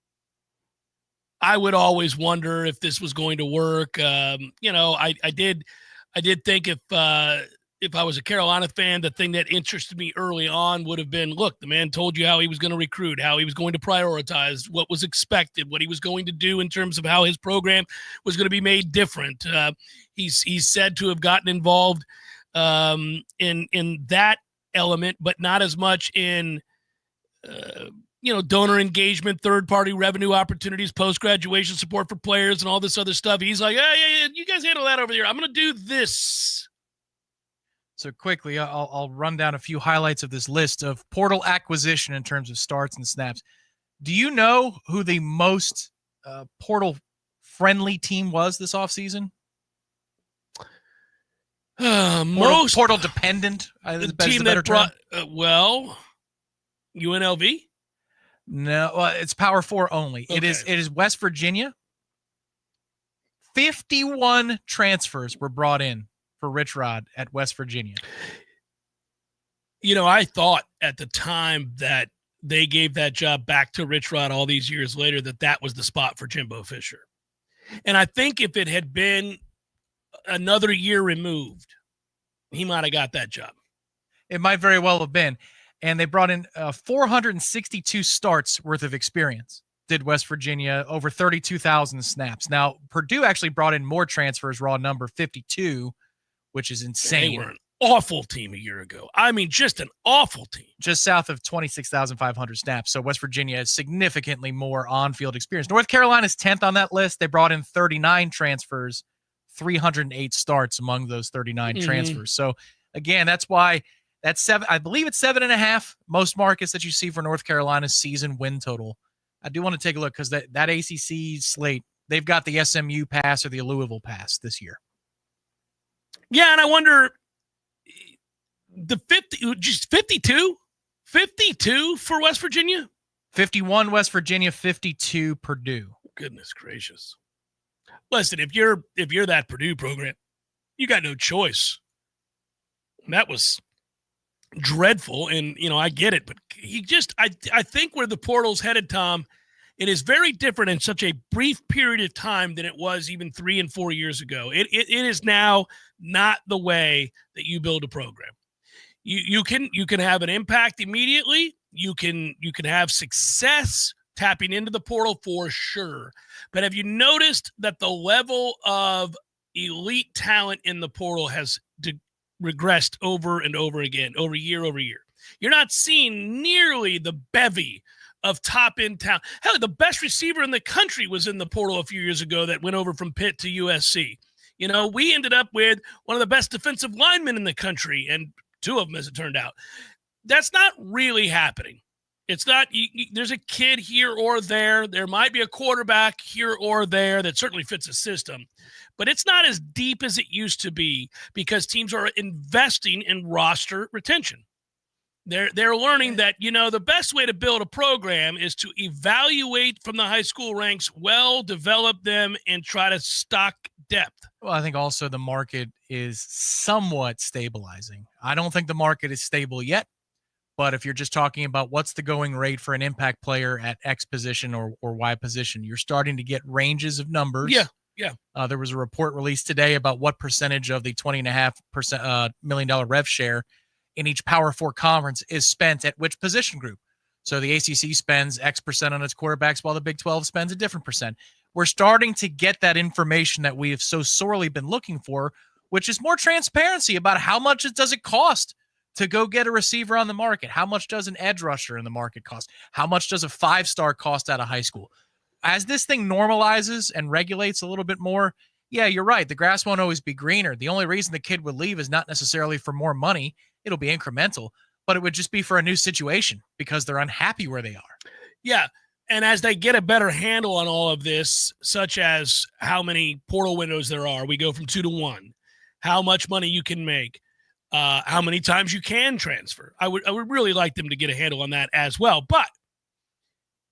I would always wonder if this was going to work. I did think if I was a Carolina fan, the thing that interested me early on would have been, look, the man told you how he was going to recruit, how he was going to prioritize, what was expected, what he was going to do in terms of how his program was going to be made different. He's said to have gotten involved in that element, but not as much in donor engagement, third-party revenue opportunities, post-graduation support for players, and all this other stuff. He's like, yeah, you guys handle that over there. I'm going to do this. So quickly, I'll run down a few highlights of this list of portal acquisition in terms of starts and snaps. Do you know who the most portal-friendly team was this offseason? Most portal-dependent. The team that brought UNLV? No, it's Power 4 only. Okay. It is West Virginia. 51 transfers were brought in for Rich Rod at West Virginia. I thought at the time that they gave that job back to Rich Rod all these years later that was the spot for Jimbo Fisher. And I think if it had been another year removed, he might have got that job. It might very well have been. and they brought in 462 starts worth of experience. Did West Virginia, over 32,000 snaps. Now, Purdue actually brought in more transfers, raw number 52, which is insane. They were an awful team a year ago. I mean, just an awful team. Just south of 26,500 snaps. So West Virginia has significantly more on-field experience. North Carolina's 10th on that list. They brought in 39 transfers, 308 starts among those 39 transfers. So again, that's why that's I believe it's 7.5. Most markets that you see for North Carolina's season win total. I do want to take a look because that ACC slate, they've got the SMU pass or the Louisville pass this year. Yeah, and I wonder, the 52 for West Virginia? 51 West Virginia, 52 Purdue. Goodness gracious. Listen, if you're that Purdue program, you got no choice. That was dreadful, and I get it, but I think where the portal's headed, Tom, it is very different in such a brief period of time than it was even 3 and 4 years ago. It is now not the way that you build a program. You can have an impact immediately. You can have success tapping into the portal for sure. But have you noticed that the level of elite talent in the portal has regressed over and over again, over year? You're not seeing nearly the bevy of top-end talent. Hell, the best receiver in the country was in the portal a few years ago that went over from Pitt to USC. We ended up with one of the best defensive linemen in the country, and 2 of them, as it turned out. That's not really happening. It's not, there's a kid here or there. There might be a quarterback here or there that certainly fits a system, but it's not as deep as it used to be because teams are investing in roster retention. They're learning that, the best way to build a program is to evaluate from the high school ranks, well, develop them, and try to stock depth. Well, I think also the market is somewhat stabilizing. I don't think the market is stable yet, but if you're just talking about what's the going rate for an impact player at X position or Y position, you're starting to get ranges of numbers. Yeah. There was a report released today about what percentage of the $20.5 million rev share in each Power 4 conference is spent at which position group. So the ACC spends X percent on its quarterbacks while the Big 12 spends a different percent. We're starting to get that information that we have so sorely been looking for, which is more transparency about how much does it cost to go get a receiver on the market? How much does an edge rusher in the market cost? How much does a 5-star cost out of high school? As this thing normalizes and regulates a little bit more, yeah, you're right. The grass won't always be greener. The only reason the kid would leave is not necessarily for more money. It'll be incremental, but it would just be for a new situation because they're unhappy where they are. Yeah. And as they get a better handle on all of this, such as how many portal windows there are, we go from 2 to 1, how much money you can make, how many times you can transfer. I would really like them to get a handle on that as well. But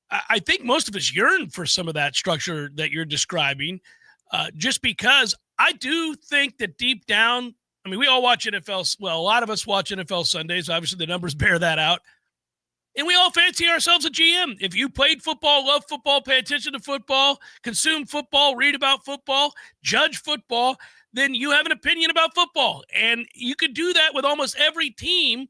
I think most of us yearn for some of that structure that you're describing, just because I do think that deep down, I mean, we all watch NFL. Well, a lot of us watch NFL Sundays. Obviously, the numbers bear that out. And we all fancy ourselves a GM. If you played football, love football, pay attention to football, consume football, read about football, judge football, then you have an opinion about football. And you could do that with almost every team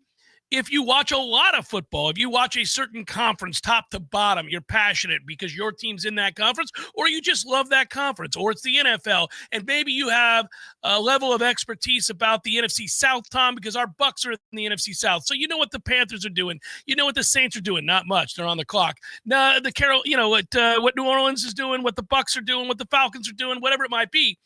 if you watch a lot of football. If you watch a certain conference top to bottom, you're passionate because your team's in that conference, or you just love that conference, or it's the NFL, and maybe you have a level of expertise about the NFC South, Tom, because our Bucks are in the NFC South. So you know what the Panthers are doing. You know what the Saints are doing. Not much. They're on the clock. No, what New Orleans is doing, what the Bucks are doing, what the Falcons are doing, whatever it might be.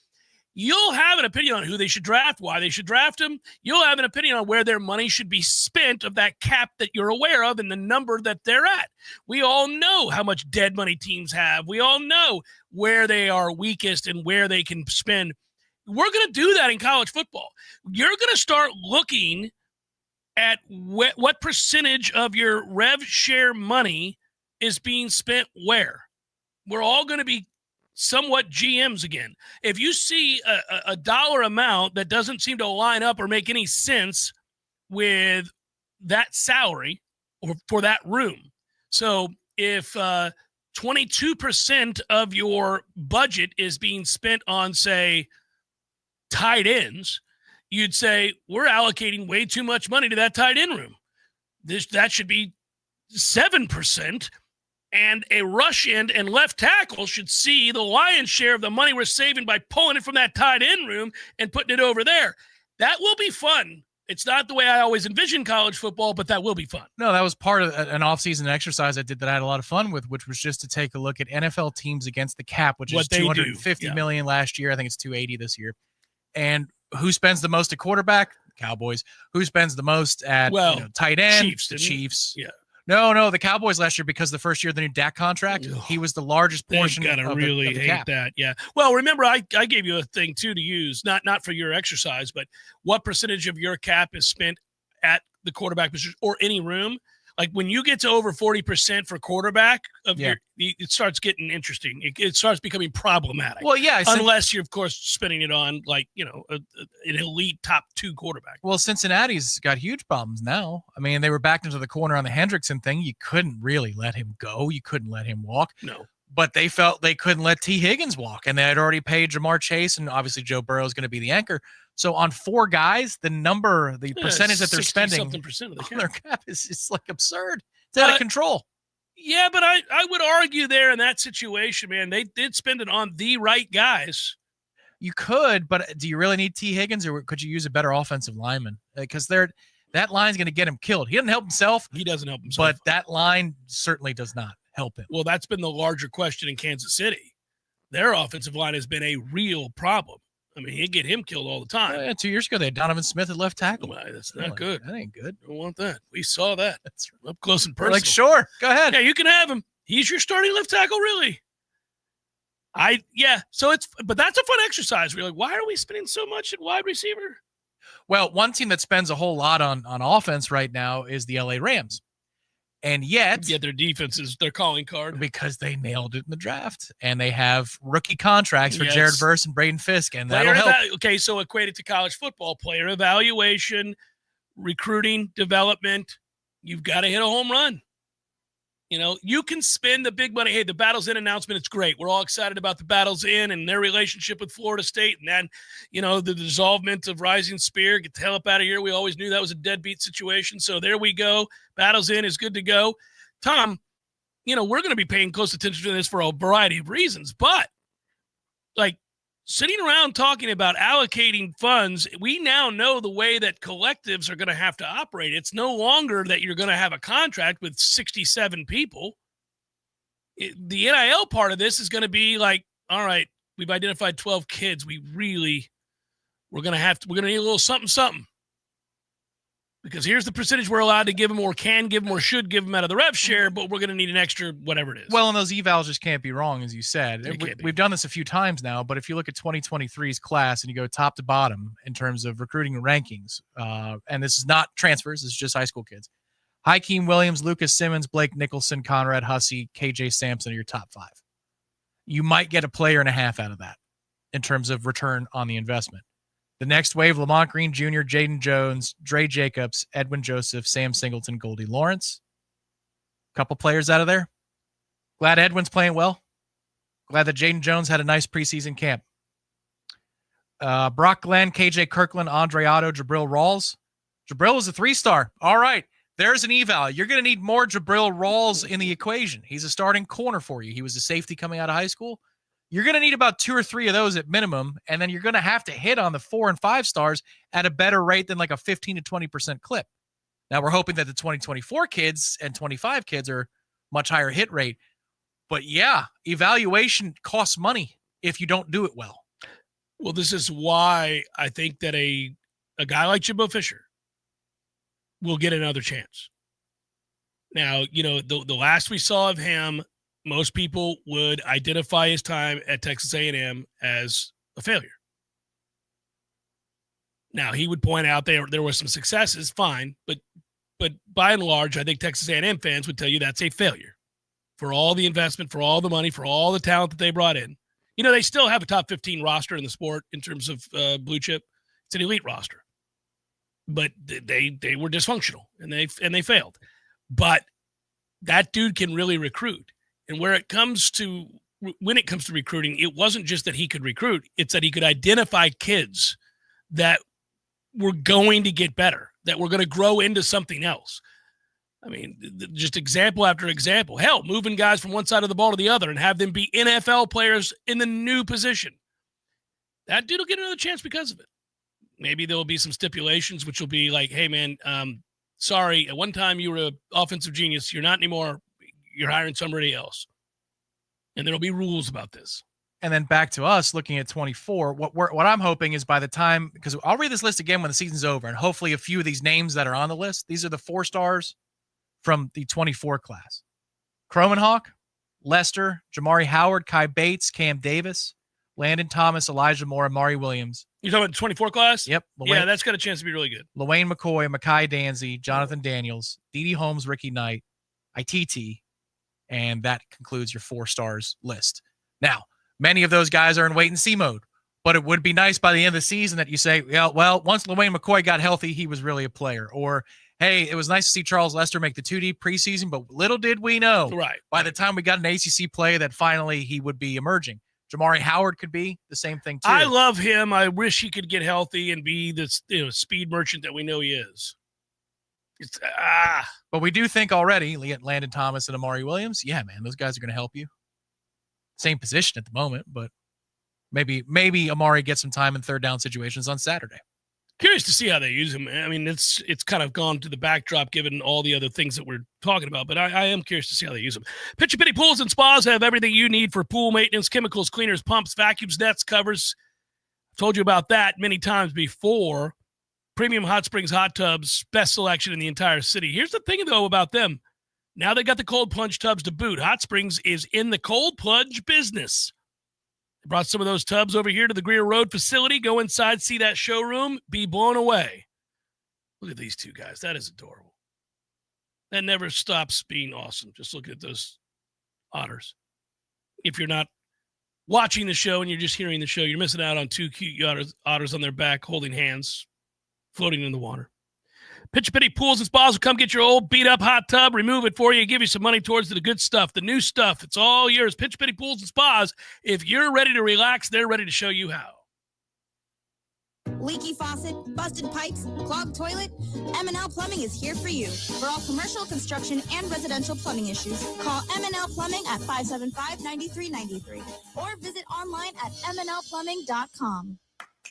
You'll have an opinion on who they should draft, why they should draft them. You'll have an opinion on where their money should be spent of that cap that you're aware of and the number that they're at. We all know how much dead money teams have. We all know where they are weakest and where they can spend. We're going to do that in college football. You're going to start looking at what percentage of your rev share money is being spent where. We're all going to be somewhat GMs again. If you see a dollar amount that doesn't seem to line up or make any sense with that salary or for that room. So if 22% of your budget is being spent on, say, tight ends, you'd say, we're allocating way too much money to that tight end room. That should be 7%. And a rush end and left tackle should see the lion's share of the money we're saving by pulling it from that tight end room and putting it over there. That will be fun. It's not the way I always envision college football, but that will be fun. No, that was part of an off-season exercise I did that I had a lot of fun with, which was just to take a look at NFL teams against the cap, which is $250 million last year. I think it's $280 this year. And who spends the most at quarterback? Cowboys. Who spends the most at tight end? Chiefs. The Chiefs. Yeah. No, the Cowboys last year, because the first year of the new Dak contract, he was the largest portion They've got to of really the hate cap. that. Yeah. Well, remember, I gave you a thing, too, to use, not for your exercise, but what percentage of your cap is spent at the quarterback position or any room? Like when you get to over 40% for quarterback, it starts getting interesting. It starts becoming problematic. Well, yeah. Unless you're, of course, spending it on, like, an elite top 2 quarterback. Well, Cincinnati's got huge problems now. I mean, they were backed into the corner on the Hendrickson thing. You couldn't really let him go. You couldn't let him walk. No. But they felt they couldn't let T. Higgins walk, and they had already paid Jamar Chase, and obviously Joe Burrow is going to be the anchor. So on 4 guys, the percentage that they're spending of the on their cap is like absurd. It's out of control. Yeah, but I would argue there in that situation, man, they did spend it on the right guys. You could, but do you really need T. Higgins, or could you use a better offensive lineman? Because that line's going to get him killed. He doesn't help himself. He doesn't help himself. But that line certainly does not help him. Well, that's been the larger question in Kansas City. Their offensive line has been a real problem. I mean, he'd get him killed all the time. Yeah, 2 years ago, they had Donovan Smith at left tackle. Well, that's not good. That ain't good. Don't want that. We saw that. That's up close and We're personal. like, sure, go ahead. Yeah, you can have him. He's your starting left tackle, really. But that's a fun exercise. We're like, why are we spending so much at wide receiver? Well, one team that spends a whole lot on offense right now is the LA Rams. And yet their defense is their calling card, because they nailed it in the draft, and they have rookie contracts for Jared Verse and Braden Fisk, and that'll help. Okay, so equated to college football, player evaluation, recruiting, development, you've got to hit a home run. You can spend the big money. Hey, the Battle's In announcement, it's great. We're all excited about the Battle's In and their relationship with Florida State. And then, the dissolvement of Rising Spear. Get the hell up out of here. We always knew that was a deadbeat situation. So there we go. Battle's In is good to go. Tom, we're going to be paying close attention to this for a variety of reasons. But, sitting around talking about allocating funds, we now know the way that collectives are going to have to operate. It's no longer that you're going to have a contract with 67 people. The NIL part of this is going to be like, all right, we've identified 12 kids. We're going to need a little something. Because here's the percentage we're allowed to give them or can give them or should give them out of the rev share, but we're going to need an extra whatever it is. Well, and those evals just can't be wrong, as you said. We've done this a few times now, but if you look at 2023's class and you go top to bottom in terms of recruiting rankings, and this is not transfers, this is just high school kids. Hakeem Williams, Lucas Simmons, Blake Nicholson, Conrad Hussey, KJ Sampson are your top 5. You might get a player and a half out of that in terms of return on the investment. The next wave, Lamont Green Jr., Jaden Jones, Dre Jacobs, Edwin Joseph, Sam Singleton, Goldie Lawrence. Couple players out of there. Glad Edwin's playing well. Glad that Jaden Jones had a nice preseason camp. Brock Glenn, KJ Kirkland, Andre Otto, Jabril Rawls. Jabril is a 3-star. All right, there's an eval. You're going to need more Jabril Rawls in the equation. He's a starting corner for you. He was a safety coming out of high school. You're going to need about 2 or 3 of those at minimum, and then you're going to have to hit on the 4 and 5 stars at a better rate than like a 15 to 20% clip. Now, we're hoping that the 2024 kids and 25 kids are much higher hit rate. But, yeah, evaluation costs money if you don't do it well. Well, this is why I think that a guy like Jimbo Fisher will get another chance. Now, the last we saw of him, most people would identify his time at Texas A&M as a failure. Now, he would point out there were some successes, fine, but by and large, I think Texas A&M fans would tell you that's a failure for all the investment, for all the money, for all the talent that they brought in. They still have a top 15 roster in the sport in terms of blue chip. It's an elite roster, but they were dysfunctional and they failed. But that dude can really recruit. And when it comes to recruiting, it wasn't just that he could recruit. It's that he could identify kids that were going to get better, that were going to grow into something else. I mean, just example after example. Hell, moving guys from one side of the ball to the other and have them be NFL players in the new position. That dude will get another chance because of it. Maybe there will be some stipulations, which will be like, hey, man, sorry, at one time you were an offensive genius. You're not anymore. You're hiring somebody else. And there will be rules about this. And then back to us looking at 24. What I'm hoping is by the time, because I'll read this list again when the season's over, and hopefully a few of these names that are on the list, these are the 4 stars from the 24 class. Cromenhawk, Lester, Jamari Howard, Kai Bates, Cam Davis, Landon Thomas, Elijah Moore, and Mari Williams. You're talking about the 24 class? Yep. Yeah, that's got a chance to be really good. Lawayne McCoy, Makai Danzy, Jonathan Daniels, Dede Holmes, Ricky Knight, ITT, and that concludes your 4 stars list. Now, many of those guys are in wait-and-see mode, but it would be nice by the end of the season that you say, yeah, well, once Lawayne McCoy got healthy, he was really a player. Or, hey, it was nice to see Charles Lester make the 2D preseason, but little did we know by the time we got an ACC play that finally he would be emerging. Jamari Howard could be the same thing, too. I love him. I wish he could get healthy and be this speed merchant that we know he is. But we do think already, Landon Thomas and Amari Williams, yeah, man, those guys are going to help you. Same position at the moment, but maybe Amari gets some time in third down situations on Saturday. Curious to see how they use him. I mean, it's kind of gone to the backdrop given all the other things that we're talking about, but I am curious to see how they use him. Pitcher Pitty Pools and Spas have everything you need for pool maintenance, chemicals, cleaners, pumps, vacuums, nets, covers. I've told you about that many times before. Premium hot springs, hot tubs, best selection in the entire city. Here's the thing, though, about them. Now they got the cold plunge tubs to boot. Hot Springs is in the cold plunge business. They brought some of those tubs over here to the Greer Road facility. Go inside, see that showroom, be blown away. Look at these two guys. That is adorable. That never stops being awesome. Just look at those otters. If you're not watching the show and you're just hearing the show, you're missing out on 2 cute otters on their back holding hands, floating in the water. Pitcher Pitty Pools and Spas will come get your old beat-up hot tub, remove it for you, give you some money towards the good stuff, the new stuff. It's all yours. Pitcher Pitty Pools and Spas. If you're ready to relax, they're ready to show you how. Leaky faucet, busted pipes, clogged toilet? M&L Plumbing is here for you. For all commercial, construction, and residential plumbing issues, call M&L Plumbing at 575-9393 or visit online at mnlplumbing.com.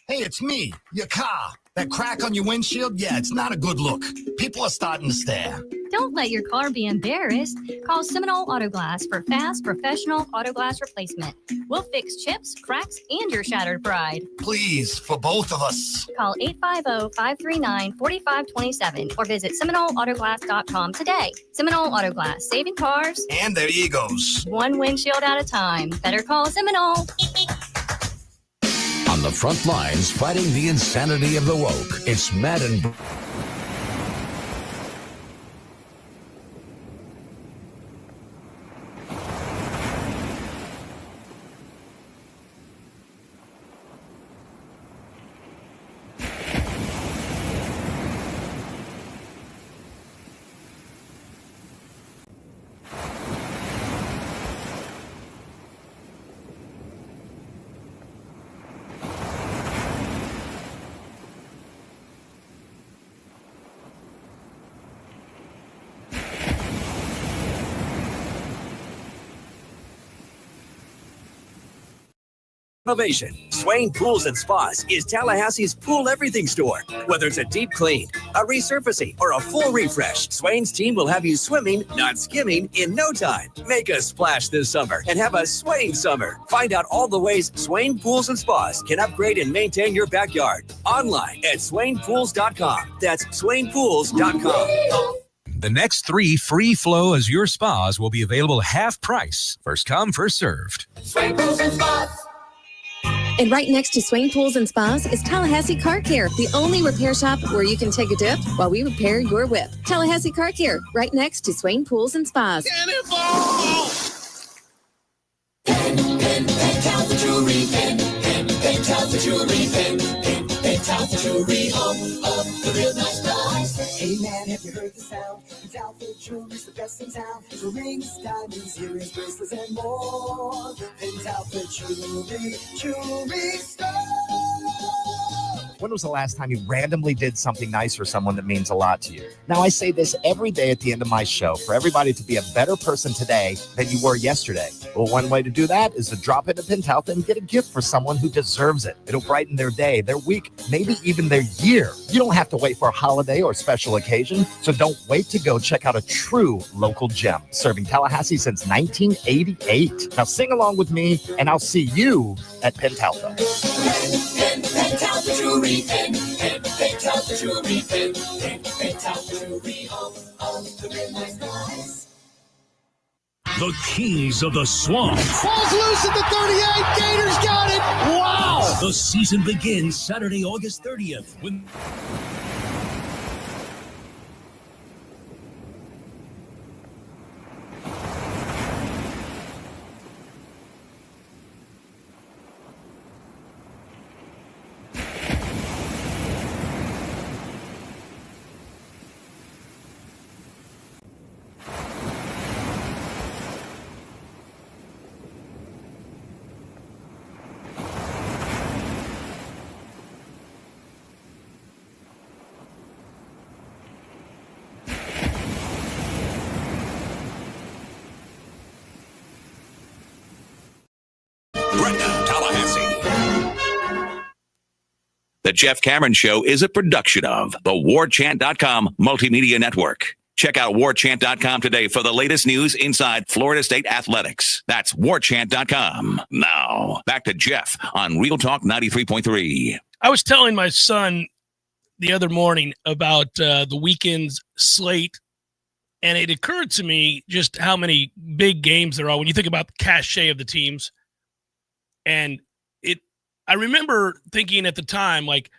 Hey, it's me, your car. That crack on your windshield? Yeah, it's not a good look. People are starting to stare. Don't let your car be embarrassed. Call Seminole Auto Glass for fast, professional auto glass replacement. We'll fix chips, cracks, and your shattered pride. Please, for both of us. Call 850-539-4527 or visit SeminoleAutoGlass.com today. Seminole Auto Glass, saving cars and their egos. one windshield at a time. Better call Seminole. On the front lines, fighting the insanity of the woke, it's Matt and... Innovation. Swain Pools and Spas is Tallahassee's pool everything store. Whether it's a deep clean, a resurfacing, or a full refresh, Swain's team will have you swimming, not skimming, in no time. Make a splash this summer and have a Swain summer. Find out all the ways Swain Pools and Spas can upgrade and maintain your backyard. Online at swainpools.com. That's swainpools.com. The next 3 free flow Azure spas will be available half price. First come, first served. Swain Pools and Spas. And right next to Swain Pools and Spas is Tallahassee Car Care, the only repair shop where you can take a dip while we repair your whip. Tallahassee Car Care, right next to Swain Pools and Spas. Penthouse the jewelry, Penthouse the jewelry, Penthouse the jewelry, home of the real nice price. Hey man, have you heard the sound? Penthouse the jewelry's the best in town. So rings, diamonds, earrings, bracelets, and more. Penthouse the jewelry store. When was the last time you randomly did something nice for someone that means a lot to you? Now, I say this every day at the end of my show for everybody to be a better person today than you were yesterday. Well, one way to do that is to drop into Pentalta and get a gift for someone who deserves it. It'll brighten their day, their week, maybe even their year. You don't have to wait for a holiday or special occasion, so don't wait to go check out a true local gem, serving Tallahassee since 1988. Now sing along with me, and I'll see you at Pentalta. Pentalta Jewelry, Pentalta Jewelry, Pentalta Jewelry, oh, the real nice guys. The Kings of the Swamp. Falls loose at the 38. Gators got it. Wow. The season begins Saturday, August 30th. When The Jeff Cameron Show is a production of the Warchant.com Multimedia Network. Check out Warchant.com today for the latest news inside Florida State athletics. That's Warchant.com. Now, back to Jeff on Real Talk 93.3. I was telling my son the other morning about the weekend's slate, and it occurred to me just how many big games there are when you think about the cachet of the teams. And I remember thinking at the time, like,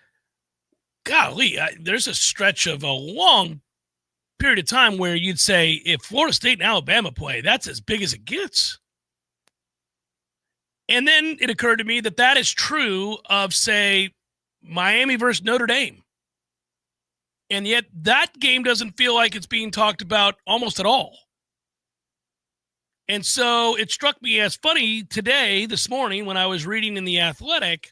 golly, there's a stretch of a long period of time where you'd say, if Florida State and Alabama play, that's as big as it gets. And then it occurred to me that that is true of, say, Miami versus Notre Dame. And yet that game doesn't feel like it's being talked about almost at all. And so it struck me as funny this morning, when I was reading in The Athletic,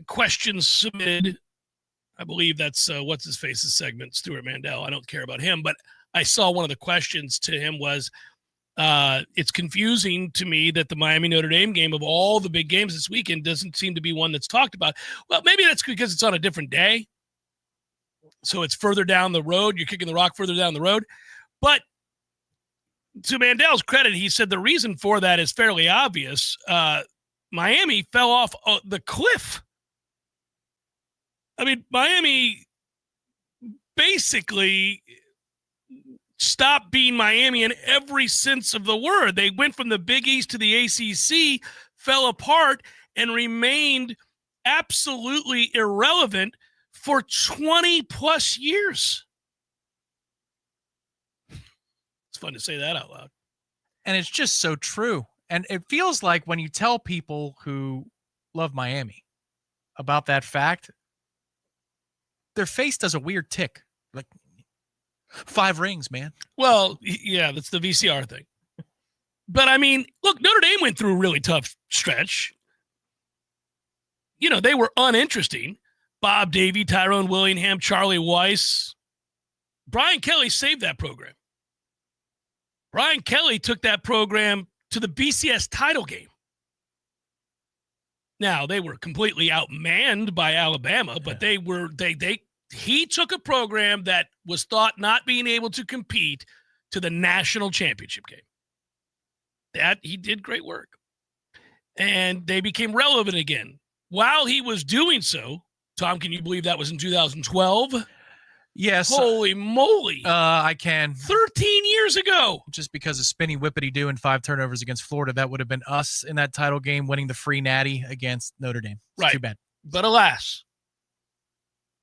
questions submitted. I believe that's what's-his-face's segment, Stuart Mandel. I don't care about him, but I saw one of the questions to him was, it's confusing to me that the Miami-Notre Dame game, of all the big games this weekend, doesn't seem to be one that's talked about. Well, maybe that's because it's on a different day. So it's further down the road. You're kicking the rock further down the road. But to Mandel's credit, he said the reason for that is fairly obvious. Miami fell off the cliff. I mean, Miami basically stopped being Miami in every sense of the word. They went from the Big East to the ACC, fell apart, and remained absolutely irrelevant for 20-plus years. It's fun to say that out loud. And it's just so true. And it feels like when you tell people who love Miami about that fact, their face does a weird tick. Like, 5 rings, man. Well, yeah, that's the VCR thing. But, I mean, look, Notre Dame went through a really tough stretch. You know, they were uninteresting. Bob Davie, Tyrone Willingham, Charlie Weiss. Brian Kelly saved that program. Brian Kelly took that program to the BCS title game. Now, they were completely outmanned by Alabama, but he took a program that was thought not being able to compete to the national championship game. That he did great work. And they became relevant again. While he was doing so, Tom, can you believe that was in 2012? Yes. Holy moly. I can. 13 years ago. Just because of spinny whippity-doo and 5 turnovers against Florida, that would have been us in that title game winning the free natty against Notre Dame. It's right. Too bad. But alas.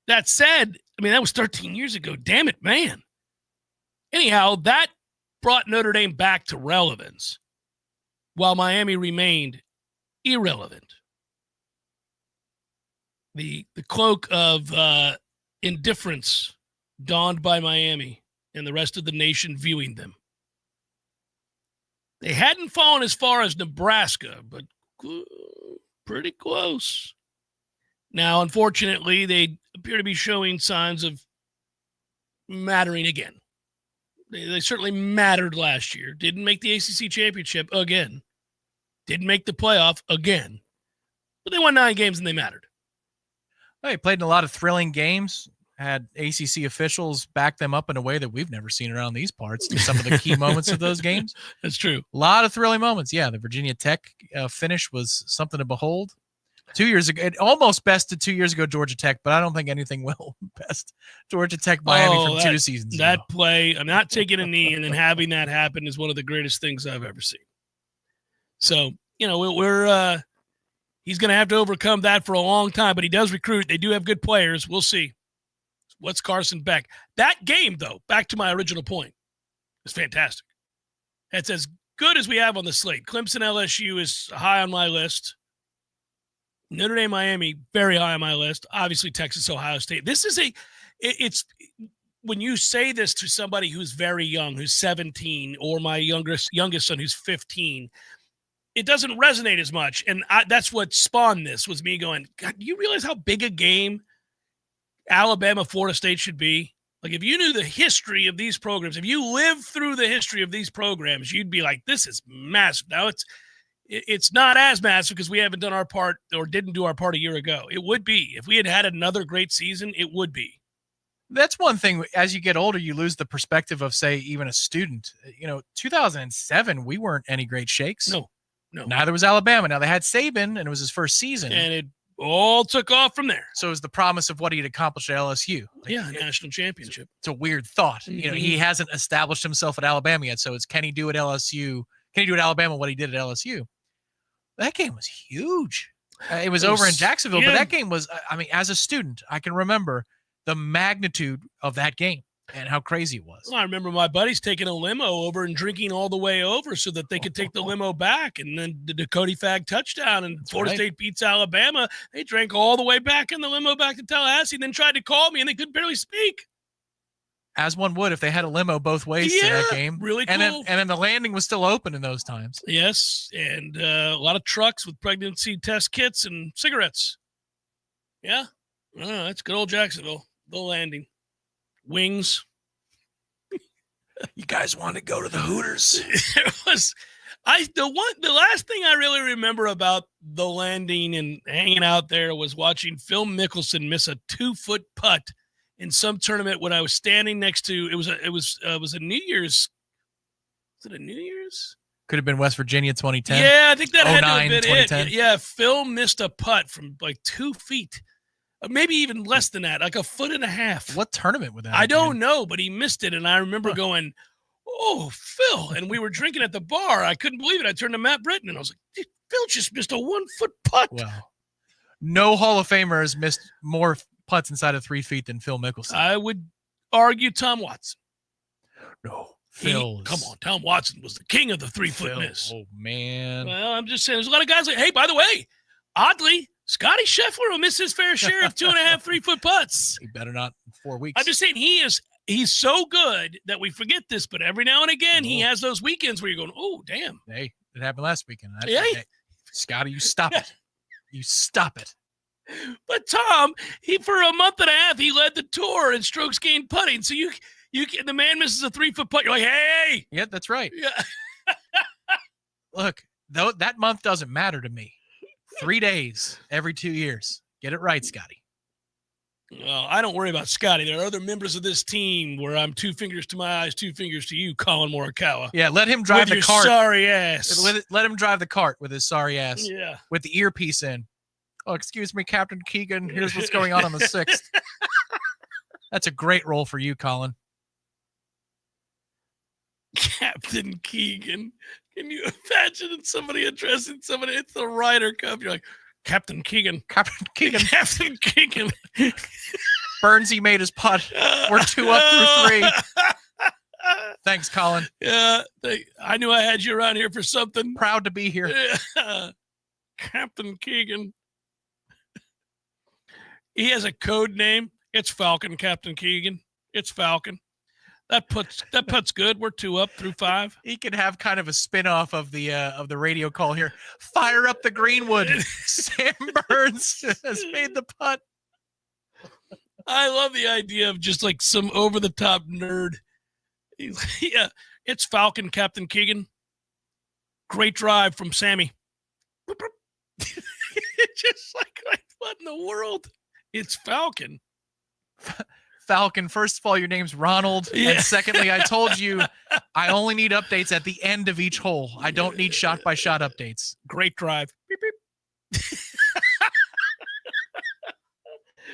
That said, I mean, that was 13 years ago. Damn it, man. Anyhow, that brought Notre Dame back to relevance while Miami remained irrelevant. The cloak of indifference donned by Miami and the rest of the nation viewing them. They hadn't fallen as far as Nebraska, but pretty close. Now, unfortunately, they appear to be showing signs of mattering again. They certainly mattered last year. Didn't make the ACC championship again. Didn't make the playoff again. But they won 9 games and they mattered. They played in a lot of thrilling games. Had ACC officials back them up in a way that we've never seen around these parts to some of the key moments of those games. That's true. A lot of thrilling moments. Yeah, the Virginia Tech finish was something to behold. 2 years ago, it almost bested 2 years ago Georgia Tech, but I don't think anything will best Georgia Tech Miami from 2 seasons ago. That play, I'm not taking a knee and then having that happen is one of the greatest things I've ever seen. So, we're he's going to have to overcome that for a long time, but he does recruit. They do have good players. We'll see. What's Carson Beck? That game, though, back to my original point, is fantastic. It's as good as we have on the slate. Clemson LSU is high on my list. Notre Dame Miami, very high on my list. Obviously, Texas Ohio State. This is it's when you say this to somebody who's very young, who's 17, or my youngest son who's 15, it doesn't resonate as much. And that's what spawned this, was me going, God, do you realize how big a game Alabama, Florida State should be? Like, if you knew the history of these programs, if you lived through the history of these programs, you'd be like, this is massive. Now it's not as massive because we haven't done our part or didn't do our part a year ago. It would be. If we had another great season, it would be. That's one thing. As you get older, you lose the perspective of, say, even a student. 2007, we weren't any great shakes. No. Neither was Alabama. Now, they had Saban, and it was his first season. And it all took off from there. So it was the promise of what he'd accomplished at LSU. National championship. It's a weird thought. Mm-hmm. He hasn't established himself at Alabama yet. So can he do at LSU? Can he do at Alabama what he did at LSU? That game was huge. It was over in Jacksonville, but that game was, as a student, I can remember the magnitude of that game and how crazy it was. Well, I remember my buddies taking a limo over and drinking all the way over so that they could take the limo back. And then the Cody Fag touchdown and Florida State beats Alabama. They drank all the way back in the limo back to Tallahassee and then tried to call me and they could barely speak. As one would if they had a limo both ways to that game. Really and cool. Then the landing was still open in those times. Yes, and a lot of trucks with pregnancy test kits and cigarettes. Yeah, that's good old Jacksonville. The landing. Wings. You guys want to go to the Hooters? It was the last thing I really remember about the landing and hanging out there was watching Phil Mickelson miss a 2-foot putt in some tournament when I was standing next to. It was a New Year's. Was it a New Year's? Could have been West Virginia 2010. Yeah, I think that had to have been 2010. it. Yeah, Phil missed a putt from like 2 feet. Maybe even less than that, like a foot and a half. What tournament would that I don't know, but he missed it. And I remember going, oh, Phil. And we were drinking at the bar. I couldn't believe it. I turned to Matt Britton and I was like, dude, Phil just missed a 1-foot putt. Well, no Hall of Famer has missed more putts inside of 3 feet than Phil Mickelson. I would argue Tom Watson. No. Come on, Tom Watson was the king of the 3-foot miss. Oh, man. Well, I'm just saying, there's a lot of guys like, hey, by the way, oddly, Scotty Scheffler will miss his fair share of 2.5 3-foot putts. He better not in 4 weeks. I'm just saying he's so good that we forget this, but every now and again he has those weekends where you're going, oh, damn. Hey, it happened last weekend. Hey, Scotty, you stop it. You stop it. But Tom, for a month and a half, he led the tour in strokes gained putting. So the man misses a 3-foot putt. You're like, hey. Yeah, that's right. Yeah. Look, though that month doesn't matter to me. 3 days every 2 years. Get it right, Scotty. Well, I don't worry about Scotty. There are other members of this team where I'm 2 fingers to my eyes, 2 fingers to you, Colin Morikawa. Yeah, let him drive the cart. Sorry ass. Let him drive the cart with his sorry ass. Yeah. With the earpiece in. Oh, excuse me, Captain Keegan. Here's what's going on the 6th. That's a great role for you, Colin. Captain Keegan. Can you imagine somebody addressing somebody? It's the Ryder Cup. You're like, Captain Keegan. Captain Keegan. Captain Keegan. Burnsy made his putt. We're 2 up through 3. Thanks, Colin. Yeah, I knew I had you around here for something. Proud to be here. Captain Keegan. He has a code name. It's Falcon, Captain Keegan. It's Falcon. That putt's good. We're 2 up through 5. He could have kind of a spin-off of the radio call here. Fire up the Greenwood. Sam Burns has made the putt. I love the idea of just like some over-the-top nerd. Yeah, it's Falcon, Captain Keegan. Great drive from Sammy. Just like, what in the world? It's Falcon. Falcon, first of all, your name's Ronald. Yeah. And secondly, I told you I only need updates at the end of each hole. I don't need shot-by-shot updates. Great drive. Beep, beep.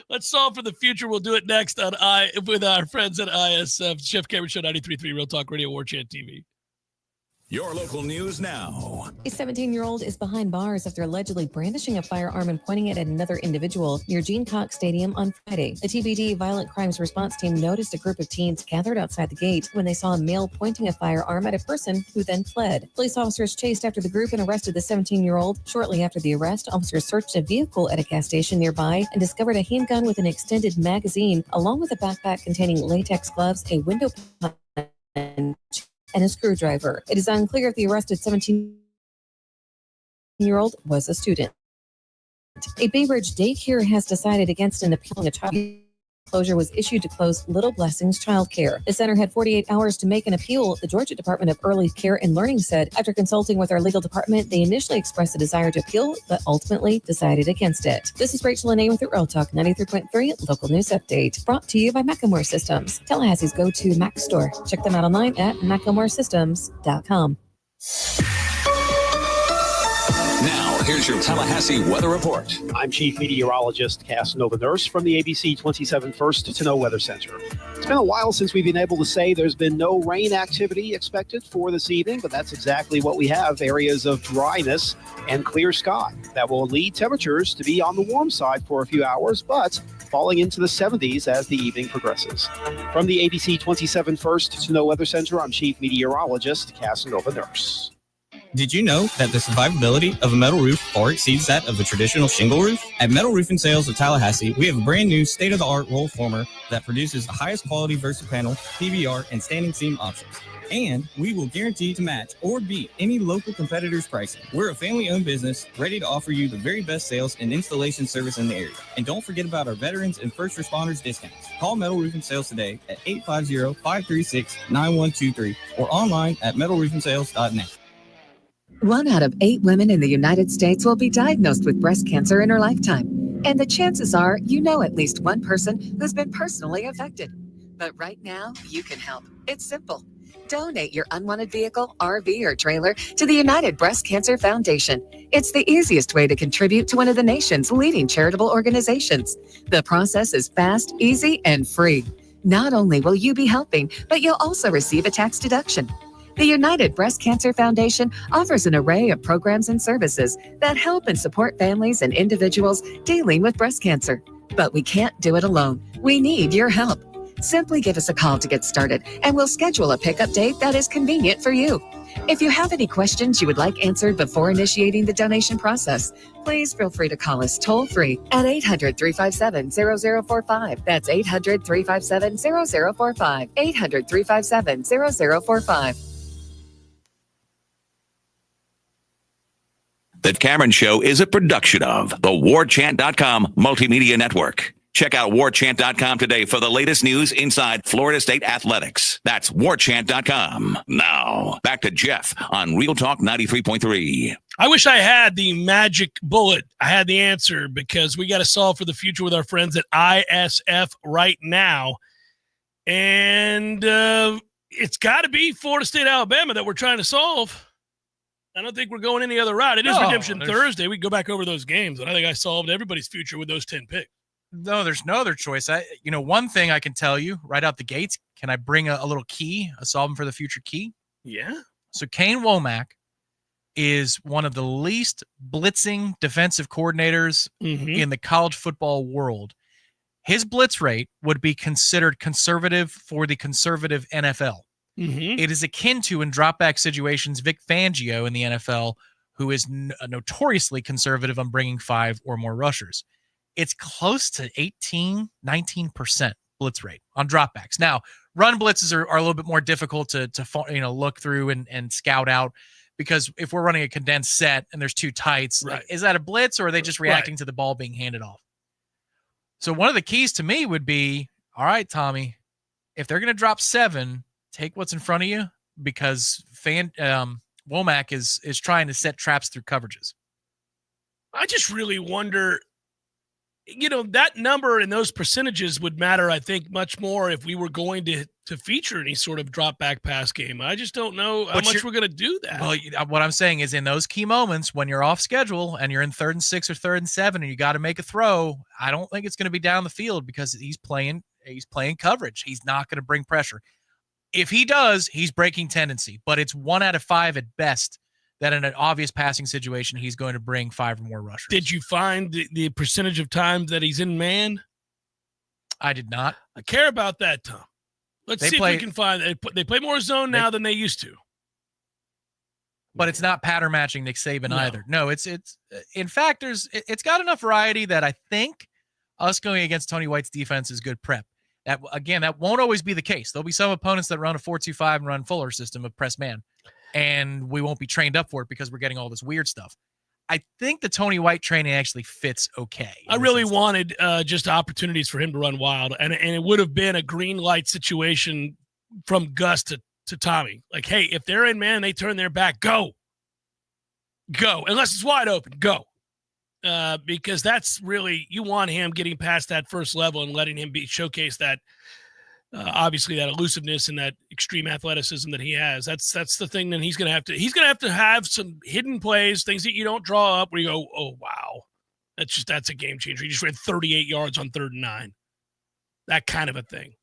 Let's solve for the future. We'll do it next with our friends at ISF. Chef Cameron Show, 93.3 Real Talk Radio, Warchant TV. Your local news now. A 17-year-old is behind bars after allegedly brandishing a firearm and pointing it at another individual near Gene Cox Stadium on Friday. The TBD Violent Crimes Response Team noticed a group of teens gathered outside the gate when they saw a male pointing a firearm at a person who then fled. Police officers chased after the group and arrested the 17-year-old. Shortly after the arrest, officers searched a vehicle at a gas station nearby and discovered a handgun with an extended magazine, along with a backpack containing latex gloves, a window punch, and a screwdriver. It is unclear if the arrested 17-year-old was a student. A Bay Ridge daycare has decided against an appeal on a child closure was issued to close Little Blessings Childcare. The center had 48 hours to make an appeal. The Georgia Department of Early Care and Learning said after consulting with our legal department, they initially expressed a desire to appeal, but ultimately decided against it. This is Rachel Lene with the Real Talk 93.3 Local News Update, brought to you by Macklemore Systems, Tallahassee's go-to Mac store. Check them out online at MacklemoreSystems.com. Now, here's your Tallahassee weather report. I'm Chief Meteorologist Casanova Nurse from the ABC 27 First to Know Weather Center. It's been a while since we've been able to say there's been no rain activity expected for this evening, but that's exactly what we have. Areas of dryness and clear sky that will lead temperatures to be on the warm side for a few hours, but falling into the 70s as the evening progresses. From the ABC 27 First to Know Weather Center, I'm Chief Meteorologist Casanova Nurse. Did you know that the survivability of a metal roof far exceeds that of a traditional shingle roof? At Metal Roofing Sales of Tallahassee, we have a brand new state-of-the-art roll former that produces the highest quality VersaPanel, PVR, and standing seam options. And we will guarantee to match or beat any local competitor's pricing. We're a family-owned business ready to offer you the very best sales and installation service in the area. And don't forget about our veterans and first responders discounts. Call Metal Roofing Sales today at 850-536-9123 or online at metalroofingsales.net. 1 out of 8 women in the United States will be diagnosed with breast cancer in her lifetime. And the chances are you know at least one person who's been personally affected. But right now, you can help. It's simple. Donate your unwanted vehicle, RV, or trailer to the United Breast Cancer Foundation. It's the easiest way to contribute to one of the nation's leading charitable organizations. The process is fast, easy, and free. Not only will you be helping, but you'll also receive a tax deduction. The United Breast Cancer Foundation offers an array of programs and services that help and support families and individuals dealing with breast cancer. But we can't do it alone. We need your help. Simply give us a call to get started, and we'll schedule a pickup date that is convenient for you. If you have any questions you would like answered before initiating the donation process, please feel free to call us toll-free at 800-357-0045. That's 800-357-0045. 800-357-0045. The Cameron Show is a production of the Warchant.com Multimedia Network. Check out Warchant.com today for the latest news inside Florida State athletics. That's Warchant.com. Now, back to Jeff on Real Talk 93.3. I wish I had the magic bullet. I had the answer because we got to solve for the future with our friends at ISF right now. And it's got to be Florida State, Alabama that we're trying to solve. I don't think we're going any other route. It is Redemption Thursday. We can go back over those games, and I think I solved everybody's future with those 10 picks. No, there's no other choice. One thing I can tell you right out the gates, can I bring a little key, a solving for the future key? Yeah. So Kane Womack is one of the least blitzing defensive coordinators in the college football world. His blitz rate would be considered conservative for the conservative NFL. It is akin to, in drop-back situations, Vic Fangio in the NFL, who is notoriously conservative on bringing 5 or more rushers. It's close to 18, 19% blitz rate on dropbacks. Now, run blitzes are a little bit more difficult to look through and scout out, because if we're running a condensed set and there's two tights, Right. like, is that a blitz or are they just reacting to the ball being handed off? So one of the keys to me would be, all right, Tommy, if they're going to drop 7, take what's in front of you, because Womack is trying to set traps through coverages. I just really wonder, that number and those percentages would matter, I think, much more if we were going to feature any sort of drop back pass game. I just don't know how much we're going to do that. Well, what I'm saying is, in those key moments when you're off schedule and you're in 3rd and 6 or 3rd and 7 and you got to make a throw, I don't think it's going to be down the field, because he's playing coverage. He's not going to bring pressure. If he does, he's breaking tendency, but it's 1 out of 5 at best that in an obvious passing situation, he's going to bring 5 or more rushers. Did you find the percentage of times that he's in man? I did not. I care about that, Tom. Let's see if we can find it. They play more zone now than they used to. But it's not pattern matching Nick Saban either. No, it's in fact, it's got enough variety that I think us going against Tony White's defense is good prep. That won't always be the case. There'll be some opponents that run a 4-2-5 and run Fuller system of press man, and we won't be trained up for it because we're getting all this weird stuff. I think the Tony White training actually fits okay. I really wanted just opportunities for him to run wild, and it would have been a green light situation from Gus to Tommy. Like, hey, if they're in man, they turn their back, go. Unless it's wide open, go. Because that's really, you want him getting past that first level and letting him showcase that, obviously, that elusiveness and that extreme athleticism that he has. That's the thing that he's gonna have to have some hidden plays, things that you don't draw up where you go, oh wow, that's a game changer. He just ran 38 yards on 3rd and 9, that kind of a thing.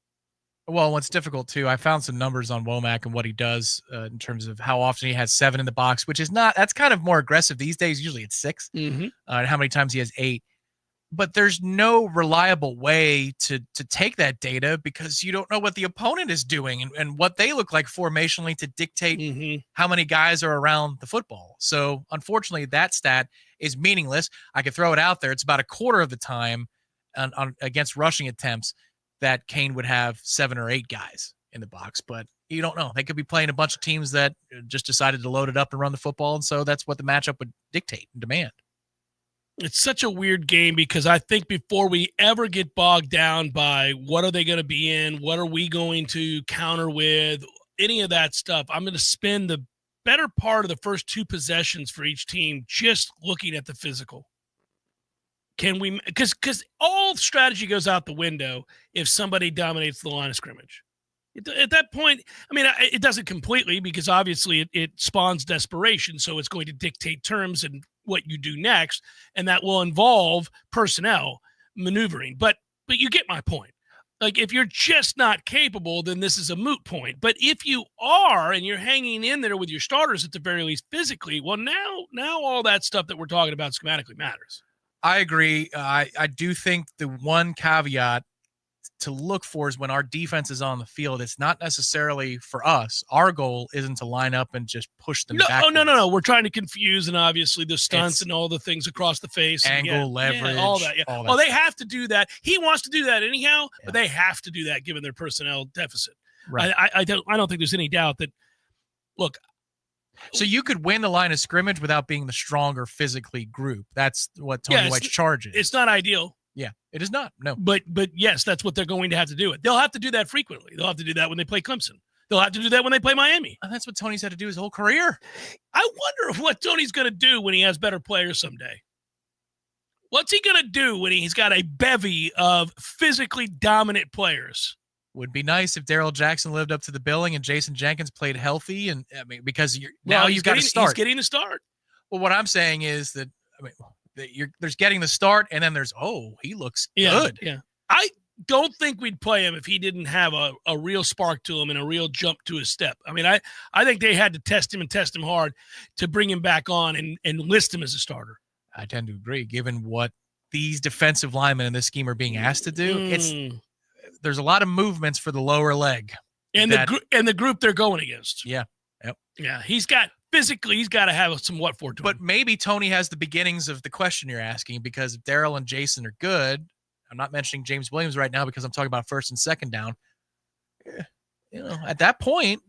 Well, what's difficult too, I found some numbers on Womack and what he does in terms of how often he has 7 in the box, which is that's kind of more aggressive these days. Usually it's 6, and how many times he has 8. But there's no reliable way to take that data, because you don't know what the opponent is doing and what they look like formationally to dictate how many guys are around the football. So unfortunately, that stat is meaningless. I could throw it out there. It's about a quarter of the time on against rushing attempts that Kane would have 7 or 8 guys in the box, but you don't know. They could be playing a bunch of teams that just decided to load it up and run the football, and so that's what the matchup would dictate and demand. It's such a weird game, because I think before we ever get bogged down by what are they going to be in, what are we going to counter with, any of that stuff, I'm going to spend the better part of the first 2 possessions for each team just looking at the physical. Can we, because all strategy goes out the window if somebody dominates the line of scrimmage. At that point, I mean, it doesn't completely, because obviously it spawns desperation, so it's going to dictate terms and what you do next, and that will involve personnel maneuvering. But you get my point. Like, if you're just not capable, then this is a moot point. But if you are, and you're hanging in there with your starters at the very least physically, well, now all that stuff that we're talking about schematically matters. I agree. I do think the one caveat to look for is when our defense is on the field, it's not necessarily for us. Our goal isn't to line up and just push them back. No. We're trying to confuse, and obviously the stunts and all the things across the face. Angle, leverage. All that. Yeah. All that well, they have to do that. He wants to do that anyhow, but they have to do that given their personnel deficit. Right. I don't think there's any doubt that, look. So you could win the line of scrimmage without being the stronger physically group. That's what Tony White's charge is. It's not ideal. Yeah, it is not. No. But yes, that's what they're going to have to do. They'll have to do that frequently. They'll have to do that when they play Clemson. They'll have to do that when they play Miami. And that's what Tony's had to do his whole career. I wonder what Tony's going to do when he has better players someday. What's he going to do when he's got a bevy of physically dominant players? Would be nice if Darrell Jackson lived up to the billing and Jason Jenkins played healthy, and I mean, because you've got to start. He's getting the start. Well, what I'm saying is that there's getting the start, and then there's he looks good. Yeah, I don't think we'd play him if he didn't have a real spark to him and a real jump to his step. I mean, I think they had to test him hard to bring him back on and list him as a starter. I tend to agree, given what these defensive linemen in this scheme are being asked to do. There's a lot of movements for the lower leg, and the group they're going against. Yeah, yep, yeah. He's got to have some what for to him. But maybe Tony has the beginnings of the question you're asking, because if Darrell and Jason are good, I'm not mentioning James Williams right now because I'm talking about first and second down. At that point,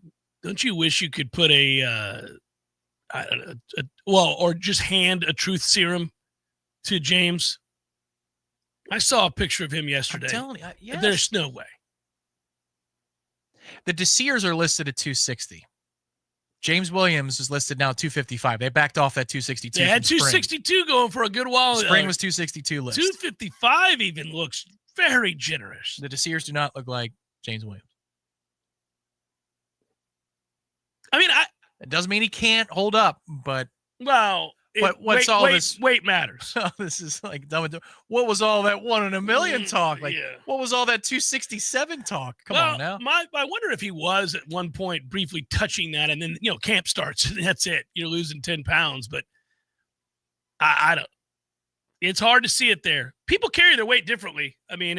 don't you wish you could put or just hand a truth serum to James? I saw a picture of him yesterday. I'm telling you, yes. There's no way. The Desirs are listed at 260. James Williams is listed now at 255. They backed off at 262. They had 262 going for a good while. Spring was 262 list. 255 even looks very generous. The Desirs do not look like James Williams. I mean, it doesn't mean he can't hold up, but weight matters. This is like dumb. What was all that 1 in a million talk? Like, what was all that 267 talk? Come on now. I wonder if he was at one point briefly touching that, and then camp starts, and that's it. You're losing 10 pounds, but I don't. It's hard to see it there. People carry their weight differently. I mean,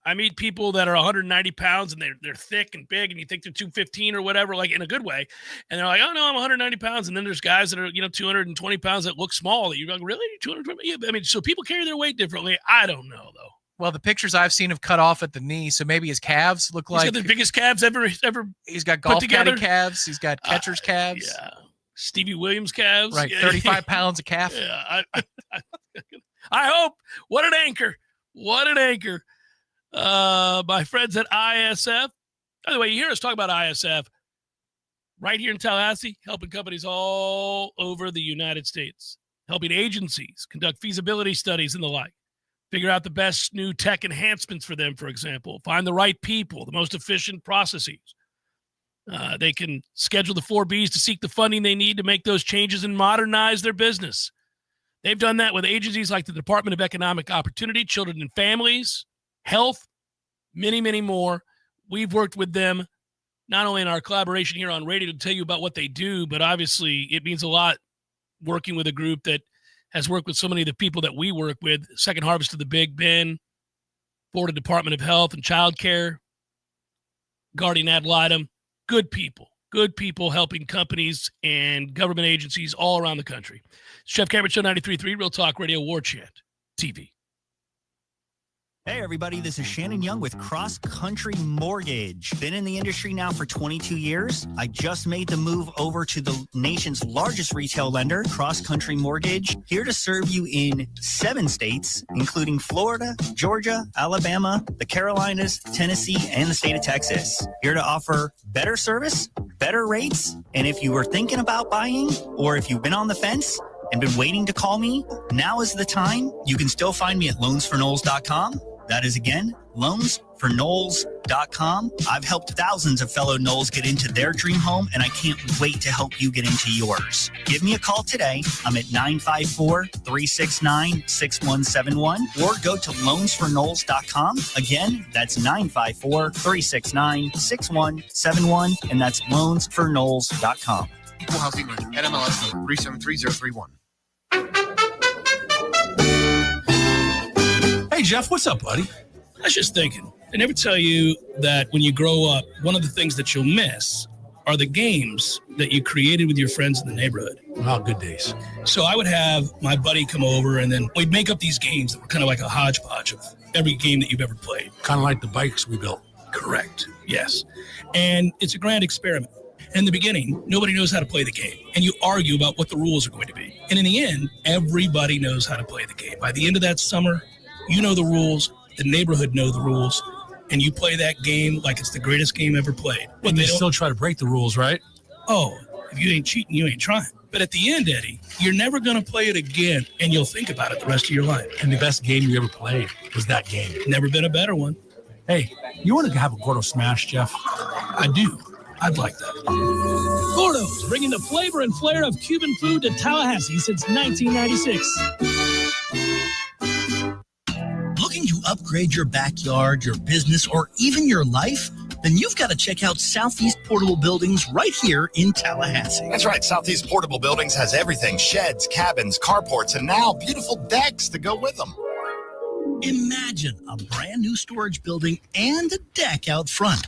I meet people that are 190 pounds and they're thick and big, and you think they're 215 or whatever, like in a good way. And they're like, oh no, I'm 190 pounds. And then there's guys that are, 220 pounds that look small that you're like, really? 220? Yeah. I mean, so people carry their weight differently. I don't know though. Well, the pictures I've seen have cut off at the knee. So maybe his calves look like he's got the biggest calves ever. He's got golf caddy calves. He's got catcher's calves. Yeah. Stevie Williams calves. Right. 35 pounds of calf. Yeah. I hope. What an anchor. What an anchor. My friends at ISF. By the way, you hear us talk about ISF right here in Tallahassee, helping companies all over the United States, helping agencies conduct feasibility studies and the like, figure out the best new tech enhancements for them, for example, find the right people, the most efficient processes. They can schedule the 4Bs to seek the funding they need to make those changes and modernize their business. They've done that with agencies like the Department of Economic Opportunity, Children and Families, Health, many, many more. We've worked with them not only in our collaboration here on radio to tell you about what they do, but obviously it means a lot working with a group that has worked with so many of the people that we work with, Second Harvest of the Big Bend, Florida Department of Health and Child Care, Guardian Ad Litem. Good people helping companies and government agencies all around the country. Jeff Cameron Show 93.3, Real Talk Radio, Warchant TV. Hey everybody, this is Shannon Young with Cross Country Mortgage. Been in the industry now for 22 years. I just made the move over to the nation's largest retail lender, Cross Country Mortgage, here to serve you in 7 states, including Florida, Georgia, Alabama, the Carolinas, Tennessee, and the state of Texas. Here to offer better service, better rates, and if you were thinking about buying, or if you've been on the fence and been waiting to call me, now is the time. You can still find me at loansforknowles.com. That is, again, loansforknowles.com. I've helped thousands of fellow Knowles get into their dream home, and I can't wait to help you get into yours. Give me a call today. I'm at 954-369-6171, or go to loansforknowles.com. Again, that's 954-369-6171, and that's loansforknowles.com. Equal housing lender, NMLS number 373031. Hey, Jeff, what's up, buddy? I was just thinking, I never tell you that when you grow up, one of the things that you'll miss are the games that you created with your friends in the neighborhood. Oh, good days. So I would have my buddy come over, and then we'd make up these games that were kind of like a hodgepodge of every game that you've ever played. Kind of like the bikes we built. Correct. Yes. And it's a grand experiment. In the beginning, nobody knows how to play the game, and you argue about what the rules are going to be. And in the end, everybody knows how to play the game. By the end of that summer, you know the rules, the neighborhood know the rules, and you play that game like it's the greatest game ever played. But they still try to break the rules, right? Oh, if you ain't cheating, you ain't trying. But at the end, Eddie, you're never going to play it again, and you'll think about it the rest of your life. And the best game you ever played was that game. Never been a better one. Hey, you want to have a Gordo Smash, Jeff? I do. I'd like that. Gordo's, bringing the flavor and flair of Cuban food to Tallahassee since 1996. Looking to upgrade your backyard, your business, or even your life? Then you've got to check out Southeast Portable Buildings right here in Tallahassee. That's right. Southeast Portable Buildings has everything: sheds, cabins, carports, and now beautiful decks to go with them. Imagine a brand new storage building and a deck out front.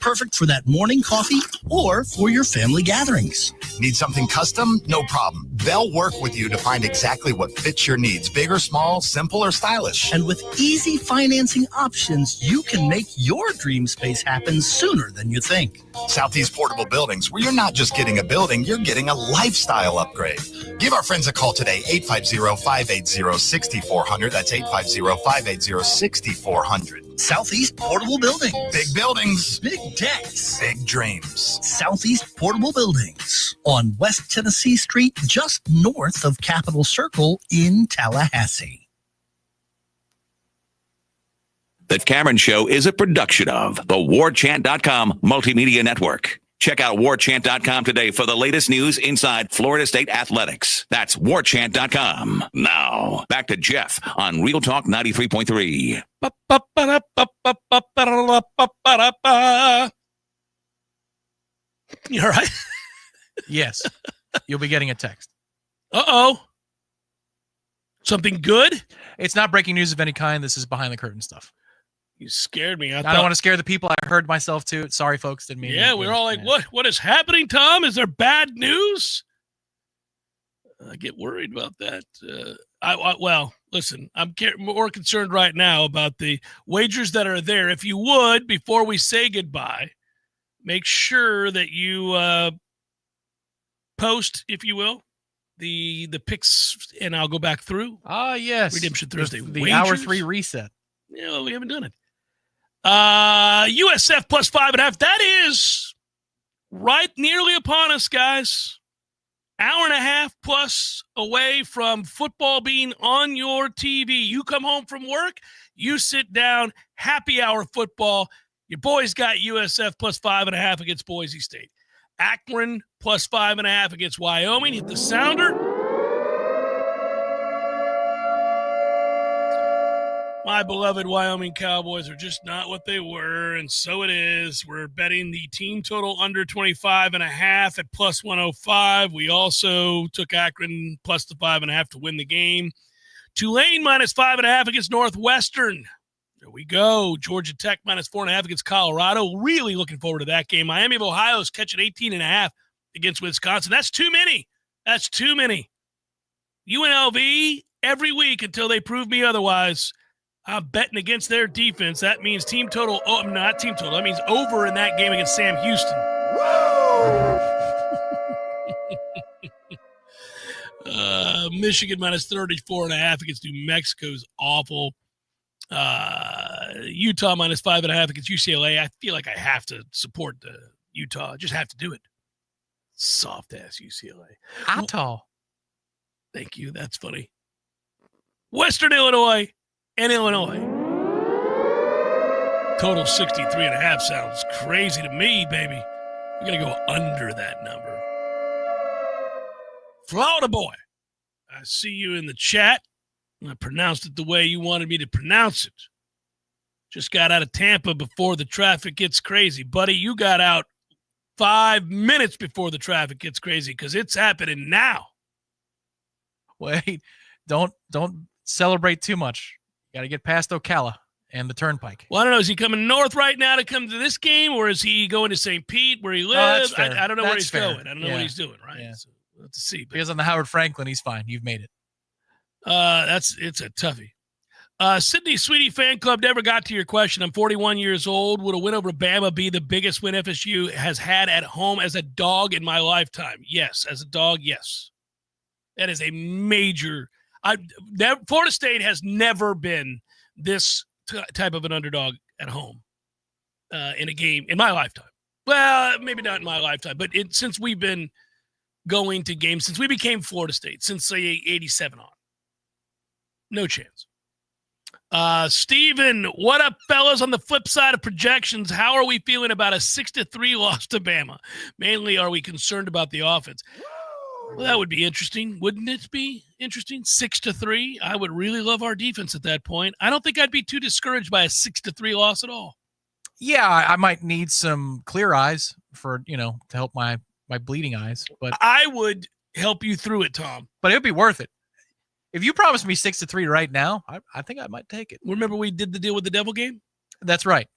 perfect for that morning coffee or for your family gatherings. Need something custom? No problem. They'll work with you to find exactly what fits your needs. Big or small, simple or stylish. And with easy financing options, you can make your dream space happen sooner than you think. Southeast Portable Buildings, where you're not just getting a building, you're getting a lifestyle upgrade. Give our friends a call today, 850-580-6400. That's 850-580-6400. Southeast Portable Buildings. Big buildings. Big decks. Big dreams. Southeast Portable Buildings on West Tennessee Street, just north of Capitol Circle in Tallahassee. The Cameron Show is a production of the Warchant.com Multimedia Network. Check out Warchant.com today for the latest news inside Florida State athletics. That's Warchant.com. Now, back to Jeff on Real Talk 93.3. You all right? Yes. You'll be getting a text. Uh-oh. Something good? It's not breaking news of any kind. This is behind the curtain stuff. You scared me. I don't want to scare the people. I heard myself too. Sorry, folks. Didn't mean. Yeah, we were all like, "What is happening, Tom? Is there bad news?" I get worried about that. Well, listen, I'm more concerned right now about the wagers that are there. If you would, before we say goodbye, make sure that you post, if you will, the picks, and I'll go back through. Ah, yes. Redemption Thursday. The hour 3 reset. Yeah, well, we haven't done it. USF plus 5.5. That is right nearly upon us, guys. Hour and a half plus away from football being on your TV. You come home from work, you sit down, happy hour football. Your boys got USF plus 5.5 against Boise State. Akron plus 5.5 against Wyoming. Hit the sounder. My beloved Wyoming Cowboys are just not what they were, and so it is. We're betting the team total under 25.5 at plus 105. We also took Akron plus the 5.5 to win the game. Tulane minus 5.5 against Northwestern. There we go. Georgia Tech minus 4.5 against Colorado. Really looking forward to that game. Miami of Ohio is catching 18.5 against Wisconsin. That's too many. That's too many. UNLV every week until they prove me otherwise. I'm betting against their defense. That means team total. Oh, not team total. That means over in that game against Sam Houston. Michigan minus 34.5 against New Mexico is awful. Utah minus 5.5 against UCLA. I feel like I have to support the Utah. I just have to do it. Soft ass UCLA. Utah. Thank you. That's funny. Western Illinois and Illinois. Total 63.5 sounds crazy to me, baby. We're going to go under that number. Florida boy, I see you in the chat. I pronounced it the way you wanted me to pronounce it. Just got out of Tampa before the traffic gets crazy. Buddy, you got out 5 minutes before the traffic gets crazy because it's happening now. Wait, don't celebrate too much. Got to get past Ocala and the Turnpike. Well, I don't know. Is he coming north right now to come to this game, or is he going to St. Pete where he lives? I don't know where he's going. I don't know what he's doing, right? Yeah. So we'll have to see. But because on the Howard Franklin, he's fine. You've made it. It's a toughie. Sydney Sweetie Fan Club never got to your question. I'm 41 years old. Would a win over Bama be the biggest win FSU has had at home as a dog in my lifetime? Yes. As a dog, yes. That is a major... Florida State has never been this type of an underdog at home in a game in my lifetime. Well, maybe not in my lifetime, but since we've been going to games, since we became Florida State, since say 87 on. No chance. Steven, what up, fellas? On the flip side of projections, how are we feeling about a 6-3 loss to Bama? Mainly, are we concerned about the offense? Well, that would be interesting. Wouldn't it be interesting? 6-3. I would really love our defense at that point. I don't think I'd be too discouraged by a 6-3 loss at all. Yeah, I might need some clear eyes for, to help my bleeding eyes. But I would help you through it, Tom. But it would be worth it. If you promise me 6-3 right now, I think I might take it. Remember we did the deal with the Devil game? That's right.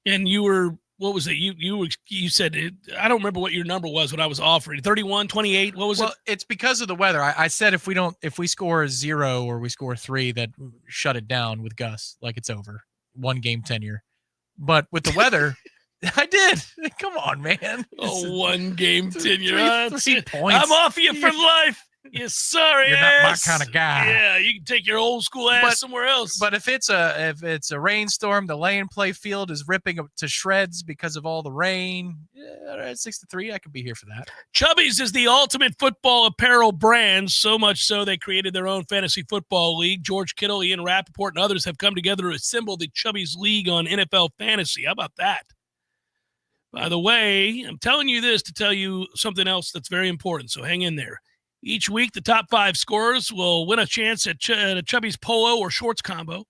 And you were, what was it? You said, I don't remember what your number was when I was offering. 31, 28, what was it? Well, it's because of the weather. I said if we score a 0 or we score 3, that shut it down with Gus, like it's over. 1 game tenure. But with the weather, I did. Come on, man. Oh, 1 game tenure. 3 points. I'm off you for life. You sorry You're ass. not my kind of guy. Yeah, you can take your old school ass somewhere else. But if it's a rainstorm, the lay and play field is ripping to shreds because of all the rain. Yeah, at 6-3, I could be here for that. Chubby's is the ultimate football apparel brand, so much so they created their own fantasy football league. George Kittle, Ian Rappaport, and others have come together to assemble the Chubby's League on NFL Fantasy. How about that? By the way, I'm telling you this to tell you something else that's very important, so hang in there. Each week, the top 5 scorers will win a chance at a Chubby's polo or shorts combo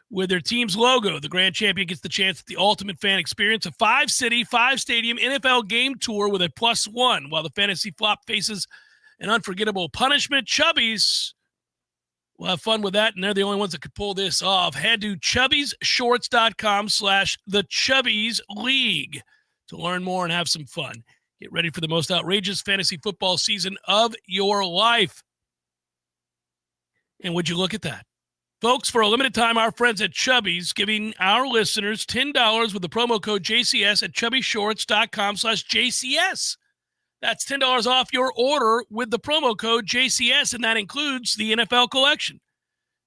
with their team's logo. The grand champion gets the chance at the ultimate fan experience, a 5-city, 5-stadium NFL game tour with a +1, while the fantasy flop faces an unforgettable punishment. Chubby's will have fun with that, and they're the only ones that could pull this off. Head to chubbysshorts.com/thechubbiesleague to learn more and have some fun. Get ready for the most outrageous fantasy football season of your life. And would you look at that? Folks, for a limited time, our friends at Chubby's giving our listeners $10 with the promo code JCS at chubbysshorts.com/JCS. That's $10 off your order with the promo code JCS, and that includes the NFL collection.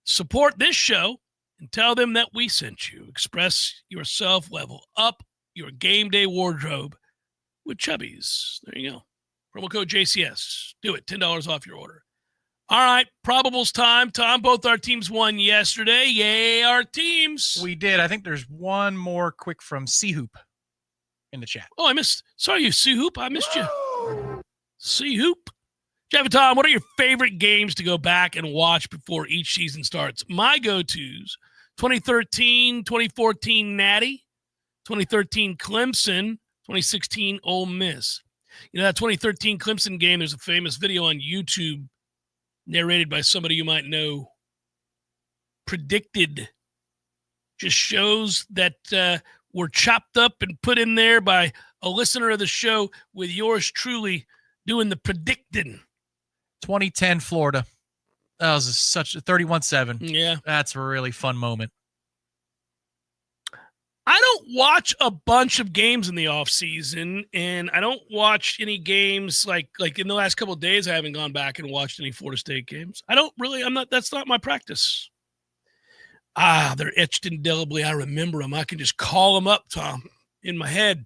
Support this show and tell them that we sent you. Express yourself, level up your game day wardrobe with Chubby's. There you go. Promo code JCS. Do it. $10 off your order. All right. Probables time. Tom, both our teams won yesterday. Yay, our teams. We did. I think there's one more quick from C-Hoop in the chat. Oh, I missed. Sorry, you C-Hoop. I missed you. C-Hoop. Jeff and Tom, what are your favorite games to go back and watch before each season starts? My go-tos, 2013, 2014 Natty, 2013 Clemson, 2016 Ole Miss. You know, that 2013 Clemson game, there's a famous video on YouTube narrated by somebody you might know, predicted, just shows that were chopped up and put in there by a listener of the show with yours truly doing the predicting. 2010 Florida. That was such a 31-7. Yeah. That's a really fun moment. I don't watch a bunch of games in the off season, and I don't watch any games like in the last couple of days. I haven't gone back and watched any Florida State games. That's not my practice. They're etched indelibly. I remember them. I can just call them up, Tom, in my head.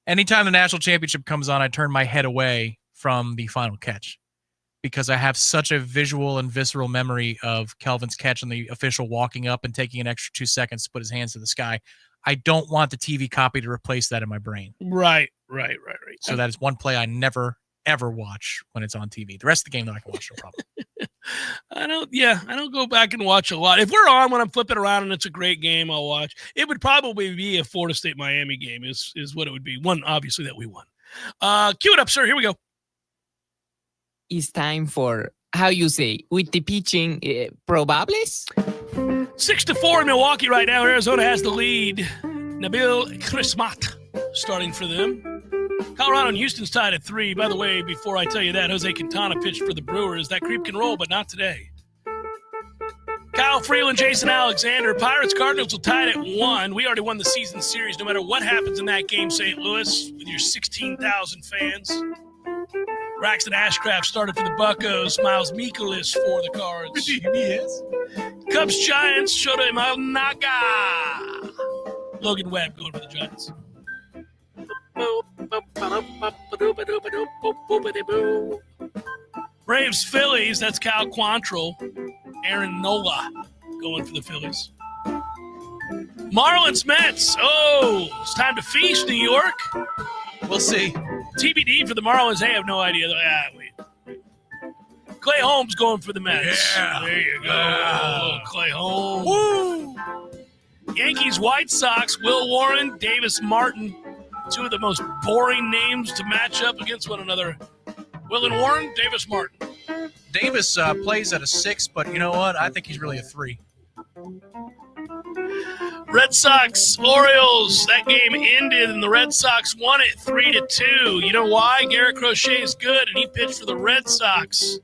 Anytime the national championship comes on, I turn my head away from the final catch because I have such a visual and visceral memory of Kelvin's catch and the official walking up and taking an extra 2 seconds to put his hands to the sky. I don't want the TV copy to replace that in my brain. Right. So that is one play I never, ever watch when it's on TV. The rest of the game, though, I can watch, no problem. I don't go back and watch a lot. If we're on when I'm flipping around and it's a great game, I'll watch. It would probably be a Florida State-Miami game is what it would be. One, obviously, that we won. Cue it up, sir. Here we go. It's time for, how you say, with the pitching, probables? 6-4 in Milwaukee right now. Arizona has the lead. Nabil Crismat starting for them. Colorado and Houston's tied at 3. By the way, before I tell you that, Jose Quintana pitched for the Brewers. That creep can roll, but not today. Kyle Freeland, Jason Alexander. Pirates Cardinals will tie it at 1. We already won the season series no matter what happens in that game, St. Louis, with your 16,000 fans. Braxton Ashcraft started for the Buccos. Miles Mikolas for the Cards. Yes. Cubs Giants, Shota Imanaga. Logan Webb going for the Giants. Braves Phillies, that's Cal Quantrill. Aaron Nola going for the Phillies. Marlins Mets. Oh, it's time to feast, New York. We'll see. TBD for the Marlins. They have no idea. Clay Holmes going for the Mets. Yeah. There you go. Oh, Clay Holmes. Woo! Yankees, White Sox, Will Warren, Davis Martin. Two of the most boring names to match up against one another. Will and Warren, Davis Martin. Davis plays at a 6, but you know what? I think he's really a 3. Red Sox, Orioles. That game ended, and the Red Sox won it 3-2. You know why? Garrett Crochet is good, and he pitched for the Red Sox.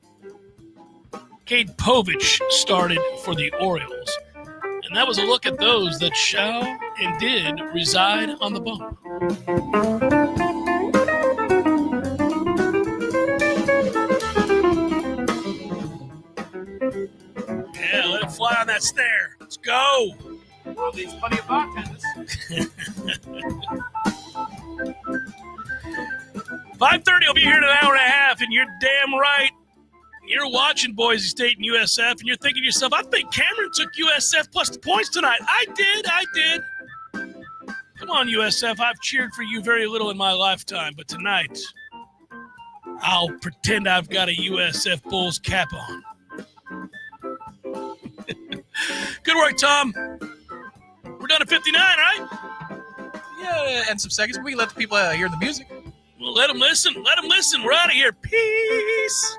Cade Povich started for the Orioles. And that was a look at those that shall and did reside on the bump. Yeah, let it fly on that snare. Let's go. Well, leaves plenty of bartenders. 5:30 will be here in an hour and a half, and you're damn right. You're watching Boise State and USF, and you're thinking to yourself, I think Cameron took USF plus the points tonight. I did. Come on, USF. I've cheered for you very little in my lifetime, but tonight I'll pretend I've got a USF Bulls cap on. Good work, Tom. We're done at 59, right? Yeah, and some seconds. We let the people hear the music. Well, let them listen. We're out of here. Peace.